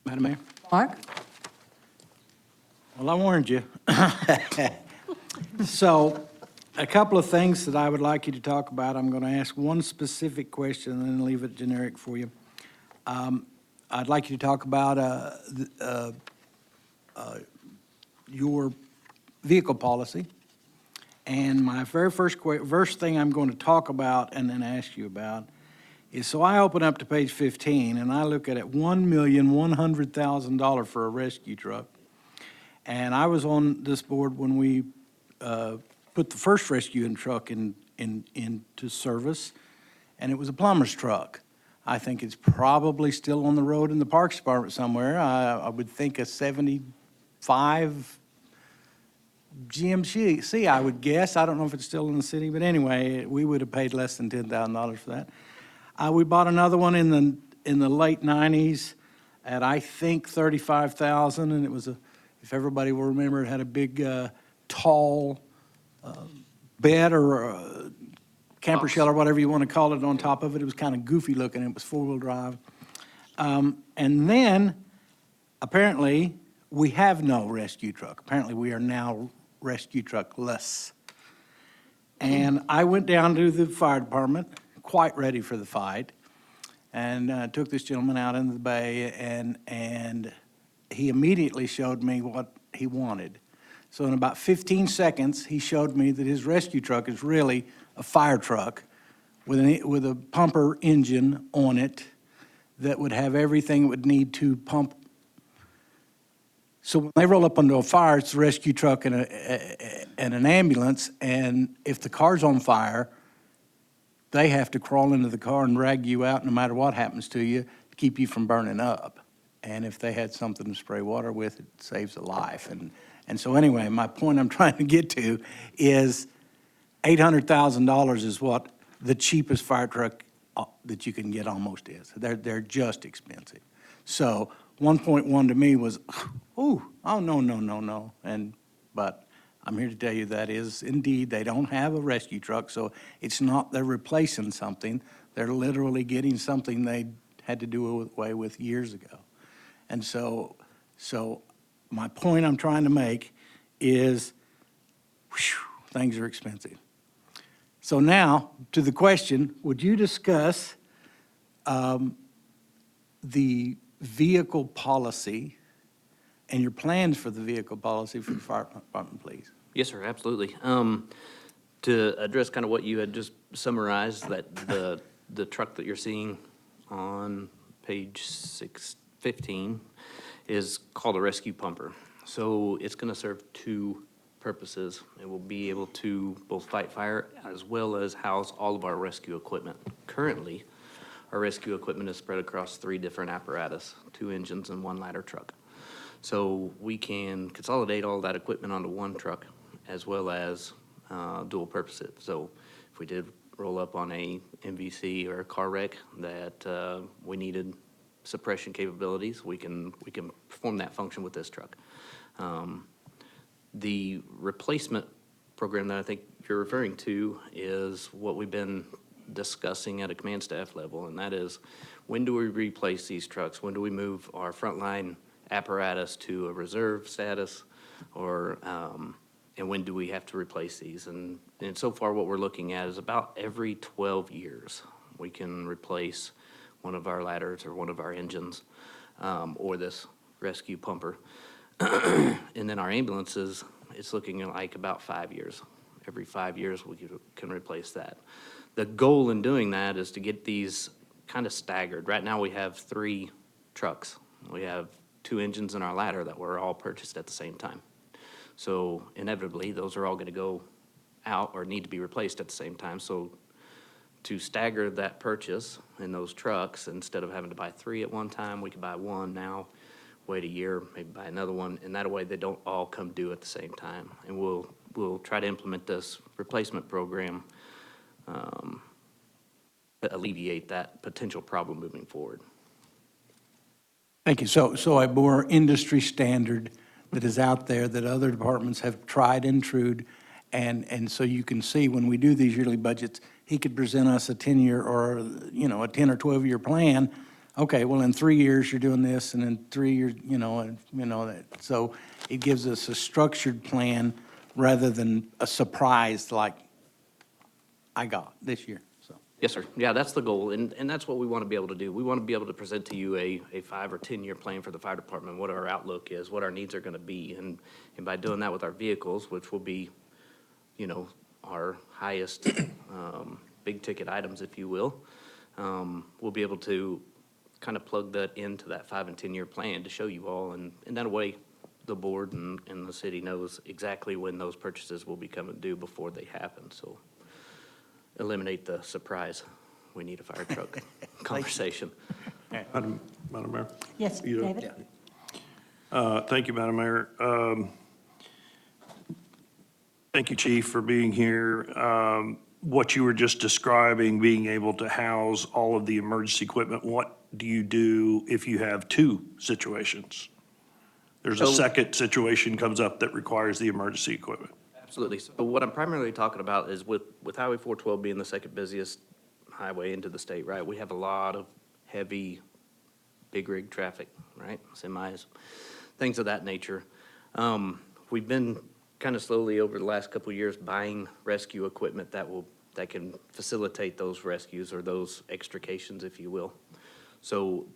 Madam Mayor? Mark? Well, I warned you. So, a couple of things that I would like you to talk about. I'm going to ask one specific question and then leave it generic for you. I'd like you to talk about your vehicle policy. And my very first thing I'm going to talk about and then ask you about is, so I open up to page 15 and I look at it, $1,100,000 for a rescue truck. And I was on this board when we put the first rescue truck into service, and it was a plumber's truck. I think it's probably still on the road in the Parks Department somewhere. I would think a 70 5 GMC, I would guess. I don't know if it's still in the city, but anyway, we would have paid less than $10,000 for that. We bought another one in the late 90s at, I think, $35,000, and it was if everybody will remember, it had a big, tall bed or camper shell or whatever you want to call it on top of it. It was kind of goofy looking. It was four-wheel drive. And then, apparently, we have no rescue truck. Apparently, we are now rescue truckless. And I went down to the fire department, quite ready for the fight, and took this gentleman out into the bay, and he immediately showed me what he wanted. So in about 15 seconds, he showed me that his rescue truck is really a fire truck with a pumper engine on it that would have everything it would need to pump. So when they roll up onto a fire, it's a rescue truck and an ambulance, and if the car's on fire, they have to crawl into the car and drag you out no matter what happens to you to keep you from burning up. And if they had something to spray water with, it saves a life. And so anyway, my point I'm trying to get to is $800,000 is what the cheapest fire truck that you can get almost is. They're just expensive. So 1.1 to me was, oh, no. But I'm here to tell you that is indeed, they don't have a rescue truck, so it's not they're replacing something. They're literally getting something they had to do away with years ago. And so my point I'm trying to make is, things are expensive. So now, to the question, would you discuss the vehicle policy and your plans for the vehicle policy for the fire department, please? Yes, sir, absolutely. To address kind of what you had just summarized, that the truck that you're seeing on page 615 is called a rescue pumper. So it's going to serve two purposes. It will be able to both fight fire as well as house all of our rescue equipment. Currently, our rescue equipment is spread across 3 different apparatus, 2 engines and 1 ladder truck. So we can consolidate all that equipment onto one truck as well as dual purpose it. So if we did roll up on a MVC or a car wreck that we needed suppression capabilities, we can perform that function with this truck. The replacement program that I think you're referring to is what we've been discussing at a command staff level, and that is, when do we replace these trucks? When do we move our frontline apparatus to a reserve status, or and when do we have to replace these? And so far what we're looking at is about every 12 years we can replace one of our ladders or one of our engines, or this rescue pumper. And then our ambulances, it's looking like about 5 years. Every 5 years we can replace that. The goal in doing that is to get these kind of staggered. Right now we have 3 trucks. We have 2 engines in our ladder that were all purchased at the same time. So inevitably, those are all going to go out or need to be replaced at the same time. So to stagger that purchase in those trucks, instead of having to buy 3 at one time, we could buy 1 now, wait a year, maybe buy another one, and that way they don't all come due at the same time. And we'll try to implement this replacement program to alleviate that potential problem moving forward. Thank you. So a more industry standard that is out there that other departments have tried and trued, and so you can see when we do these yearly budgets, he could present us a 10-year or, a 10 or 12-year plan. Okay, well, in 3 years, you're doing this, and in 3 years, so it gives us a structured plan rather than a surprise like I got this year, so. Yes, sir. Yeah, that's the goal, and that's what we want to be able to do. We want to be able to present to you a 5 or 10-year plan for the fire department, what our outlook is, what our needs are going to be, and by doing that with our vehicles, which will be, our highest big-ticket items, if you will, we'll be able to kind of plug that into that 5 and 10-year plan to show you all, and that way the board and the city knows exactly when those purchases will be coming due before they happen, so eliminate the surprise, we need a fire truck conversation. Madam Mayor? Yes, You know, David? Thank you, Madam Mayor. Thank you, Chief, for being here. What you were just describing, being able to house all of the emergency equipment, what do you do if you have two situations? There's a So- second situation comes up that requires the emergency equipment. Absolutely. So what I'm primarily talking about is with Highway 412 being the second busiest highway into the state, right? We have a lot of heavy, big rig traffic, right? Semis, things of that nature. We've been kind of slowly over the last couple of years buying rescue equipment that can facilitate those rescues or those extrications, if you will. So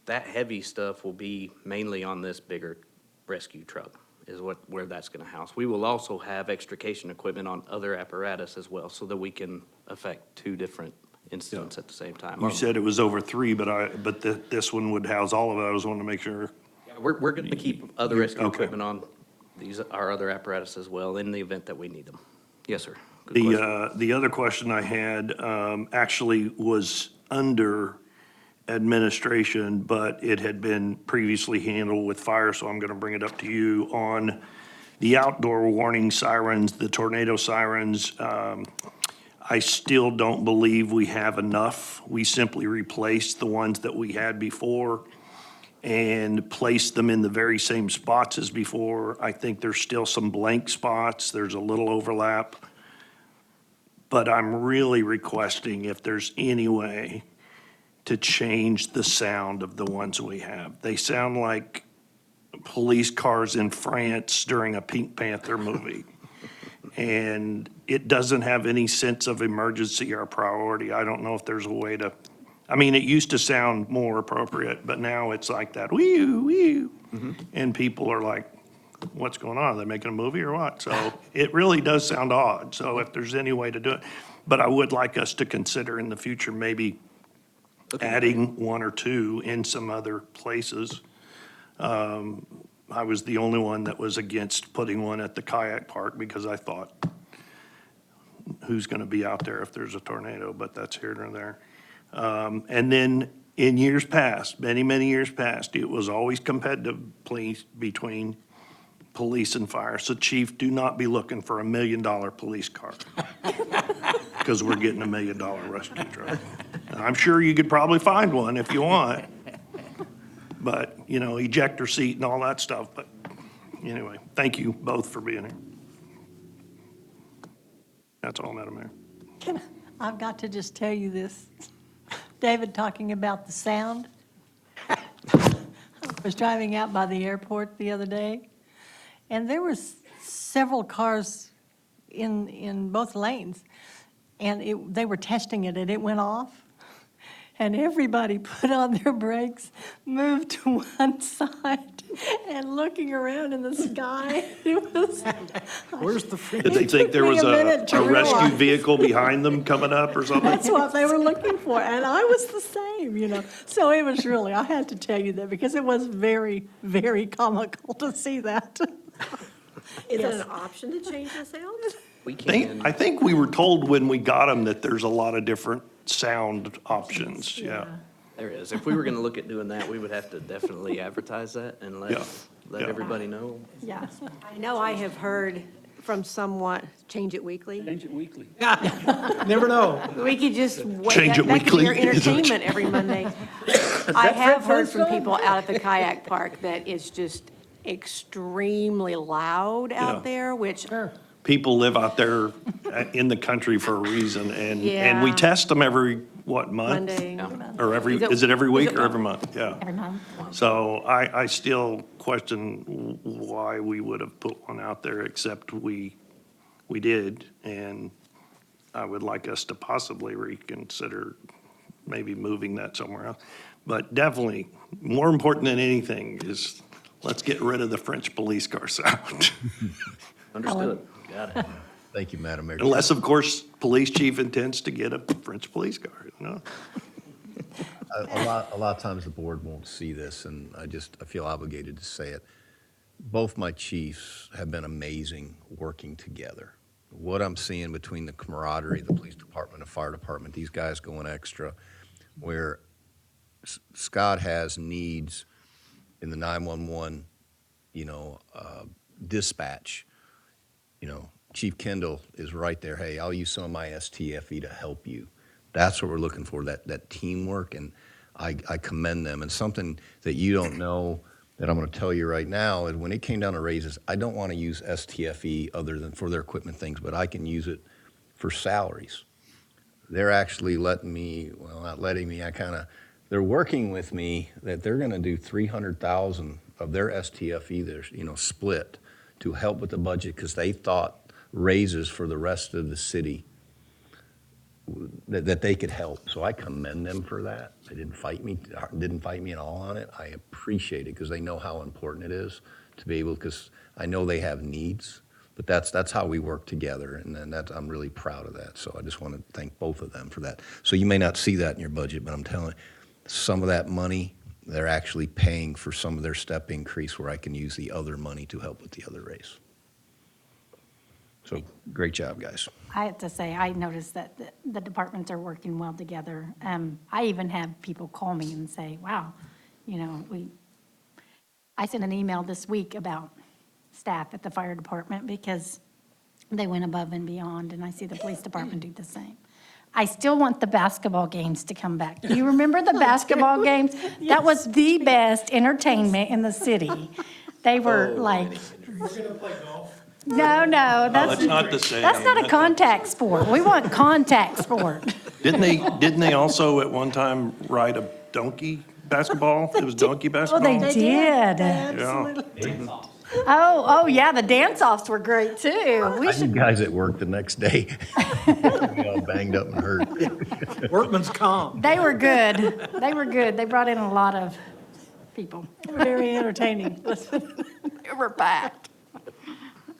that heavy stuff will be mainly on this bigger rescue truck is where that's gonna house. We will also have extrication equipment on other apparatus as well, so that we can affect two different incidents at the same time. You said it was over three, but this one would house all of it. I was wanting to make sure. We're gonna keep other rescue Okay. equipment on our other apparatus as well, in the event that we need them. Yes, sir. Good question. The other question I had actually was under administration, but it had been previously handled with fire, so I'm going to bring it up to you on the outdoor warning sirens, the tornado sirens. I still don't believe we have enough. We simply replaced the ones that we had before and placed them in the very same spots as before. I think there's still some blank spots. There's a little overlap. But I'm really requesting if there's any way to change the sound of the ones we have. They sound like police cars in France during a Pink Panther movie. And it doesn't have any sense of emergency or priority. I don't know if there's a way to, I mean, it used to sound more appropriate, but now it's like that, wee-oo, wee-oo. And people are like, what's going on? Are they making a movie or what? So it really does sound odd. So if there's any way to do it, but I would like us to consider in the future, maybe adding one or two in some other places. I was the only one that was against putting one at the kayak park because I thought, who's going to be out there if there's a tornado? But that's here nor there. And then in years past, many, many years past, it was always competitive between police and fire. So Chief, do not be looking for $1 million police car because we're getting $1 million rescue truck. And I'm sure you could probably find one if you want. But, you know, ejector seat and all that stuff. But anyway, thank you both for being here. That's all, Madam Mayor. I've got to just tell you this. David talking about the sound. I was driving out by the airport the other day, and there was several cars in both lanes, and they were testing it, and it went off. And everybody put on their brakes, moved to one side, and looking around in the sky. It was. Where's the free? Did they think there was It took me a minute to a rescue realize. vehicle behind them coming up or something? That's what they were looking for, and I was the same, you know. So it was really, I had to tell you that because it was very, very comical to see that. Is it Yes. an option to change the sound? We can. I think we were told when we got them that there's a lot of different sound options, yeah. There is. If we were gonna look at doing that, we would have to definitely advertise that and Yeah. let Yeah. everybody know. Yeah. I know I have heard from someone, change it weekly. Change it weekly. Never know. We could just wake Change up, it that could be your weekly. entertainment every Monday. I have heard from people out at the kayak park that it's just extremely loud Yeah. out there, which, People live out there in the country for a reason, and we Yeah. test them every, what, month? Monday. Or Is it- is it every is week it or every month? Yeah. Every month. So I still question why we would have put one out there, except we did. And I would like us to possibly reconsider maybe moving that somewhere else. But definitely, more important than anything is, let's get rid of the French police car sound. Understood. Got it. Thank you, Madam Mayor. Unless, of course, police chief intends to get a French police car, you know? A lot of times the board won't see this, and I feel obligated to say it. Both my chiefs have been amazing working together. What I'm seeing between the camaraderie, the police department, the fire department, these guys going extra, where Scott has needs in the 911 dispatch, Chief Kendall is right there. Hey, I'll use some of my STFE to help you. That's what we're looking for, that teamwork, and I commend them. And something that you don't know that I'm going to tell you right now is when it came down to raises, I don't want to use STFE other than for their equipment things, but I can use it for salaries. They're actually letting me, well, not letting me, they're working with me that they're going to do 300,000 of their STFE, their, split to help with the budget because they thought raises for the rest of the city that they could help. So I commend them for that. They didn't fight me at all on it. I appreciate it because they know how important it is to be able, because I know they have needs, but that's how we work together, and then I'm really proud of that. So I just want to thank both of them for that. So you may not see that in your budget, but I'm telling you, some of that money, they're actually paying for some of their step increase where I can use the other money to help with the other raise. So great job, guys. I have to say, I noticed that the departments are working well together. I even have people call me and say, wow, I sent an email this week about staff at the fire department because they went above and beyond, and I see the police department do the same. I still want the basketball games to come back. Do you remember the basketball games? That was the best entertainment in the city. They were like. We're going to play golf? No, That's not the same. That's not a contact sport. We want contact sport. Didn't they also at one time ride a donkey basketball? It was donkey Oh, basketball? they did. Yeah. Oh, yeah, the dance-offs were great, too. We I should, need guys at work the next day, all banged up and hurt. Workman's comp. they were good. They were good. They brought in a lot of people. Very entertaining. They were packed.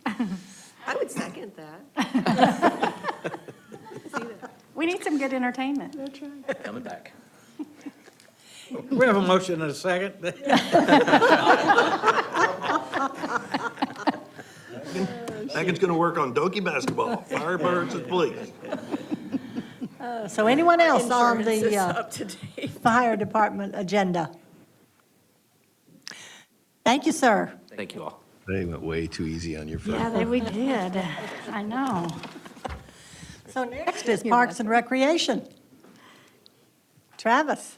I would second that. We need some good entertainment. Coming back. We have a motion and a second. Megan's going to work on donkey basketball, Firebirds and police. So anyone else on Insurance is the up to date. fire department agenda? Thank you, sir. Thank you all. They went way too easy on your Yeah, friend. we did. I know. So next is Parks and Recreation. Travis.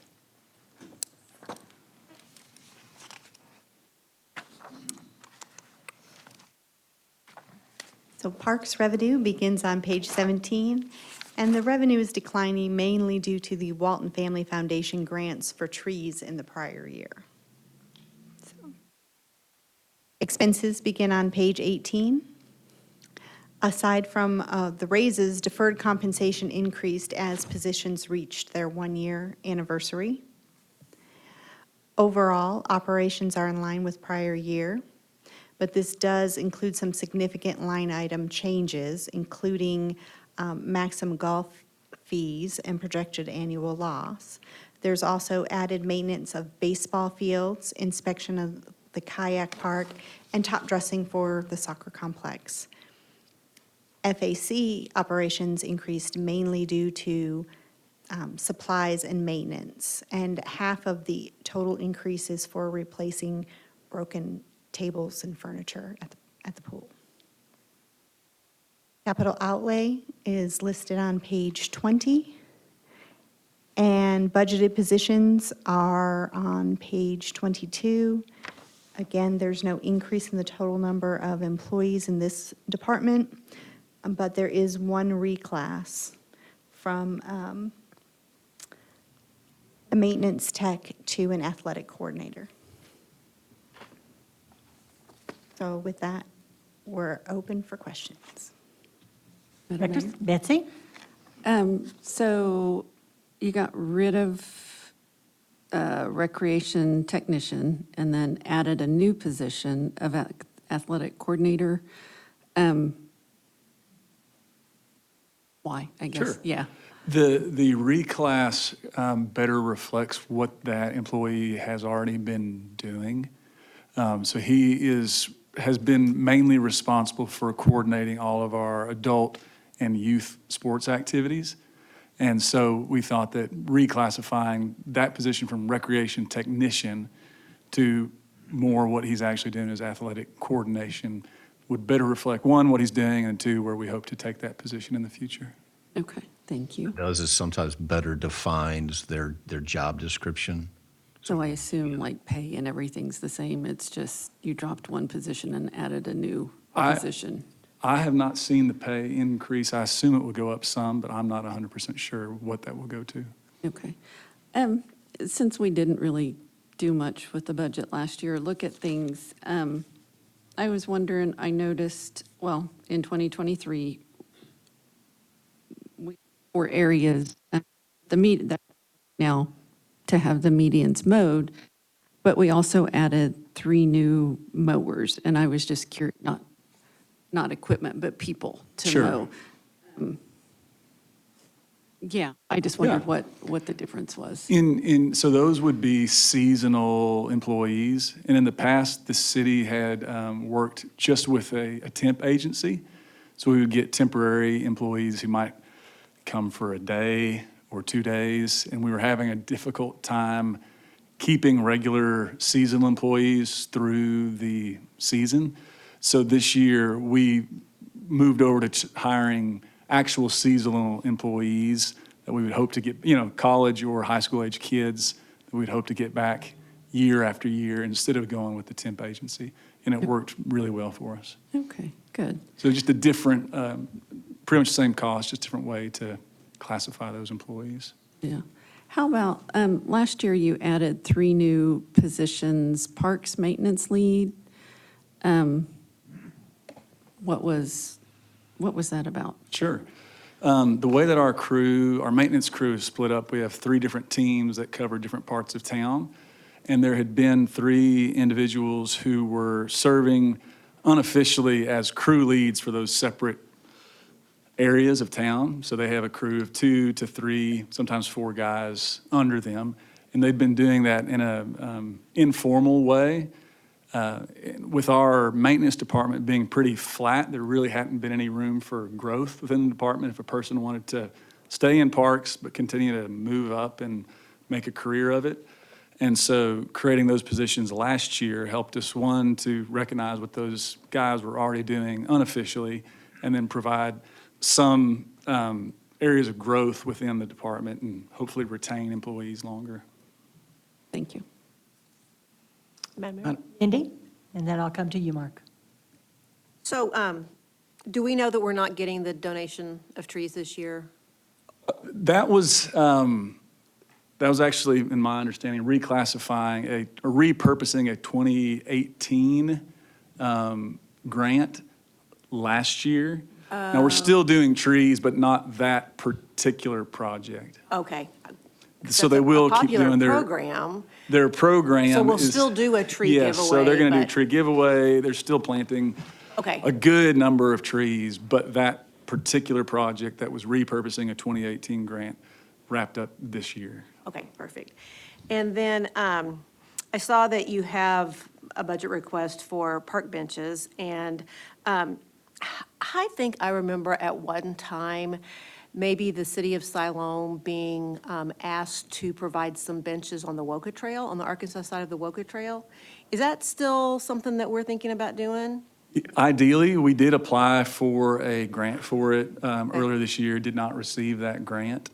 So Parks revenue begins on page 17, and the revenue is declining mainly due to the Walton Family Foundation grants for trees in the prior year. So, expenses begin on page 18. Aside from the raises, deferred compensation increased as positions reached their one-year anniversary. Overall, operations are in line with prior year, but this does include some significant line item changes, including maximum golf fees and projected annual loss. There's also added maintenance of baseball fields, inspection of the kayak park, and top dressing for the soccer complex. FAC operations increased mainly due to supplies and maintenance, and half of the total increase is for replacing broken tables and furniture at the pool. Capital outlay is listed on page 20, and budgeted positions are on page 22. Again, there's no increase in the total number of employees in this department, but there is one reclass from a maintenance tech to an athletic coordinator. So with that, we're open for questions. Madam Directors, Mayor? Betsy? So you got rid of recreation technician and then added a new position of athletic coordinator. Why, I guess? Sure. Yeah. The reclass better reflects what that employee has already been doing. So he has been mainly responsible for coordinating all of our adult and youth sports activities. And so we thought that reclassifying that position from recreation technician to more what he's actually doing as athletic coordination would better reflect, one, what he's doing, and two, where we hope to take that position in the future. Okay, thank you. Does is sometimes better defines their job description. So I assume like pay and everything's the same, it's just you dropped one position and added a new position? I have not seen the pay increase. I assume it will go up some, but I'm not 100% sure what that will go to. Okay. Since we didn't really do much with the budget last year, look at things, I was wondering, I noticed, well, in 2023, for areas, that now to have the medians mowed, but we also added 3 new mowers, and I was just curious, not equipment, but people to Sure. mow. Yeah, I just wondered what the difference was. So those would be seasonal employees. And in the past, the city had worked just with a temp agency. So we would get temporary employees who might come for a day or 2 days. And we were having a difficult time keeping regular seasonal employees through the season. So this year, we moved over to hiring actual seasonal employees that we would hope to get, college or high school age kids that we'd hope to get back year after year instead of going with the temp agency. And it worked really well for us. Okay, good. So just a different, pretty much the same cost, just different way to classify those employees. Yeah. How about, last year you added 3 new positions, parks maintenance lead. What was that about? Sure. The way that our maintenance crew is split up, we have 3 different teams that cover different parts of town. And there had been 3 individuals who were serving unofficially as crew leads for those separate areas of town. So they have a crew of 2 to 3, sometimes 4 guys under them. And they've been doing that in an informal way. With our maintenance department being pretty flat, there really hadn't been any room for growth within the department if a person wanted to stay in parks but continue to move up and make a career of it. And so creating those positions last year helped us, one, to recognize what those guys were already doing unofficially, and then provide some areas of growth within the department and hopefully retain employees longer. Thank you. Madam Mayor? Indy, and then I'll come to you, Mark. So, do we know that we're not getting the donation of trees this year? That was actually, in my understanding, reclassifying or repurposing a 2018 grant last year. Now, we're still doing trees, but not that particular project. Okay. So they will keep Popular doing program. their program. So we'll is- still do a tree Yes, so they're giveaway, going to do but- tree giveaway. They're still planting Okay. a good number of trees, but that particular project that was repurposing a 2018 grant wrapped up this year. Okay, perfect. And then I saw that you have a budget request for park benches, and I think I remember at one time, maybe the city of Siloam being asked to provide some benches on the Woka Trail, on the Arkansas side of the Woka Trail. Is that still something that we're thinking about doing? Ideally, we did apply for a grant for it earlier this year, did not receive that grant.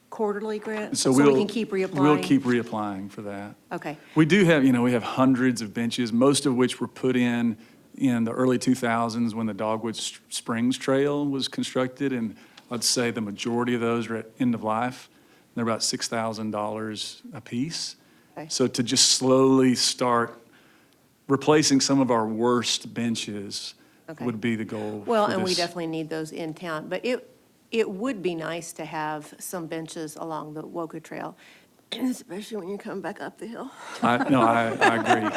Quarterly grant? So we we'll. can keep reapplying? We'll keep reapplying for that. Okay, We do have, we have hundreds of benches, most of which were put in the early 2000s when the Dogwood Springs Trail was constructed, and I'd say the majority of those are at end of life. They're about $6,000 a piece. Okay. So to just slowly start replacing some of our worst benches Okay. would be the goal. well, for and we this. definitely need those in town, but it would be nice to have some benches along the Woka Trail, especially when you're coming back up the hill. I agree.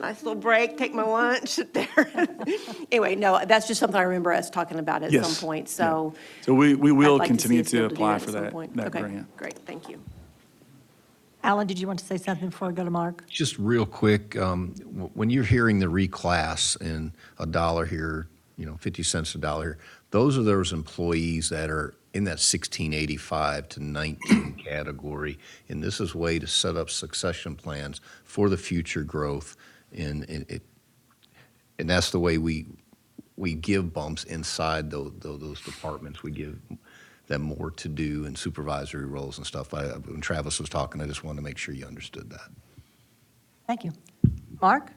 Nice little break, take my lunch, sit there. Anyway, no, that's just something I remember us talking about at some Yes. point, so. So we I'd will like continue see us be to able do apply at for some that point. grant. Okay, great, thank you. Alan, did you want to say something before I go to Mark? Just real quick, when you're hearing the reclass and $1 here, 50 cents a dollar, those are those employees that are in that 1685 to 19 category. And this is a way to set up succession plans for the future growth. And that's the way we give bumps inside those departments. We give them more to do and supervisory roles and stuff. When Travis was talking, I just wanted to make sure you understood that. Thank you. Mark?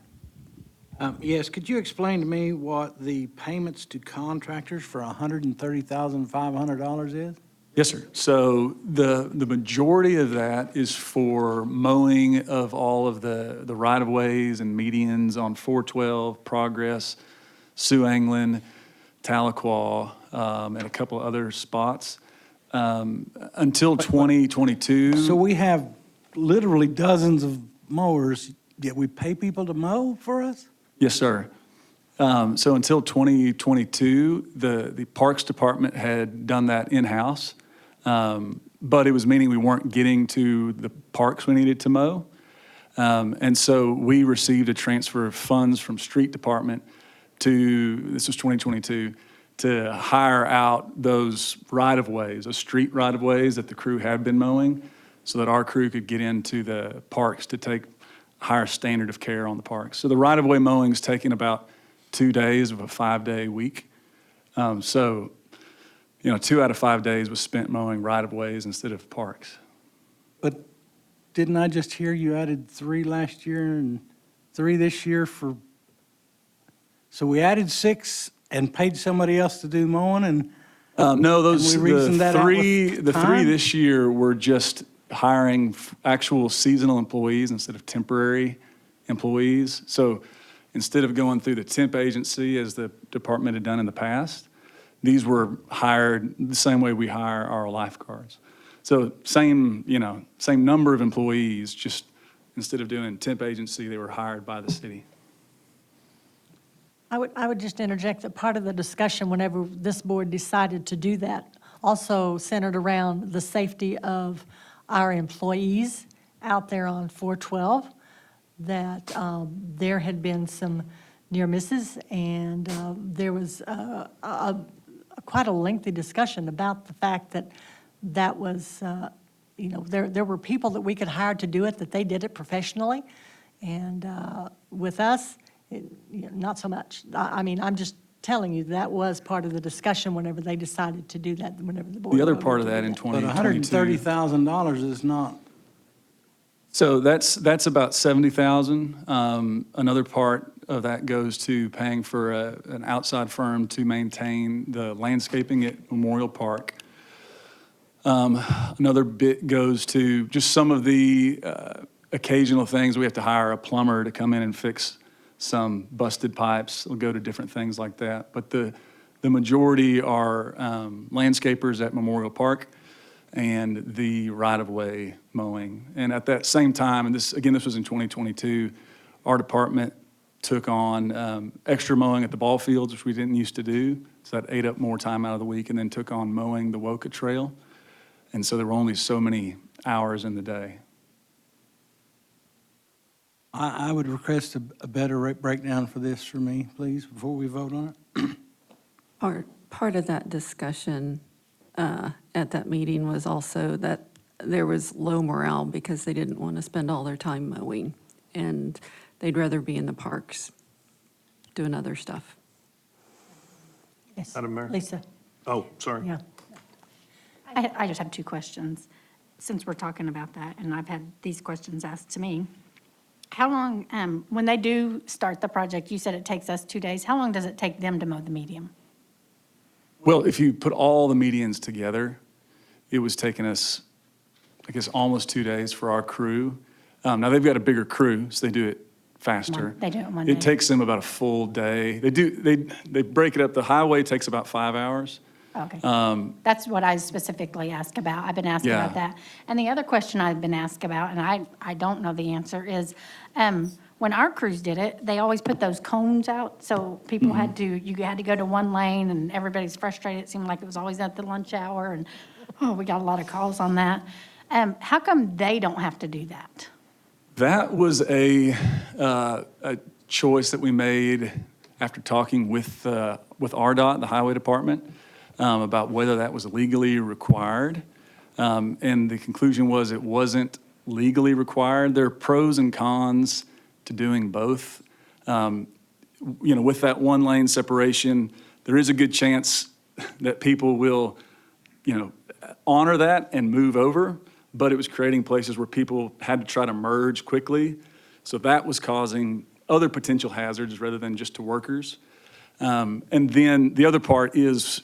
Yes, could you explain to me what the payments to contractors for $130,500 is? Yes, sir. So the majority of that is for mowing of all of the right-of-ways and medians on 412, Progress, Sioux Anglin, Tahlequah, and a couple other spots. Until 2022. So we have literally dozens of mowers, yet we pay people to mow for us? Yes, sir. So until 2022, the Parks Department had done that in-house, but it was meaning we weren't getting to the parks we needed to mow. And so we received a transfer of funds from Street Department this was 2022, to hire out those right-of-ways, those street right-of-ways that the crew had been mowing, so that our crew could get into the parks to take a higher standard of care on the parks. So the right-of-way mowing's taking about 2 days of a 5-day week. So, 2 out of 5 days was spent mowing right-of-ways instead of parks. But didn't I just hear you added 3 last year and 3 this year so we added 6 and paid somebody else to do mowing and? No, and we reasoned that out with the three time? this year were just hiring actual seasonal employees instead of temporary employees. So instead of going through the temp agency as the department had done in the past, these were hired the same way we hire our lifeguards. So same number of employees, just instead of doing temp agency, they were hired by the city. I would just interject that part of the discussion whenever this board decided to do that also centered around the safety of our employees out there on 412, that there had been some near misses, and there was quite a lengthy discussion about the fact that was, there were people that we could hire to do it, that they did it professionally, and with us, not so much. I'm just telling you, that was part of the discussion whenever they decided to do that, whenever the board. The other voted part of to that do in that. But 2022. $130,000 is not, So that's about 70,000. Another part of that goes to paying for an outside firm to maintain the landscaping at Memorial Park. Another bit goes to just some of the occasional things. We have to hire a plumber to come in and fix some busted pipes. It'll go to different things like that. But the majority are landscapers at Memorial Park and the right-of-way mowing. And at that same time, and this was in 2022, our department took on extra mowing at the ball fields, which we didn't used to do. So that ate up more time out of the week, and then took on mowing the Woka Trail. And so there were only so many hours in the day. I would request a better breakdown for this for me, please, before we vote on it. Part of that discussion at that meeting was also that there was low morale because they didn't want to spend all their time mowing, and they'd rather be in the parks doing other stuff. Yes. Madam Mayor? Lisa, Oh, sorry. yeah. I just have 2 questions, since we're talking about that, and I've had these questions asked to me. How long, when they do start the project, you said it takes us 2 days. How long does it take them to mow the medium? Well, if you put all the medians together, it was taking us, I guess, almost 2 days for our crew. Now, they've got a bigger crew, so they do it faster. They do it in one day. It takes them about a full day. They break it up. The highway takes about 5 hours. Okay. That's what I specifically asked about. I've been asking about Yeah. that. And the other question I've been asked about, and I don't know the answer, is when our crews did it, they always put those cones out. So people you had to go to one lane, and everybody's frustrated. It seemed like it was always at the lunch hour, and we got a lot of calls on that. How come they don't have to do that? That was a choice that we made after talking with RDOT, the Highway Department. about whether that was legally required. And the conclusion was it wasn't legally required. There are pros and cons to doing both. With that one lane separation, there is a good chance that people will, honor that and move over, but it was creating places where people had to try to merge quickly. So that was causing other potential hazards rather than just to workers. And then the other part is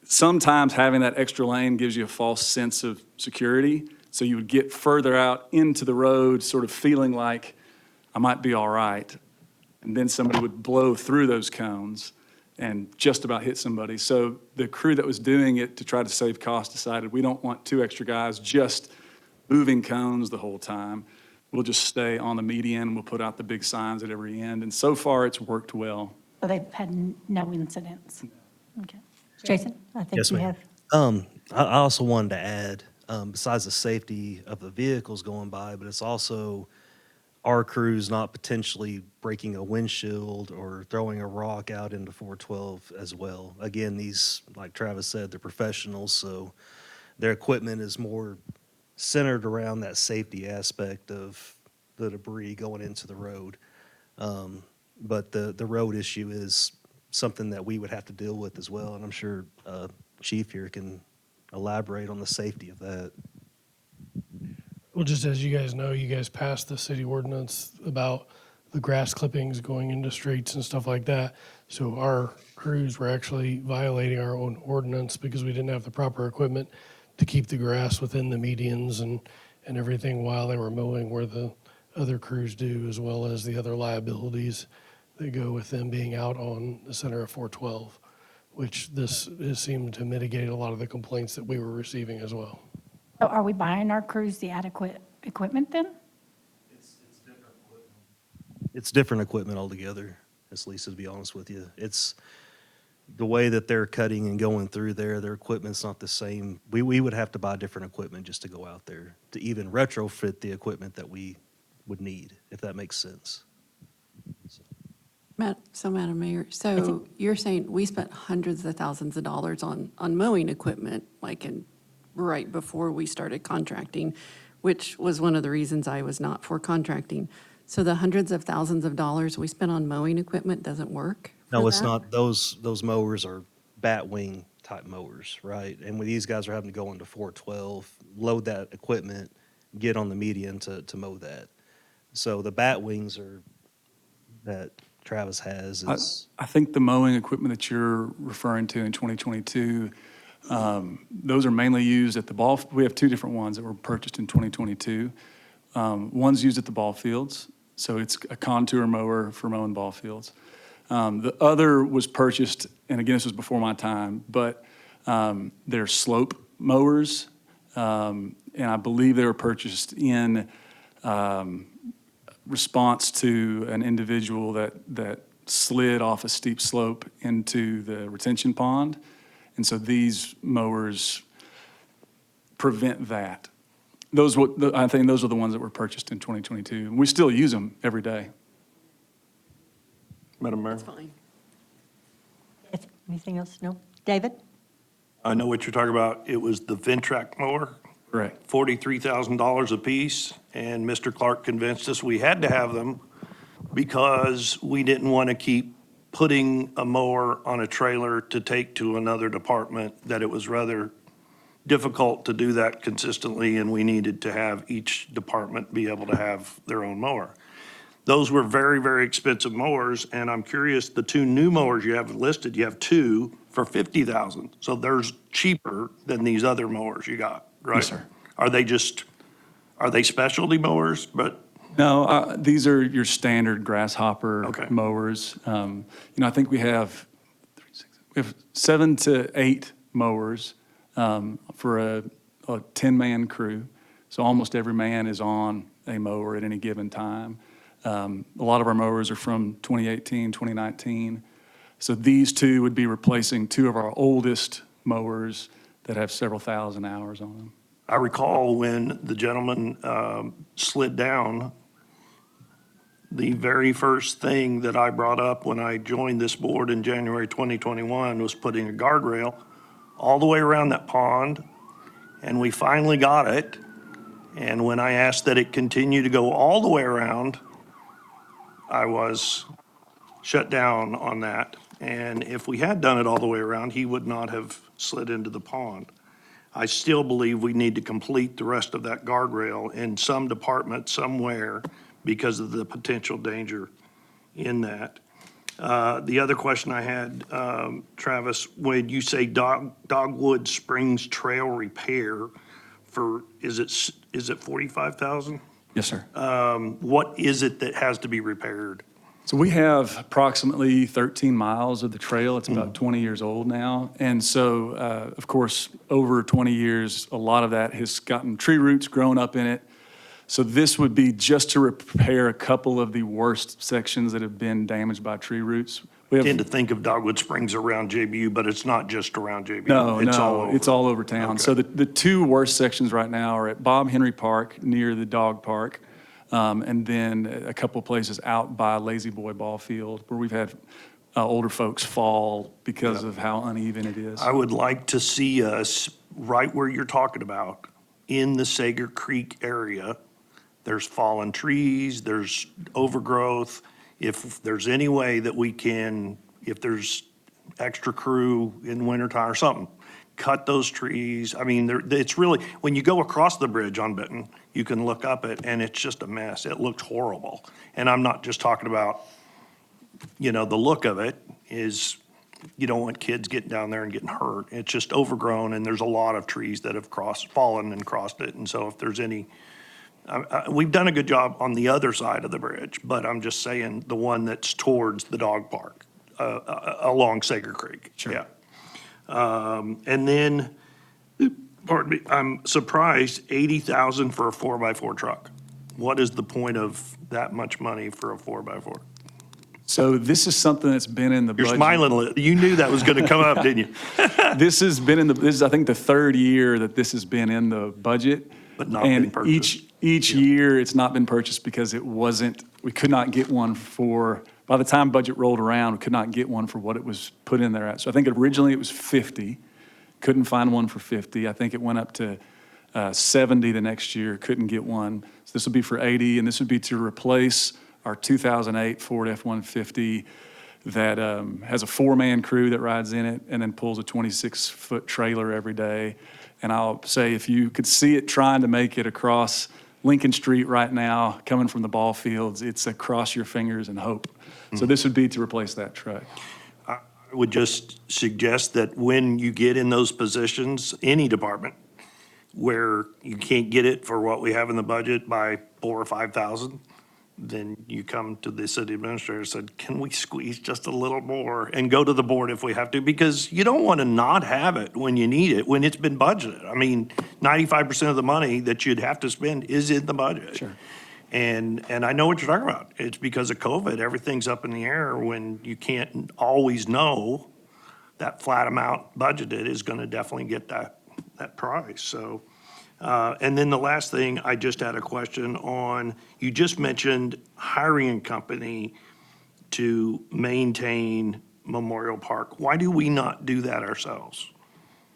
sometimes having that extra lane gives you a false sense of security. So you would get further out into the road, sort of feeling like I might be all right. And then somebody would blow through those cones and just about hit somebody. So the crew that was doing it to try to save cost decided we don't want 2 extra guys just moving cones the whole time. We'll just stay on the median. We'll put out the big signs at every end. And so far, it's worked well. So they've had no incidents? Okay. Jason, I think Yes, you ma'am. have. I also wanted to add, besides the safety of the vehicles going by, but it's also our crews not potentially breaking a windshield or throwing a rock out into 412 as well. Again, these, like Travis said, they're professionals, so their equipment is more centered around that safety aspect of the debris going into the road. But the road issue is something that we would have to deal with as well, and I'm sure Chief here can elaborate on the safety of that. Well, just as you guys know, you guys passed the city ordinance about the grass clippings going into streets and stuff like that. So our crews were actually violating our own ordinance because we didn't have the proper equipment to keep the grass within the medians and everything while they were mowing, where the other crews do, as well as the other liabilities that go with them being out on the center of 412, which this has seemed to mitigate a lot of the complaints that we were receiving as well. So are we buying our crews the adequate equipment then? It's different equipment altogether, Ms. Lisa, to be honest with you. It's the way that they're cutting and going through there, their equipment's not the same. We would have to buy different equipment just to go out there, to even retrofit the equipment that we would need, if that makes sense. Madam Mayor, so you're saying we spent hundreds of thousands of dollars on mowing equipment, right before we started contracting, which was one of the reasons I was not for contracting. So the hundreds of thousands of dollars we spent on mowing equipment doesn't work? No, for it's that? not. Those mowers are bat wing type mowers, right? And when these guys are having to go into 412, load that equipment, get on the median to mow that. So the bat wings are, that Travis has is. I think the mowing equipment that you're referring to in 2022, those are mainly used at the ball. We have 2 different ones that were purchased in 2022. One's used at the ball fields, so it's a contour mower for mowing ball fields. The other was purchased, and again, this was before my time, but they're slope mowers, and I believe they were purchased in response to an individual that slid off a steep slope into the retention pond. And so these mowers prevent that. I think those are the ones that were purchased in 2022. We still use them every day. Madam Mayor? That's fine. Anything else? No? David? I know what you're talking about. It was the Ventrac mower. Correct. $43,000 apiece, and Mr. Clark convinced us we had to have them because we didn't want to keep putting a mower on a trailer to take to another department, that it was rather difficult to do that consistently, and we needed to have each department be able to have their own mower. Those were very, very expensive mowers, and I'm curious, the 2 new mowers you have listed, you have 2 for $50,000. So there's cheaper than these other mowers you got, right? Yes, sir. Are they specialty mowers, but? No, these are your standard grasshopper Okay. mowers. I think we have 7 to 8 mowers for a 10-man crew. So almost every man is on a mower at any given time. A lot of our mowers are from 2018, 2019. So these 2 would be replacing 2 of our oldest mowers that have several thousand hours on them. I recall when the gentleman slid down, the very first thing that I brought up when I joined this board in January 2021 was putting a guardrail all the way around that pond, and we finally got it. And when I asked that it continue to go all the way around, I was shut down on that. And if we had done it all the way around, he would not have slid into the pond. I still believe we need to complete the rest of that guardrail in some department somewhere because of the potential danger in that. The other question I had, Travis, when you say Dogwood Springs Trail repair for, is it 45,000? Yes, sir. What is it that has to be repaired? So we have approximately 13 miles of the trail. It's about 20 years old now. And so, of course, over 20 years, a lot of that has gotten tree roots grown up in it. So this would be just to repair a couple of the worst sections that have been damaged by tree roots. We I have, tend to think of Dogwood Springs around JBU, but it's not just around JBU. no, It's all no, over. it's all over town. So the two worst sections right now are at Bob Henry Park near the dog park. And then a couple places out by Lazy Boy Ball Field where we've had older folks fall because of how uneven it is. I would like to see us right where you're talking about, in the Sager Creek area. There's fallen trees, there's overgrowth. If there's any way that we can, if there's extra crew in wintertime or something, cut those trees. I mean, it's really, when you go across the bridge on Benton, you can look up it and it's just a mess. It looks horrible. And I'm not just talking about, the look of it is, you don't want kids getting down there and getting hurt. It's just overgrown and there's a lot of trees that have fallen and crossed it. And so if there's any, we've done a good job on the other side of the bridge, but I'm just saying the one that's towards the dog park, along Sager Creek. Sure. Yeah. And then, pardon me, I'm surprised 80,000 for a 4x4 truck. What is the point of that much money for a 4x4? So this is something that's been in the You're budget. smiling, you knew that was gonna come up, didn't you? This has been this is, I think, the third year that this has been in the budget. But not been And purchased. each year, it's not been purchased because we could not get one by the time budget rolled around, we could not get one for what it was put in there at. So I think originally it was 50, couldn't find one for 50. I think it went up to 70 the next year, couldn't get one. So this would be for 80, and this would be to replace our 2008 Ford F-150 that has a 4-man crew that rides in it and then pulls a 26-foot trailer every day. And I'll say, if you could see it trying to make it across Lincoln Street right now, coming from the ball fields, it's a cross your fingers and hope. So this would be to replace that truck. I would just suggest that when you get in those positions, any department, where you can't get it for what we have in the budget by 4,000 or 5,000, then you come to the city administrator and said, can we squeeze just a little more, and go to the board if we have to, because you don't want to not have it when you need it, when it's been budgeted. I mean, 95% of the money that you'd have to spend is in the budget. Sure. And I know what you're talking about. It's because of COVID, everything's up in the air when you can't always know that flat amount budgeted is going to definitely get that price. So, and then the last thing, I just had a question on, you just mentioned hiring a company to maintain Memorial Park. Why do we not do that ourselves?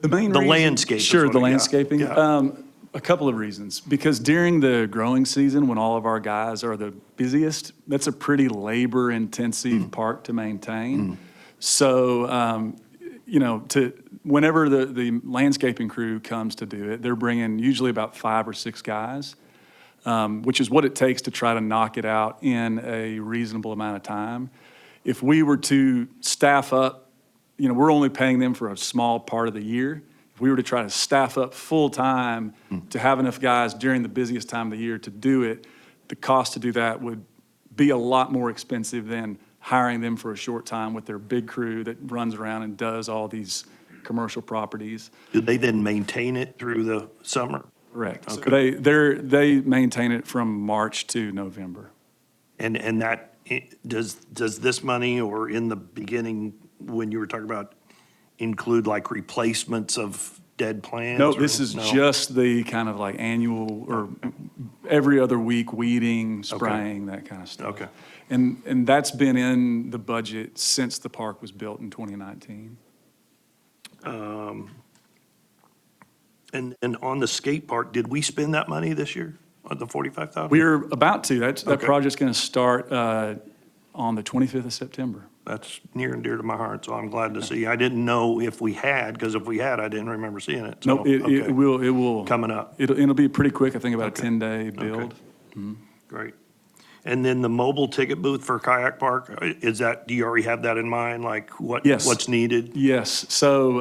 The main The reason- landscape is Sure, what the I got. landscaping. Yeah. A couple of reasons. Because during the growing season, when all of our guys are the busiest, that's a pretty labor-intensive park to maintain. So, whenever the landscaping crew comes to do it, they're bringing usually about 5 or 6 guys, which is what it takes to try to knock it out in a reasonable amount of time. If we were to staff up, we're only paying them for a small part of the year. If we were to try to staff up full-time to have enough guys during the busiest time of the year to do it, the cost to do that would be a lot more expensive than hiring them for a short time with their big crew that runs around and does all these commercial properties. Do they then maintain it through the summer? Correct. So Okay. they maintain it from March to November. And that, does this money, or in the beginning, when you were talking about, include like replacements of dead plants? No, or- this is no? just the kind of like annual or every other week weeding, spraying, that kind of stuff. Okay. And that's been in the budget since the park was built in 2019. And on the skate park, did we spend that money this year, on the 45,000? We're about to. That Okay. project's going to start on the 25th of September. That's near and dear to my heart, so I'm glad to see. I didn't know if we had, because if we had, I didn't remember seeing it. So, Nope, it okay. will. Coming up. It'll be pretty quick, I think about a Okay. 10-day build. Great. And then the mobile ticket booth for Kayak Park, is that, do you already have that in mind, like what, Yes. what's needed? Yes, so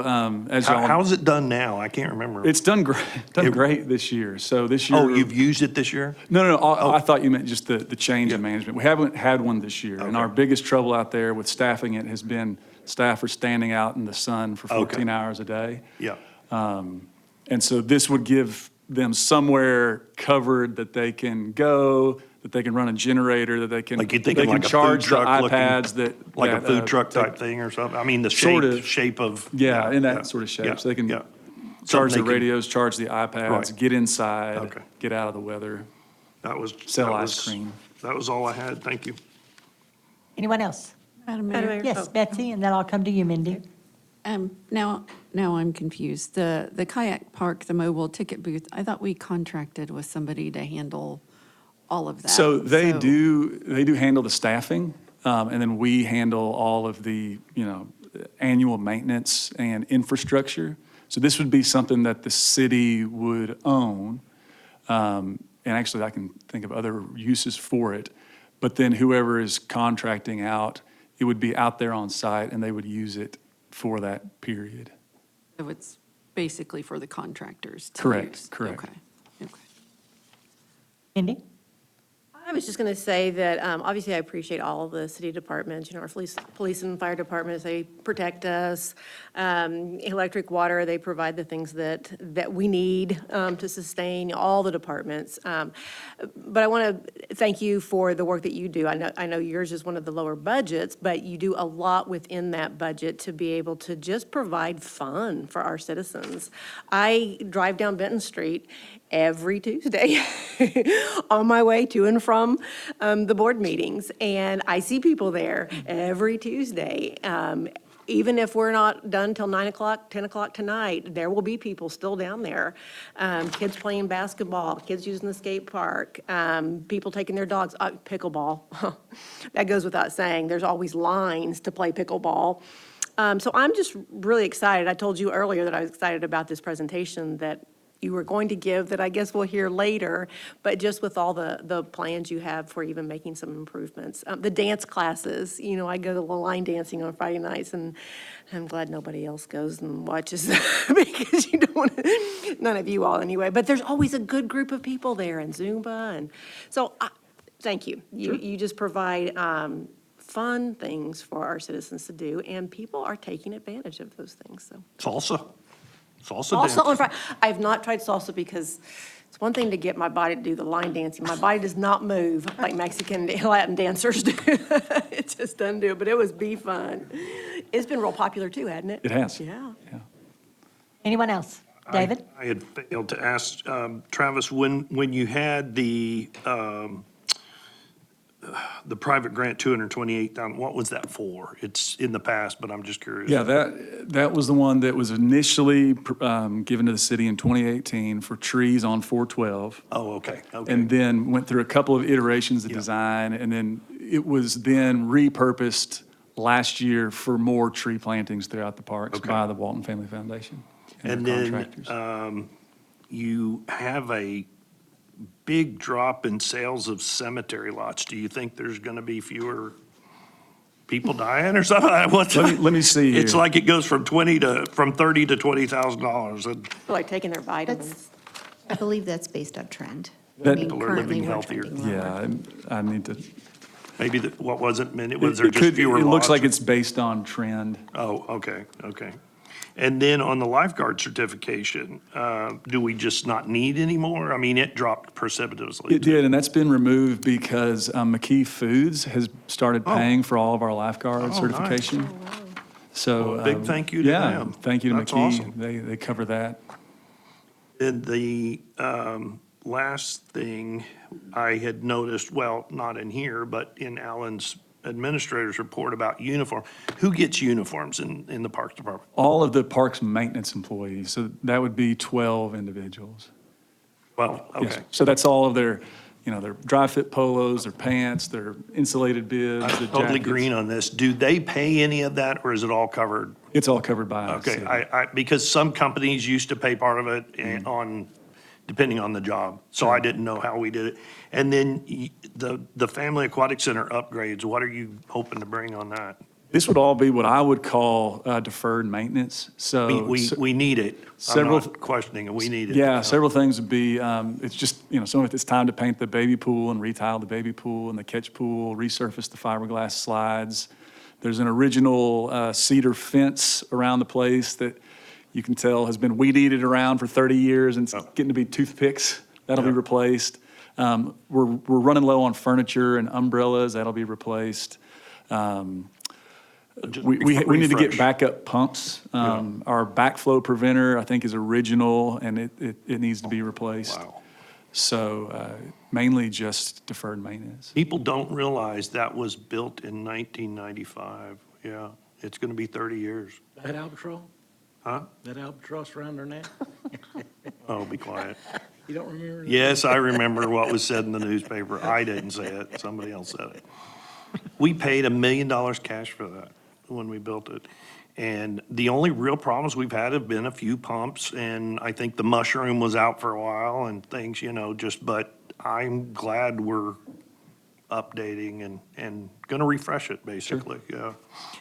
as y'all. How's it done now? I can't remember. It's done great this year. So this year. Oh, you've used it this year? No, I thought you meant just the change in management. We haven't had one this year. And our biggest trouble out there with staffing it has been staff are standing out in the sun for 14 hours a day. Yeah. And so this would give them somewhere covered that they can go, that they can run a generator, that they can. Like you're they thinking can like a food charge the truck looking. iPads that. Like a that, food truck that- type thing or something? I mean, the Sort shape, of. shape of. Yeah, in that sort of shape. So they can charge Something the they can- radios, charge the iPads, Right. get inside, Okay. get out of the weather, That was. sell that ice was- cream. That was all I had. Thank you. Anyone else? Madam Madam Mayor? Mayor? Yes, Oh. Betsy, and then I'll come to you, Mindy. Now I'm confused. The kayak park, the mobile ticket booth, I thought we contracted with somebody to handle all of that. So they do handle the staffing, and then we handle all of the, annual maintenance and infrastructure. So this would be something that the city would own. And actually, I can think of other uses for it. But then whoever is contracting out, it would be out there on site, and they would use it for that period. So it's basically for the contractors to Correct, use. correct. Okay. Mindy? I was just going to say that, obviously, I appreciate all the city departments, our police and fire departments, they protect us. Electric, water, they provide the things that we need to sustain all the departments. But I want to thank you for the work that you do. I know yours is one of the lower budgets, but you do a lot within that budget to be able to just provide fun for our citizens. I drive down Benton Street every Tuesday on my way to and from the board meetings, and I see people there every Tuesday. Even if we're not done till 9 o'clock, 10 o'clock tonight, there will be people still down there. Kids playing basketball, kids using the skate park, people taking their dogs, pickleball. That goes without saying, there's always lines to play pickleball. So I'm just really excited. I told you earlier that I was excited about this presentation that you were going to give, that I guess we'll hear later, but just with all the plans you have for even making some improvements. The dance classes, I go to the line dancing on Friday nights, and I'm glad nobody else goes and watches because you don't want to, none of you all anyway, but there's always a good group of people there, and Zumba, and so, thank you. You just provide fun things for our citizens to do, and people are taking advantage of those things, so. Salsa. Salsa Salsa dance. on Friday. I have not tried salsa because it's one thing to get my body to do the line dancing. My body does not move like Mexican Latin dancers do. It just doesn't do it, but it was be fun. It's been real popular too, hasn't it? It has. Yeah. Anyone else? David? I had failed to ask, Travis, when you had the private grant, 228,000, what was that for? It's in the past, but I'm just curious. Yeah, that was the one that was initially given to the city in 2018 for trees on 412. Oh, okay, okay. And then went through a couple of iterations of design, and then it was then repurposed last year for more tree plantings throughout the parks by the Walton Family Foundation And their then, contractors. you have a big drop in sales of cemetery lots. Do you think there's gonna be fewer people dying or something? Let me see It's here. like it goes from $30,000 to $20,000, and Feel like taking their vitamins. I believe that's based on trend. I That- mean, People are currently living we're healthier. trending lower. Yeah, I need to. maybe what was it, was It there just could, fewer it looks lots? like it's based on trend. Oh, okay, okay. And then on the lifeguard certification, do we just not need any more? I mean, it dropped precipitously. It did, and that's been removed because McKee Foods has started paying for all of our lifeguard nice. certification. So. Well, a big thank you to yeah, them. thank you to That's McKee. awesome. They cover that. And the last thing I had noticed, well, not in here, but in Alan's administrator's report about uniform. Who gets uniforms in the Parks Department? All of the parks maintenance employees, so that would be 12 individuals. Well, Yes, okay. so that's all of their, their dry fit polos, their pants, their insulated bibs, the I'm totally jackets. green on this. Do they pay any of that, or is it all covered? It's all covered by us. Okay, because some companies used to pay part of it depending on the job, so I didn't know how we did it. And then the Family Aquatic Center upgrades, what are you hoping to bring on that? This would all be what I would call deferred maintenance, so. We need it. I'm Several- not questioning it, we need it. Yeah, several things would be, it's just, some of it's time to paint the baby pool and retile the baby pool and the catch pool, resurface the fiberglass slides. There's an original cedar fence around the place that you can tell has been weed-eated around for 30 years and it's getting to be toothpicks. That'll be Replaced. We're running low on furniture and umbrellas. That'll be replaced. We need to get refresh. backup pumps. Our backflow preventer, I think, is original, and it needs to be replaced. Wow. So mainly just deferred maintenance. People don't realize that was built in 1995. Yeah, it's going to be 30 years. That albatross? Huh? That albatross around her neck? Oh, be quiet. You don't remember? that? Yes, I remember what was said in the newspaper. I didn't say it, somebody else said it. We paid $1 million cash for that when we built it. And the only real problems we've had have been a few pumps, and I think the mushroom was out for a while and things, but I'm glad we're updating and gonna refresh it, basically, yeah.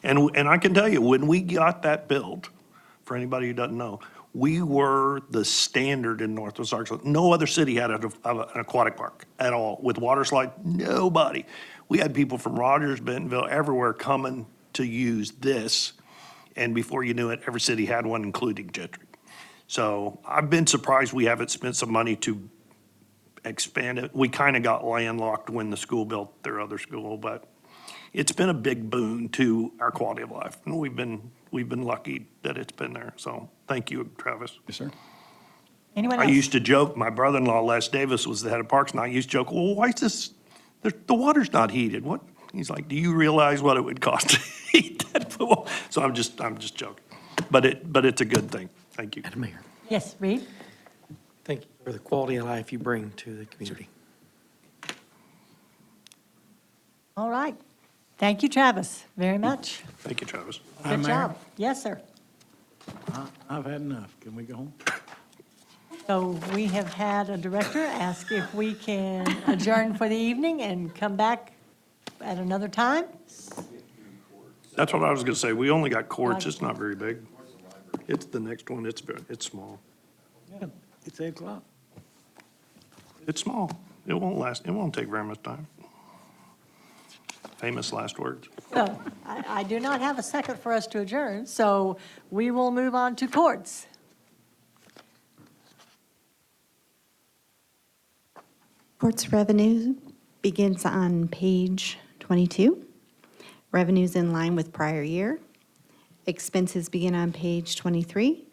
And I can tell you, when we got that built, for anybody who doesn't know, we were the standard in Northwest Arkansas. No other city had an aquatic park at all. With water slide, nobody. We had people from Rogers, Bentonville, everywhere coming to use this. And before you knew it, every city had one, including Gentry. So I've been surprised we haven't spent some money to expand it. We kind of got landlocked when the school built their other school, but it's been a big boon to our quality of life. And we've been lucky that it's been there. So thank you, Travis. Yes, sir. Anyone I else? used to joke, my brother-in-law, Les Davis, was the head of Parks, and I used to joke, well, why is this, the water's not heated? What? He's like, do you realize what it would cost to heat that pool? So I'm just joking. But it's a good thing. Thank you. Madam Mayor, Yes, Reed? thank you for the quality of life you bring to the community. All right. Thank you, Travis, very much. Thank you, Travis. Hi, Good Mayor. job. Yes, sir. I've had enough. Can we go home? So we have had a director ask if we can adjourn for the evening and come back at another time. That's what I was gonna say. We only got courts. It's not very big. It's the next one. It's small. Yeah, it's 8 o'clock. It's small. It won't take very much time. Famous last words. So I do not have a second for us to adjourn, so we will move on to courts. Courts revenue begins on page 22. Revenues in line with prior year. Expenses begin on page 23.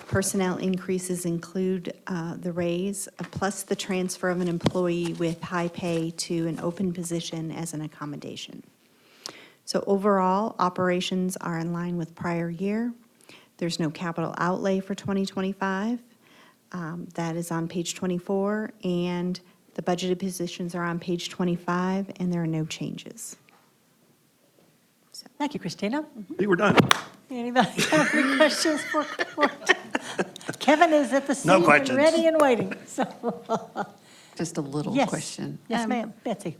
Personnel increases include the raise, plus the transfer of an employee with high pay to an open position as an accommodation. So overall, operations are in line with prior year. There's no capital outlay for 2025. That is on page 24, and the budgeted positions are on page 25, and there are no changes. Thank you, Christina. We were done. Anybody have any questions for court? Kevin is at the seat No and questions. ready and waiting, so. Just a little Yes. question. Yes, ma'am. Betsy.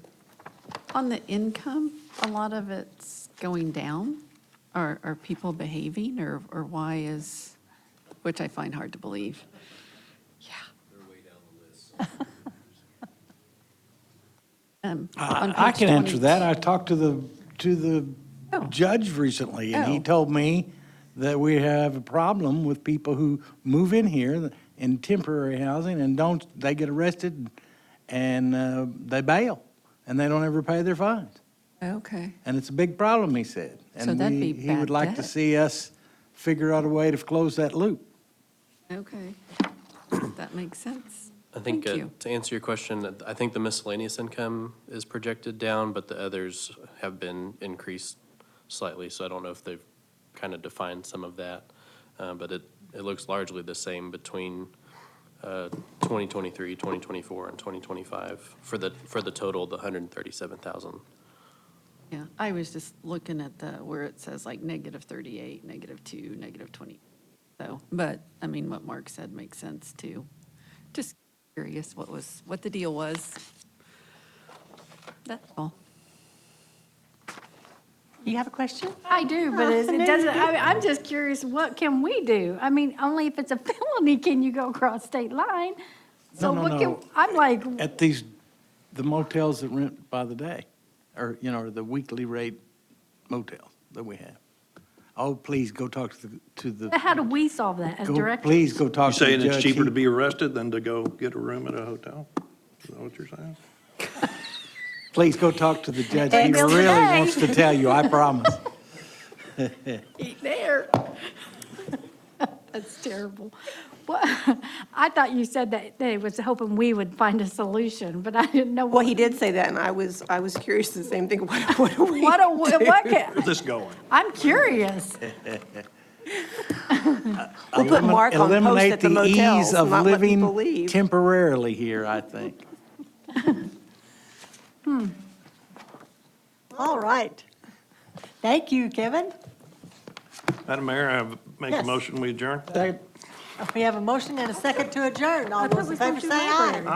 On the income, a lot of it's going down. Are people behaving, or why is, which I find hard to believe. On I page can answer 20 that. I talked to the Oh. judge recently, and he Oh. told me that we have a problem with people who move in here in temporary housing and they get arrested and they bail, and they don't ever pay their fines. Okay. And it's a big problem, he said. So And that'd be he bad would like to debt. see us figure out a way to close that loop. Okay. That makes sense. I think Thank you. to answer your question, I think the miscellaneous income is projected down, but the others have been increased slightly, so I don't know if they've kind of defined some of that. But it looks largely the same between 2023, 2024, and 2025 for the total, the 137,000. Yeah, I was just looking at where it says like -38, -2, -20. So, but, I mean, what Mark said makes sense too. Just curious what the deal was. That's all. You have a question? I do, but it doesn't, I'm just curious, what can we do? I mean, only if it's a felony can you go across state line. So No, what can, no. I'm like, At the motels that rent by the day, or, or the weekly rate motels that we have. Oh, please go talk to the. how do we solve that as Go- directors? Please go You talk to the saying judge. it's cheaper He- to be arrested than to go get a room at a hotel? Is that what you're saying? Please go talk to the judge. Pay He bills really today. wants to tell you, I promise. Eat there. That's terrible. Well, I thought you said that they was hoping we would find a solution, but I didn't know. Well, he did say that, and I was curious the same thing. What do we What, do? Where's this going? I'm curious. We'll put Mark on post at the Eliminate the motels, ease of not let people living leave. temporarily here, I think. All right. Thank you, Kevin. Madam Mayor, I make a Yes. motion, we adjourn? We have a motion and a second to adjourn. All I thought those we in favor were say doing aye. library.